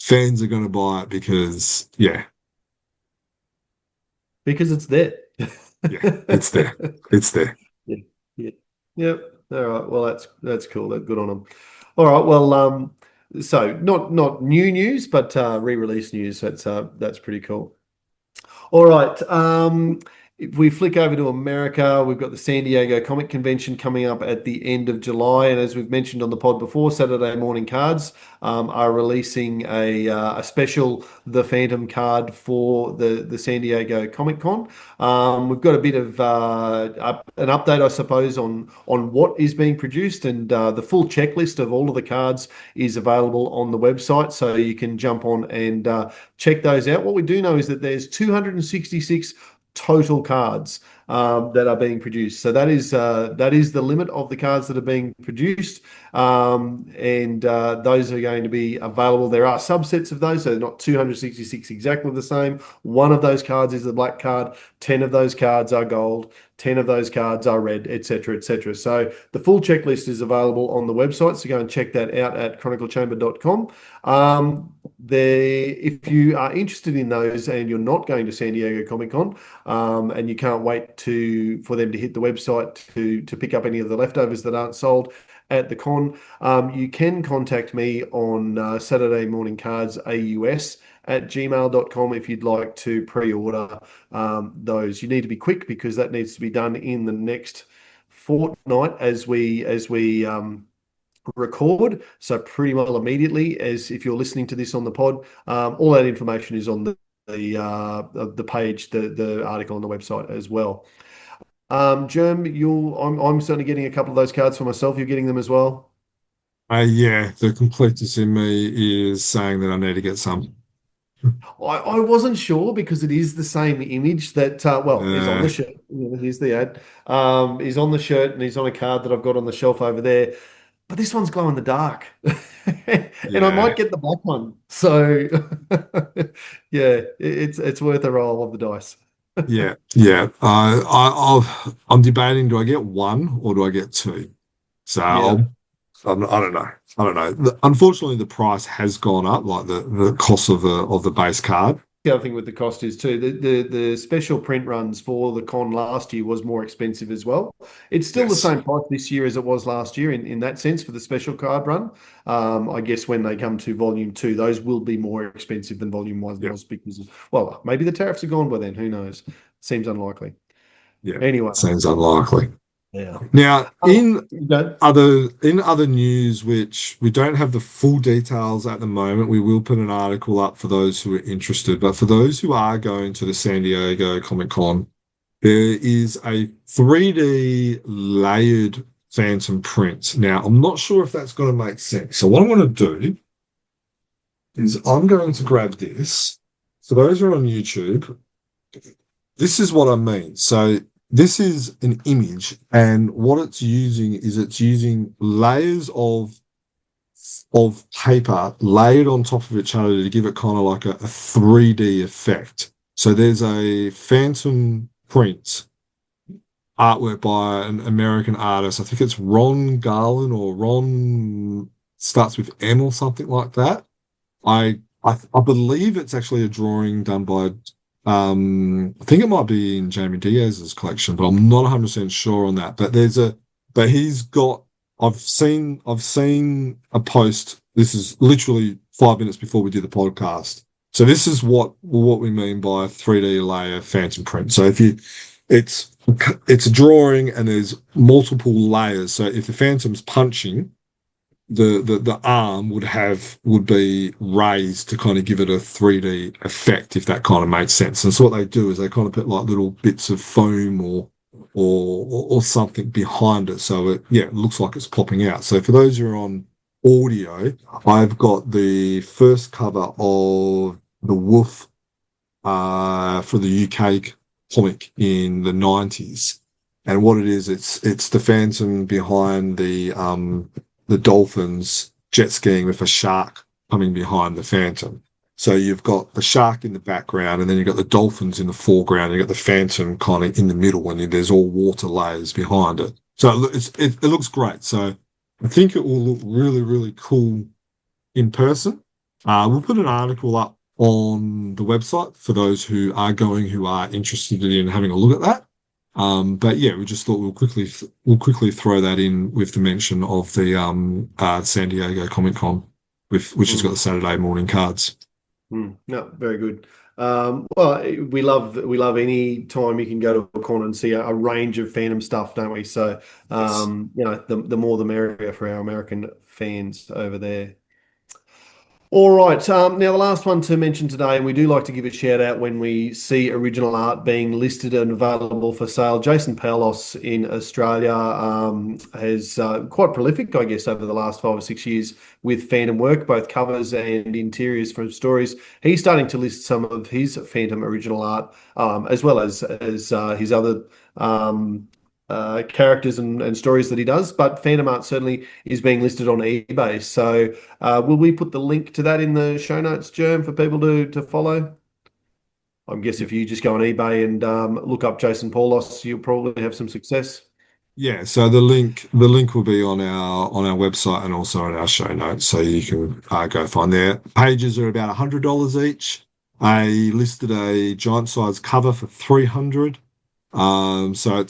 fans are going to buy it because, yeah, Because it's there. it's there. It's there. Yeah, yeah. Yep. All right. Well, that's cool. That's good on them. All right. Well, so not new news, but re-release news. That's pretty cool. All right. If we flick over to America, we've got the San Diego Comic Convention coming up at the end of July, and as we've mentioned on the pod before, Saturday Morning Cards are releasing a special The Phantom card for the San Diego Comic Con. We've got a bit of an update, I suppose, on what is being produced, and the full checklist of all of the cards is available on the website, so you can jump on and check those out. What we do know is that there's 266 total cards that are being produced. So that is the limit of the cards that are being produced, and those are going to be available. There are subsets of those, so they're not 266 exactly the same. One of those cards is the black card. 10 of those cards are gold. 10 of those cards are red, etc., etc. So the full checklist is available on the website, so go and check that out at chroniclechamber.com. If you are interested in those and you're not going to San Diego Comic Con, and you can't wait for them to hit the website to pick up any of the leftovers that aren't sold at the con, you can contact me on Saturday Morning Cards AUS at gmail.com if you'd like to pre-order those. You need to be quick because that needs to be done in the next fortnight as we record, so pretty well immediately. As if you're listening to this on the pod, all that information is on the page, the article on the website as well. Germ, I'm certainly getting a couple of those cards for myself. You're getting them as well? Yeah, the completist in me is saying that I need to get some. I wasn't sure because it is the same image that is on the shirt. Here's the ad. He's on the shirt and he's on a card that I've got on the shelf over there. But this one's glow in the dark, and I might get the black one. So, yeah, it's worth a roll of the dice. Yeah. I'm debating: do I get 1 or do I get 2? So Yeah. I don't know. I don't know. Unfortunately, the price has gone up, like the cost of the base card. The other thing with the cost is too the special print runs for the con last year was more expensive as well. It's still the Yes. same price this year as it was last year in that sense for the special card run. I guess when they come to volume 2, those will be more expensive than volume 1 Yeah. was because maybe the tariffs are gone by then. Who knows? Seems unlikely. Yeah. Anyway, Seems unlikely. yeah. Now, in Go. other news, which we don't have the full details at the moment, we will put an article up for those who are interested. But for those who are going to the San Diego Comic Con, there is a 3D layered Phantom print. Now, I'm not sure if that's going to make sense. So what I'm going to do is I'm going to grab this. For those who are on YouTube, this is what I mean. So this is an image, and what it's using layers of paper layered on top of each other to give it kind of like a 3D effect. So there's a phantom print artwork by an American artist. I think it's Ron Garland, or Ron starts with M or something like that. I believe it's actually a drawing done by I think it might be in Jamie Diaz's collection, but I'm not 100% sure on that. But he's got I've seen a post. This is literally 5 minutes before we did the podcast. So this is what we mean by a 3D layer phantom print. So it's a drawing and there's multiple layers. So if the phantom's punching, the arm would be raised to kind of give it a 3D effect, if that kind of makes sense. And so what they do is they kind of put like little bits of foam or something behind it, so it looks like it's popping out. So for those who are on audio, I've got the first cover of the Wolf for the UK comic in the 90s, and what it is, it's the phantom behind the dolphins jet skiing with a shark coming behind the phantom. So you've got the shark in the background, and then you've got the dolphins in the foreground, and you've got the phantom kind of in the middle, and there's all water layers behind it. So it looks great. So I think it will look really, really cool in person. We'll put an article up on the website for those who are interested in having a look at that. But yeah, we just thought we'll quickly throw that in with the mention of the San Diego Comic Con, which has got the Saturday morning cards. No, very good. Well, we love any time you can go to a con and see a range of fandom stuff, don't we? So, Yes. the more the merrier for our American fans over there. All right. Now, the last one to mention today, and we do like to give a shout out when we see original art being listed and available for sale. Jason Palos in Australia has quite prolific, I guess, over the last 5 or 6 years with Phantom work, both covers and interiors from stories. He's starting to list some of his Phantom original art, as well as his other characters and stories that he does. But Phantom art certainly is being listed on eBay. So will we put the link to that in the show notes, Germ, for people to follow? I guess if you just go on eBay and look up Jason Paulos, you'll probably have some success. Yeah, so the link will be on our website and also on our show notes, so you can go find there. Pages are about $100 each. I listed a giant size cover for $300. So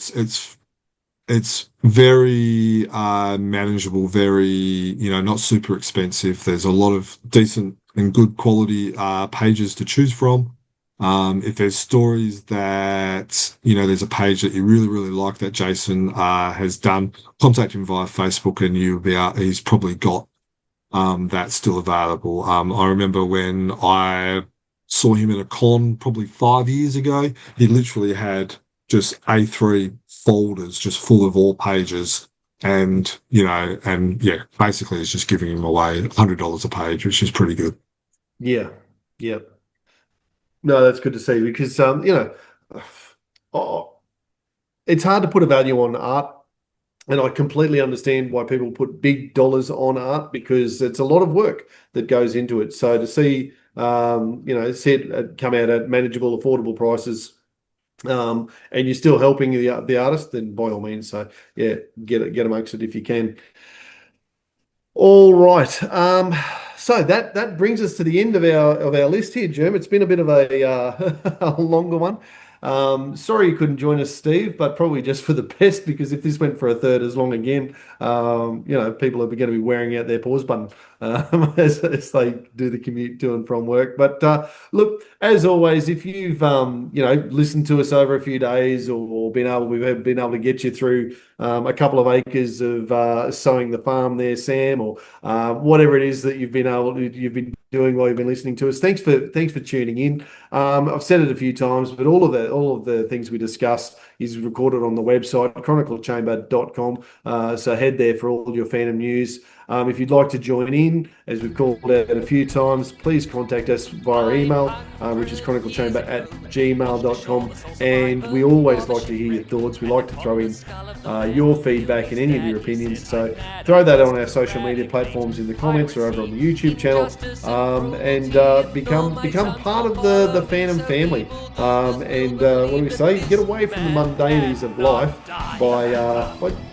it's very manageable, very, not super expensive. There's a lot of decent and good quality pages to choose from. If there's stories that, there's a page that you really, really like that Jason has done, contact him via Facebook and he's probably got that still available. I remember when I saw him at a con probably 5 years ago, he literally had just A3 folders just full of all pages, and basically it's just giving him away $100 a page, which is pretty good. Yeah. No, that's good to see, because it's hard to put a value on art, and I completely understand why people put big dollars on art, because it's a lot of work that goes into it. So to see see it come out at manageable, affordable prices, and you're still helping the artist, then by all means. So yeah, get amongst it if you can. All right. So that brings us to the end of our list here, Germ. It's been a bit of a a longer one. Sorry you couldn't join us, Steve, but probably just for the best, because if this went for a third as long again, people are going to be wearing out their pause button as they do the commute to and from work. But look, as always, if you've listened to us over a few days, or we've been able to get you through a couple of acres of sowing the farm there, Sam, or whatever it is that you've been doing while you've been listening to us. Thanks for tuning in. I've said it a few times, but all of the things we discuss is recorded on the website, chroniclechamber.com. So head there for all your fandom news. If you'd like to join in, as we've called out a few times, please contact us via email, which is chroniclechamber@gmail.com. And we always like to hear your thoughts. We like to throw in your feedback and any of your opinions. So throw that on our social media platforms in the comments or over on the YouTube channel, and become part of the Phantom family. And what do we say? Get away from the mundanities of life by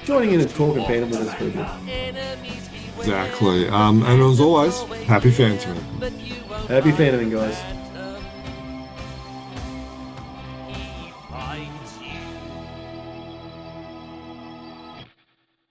joining in and talking Phantom with us, people. Exactly. And as always, happy Fantomen. Happy Fantoming, guys.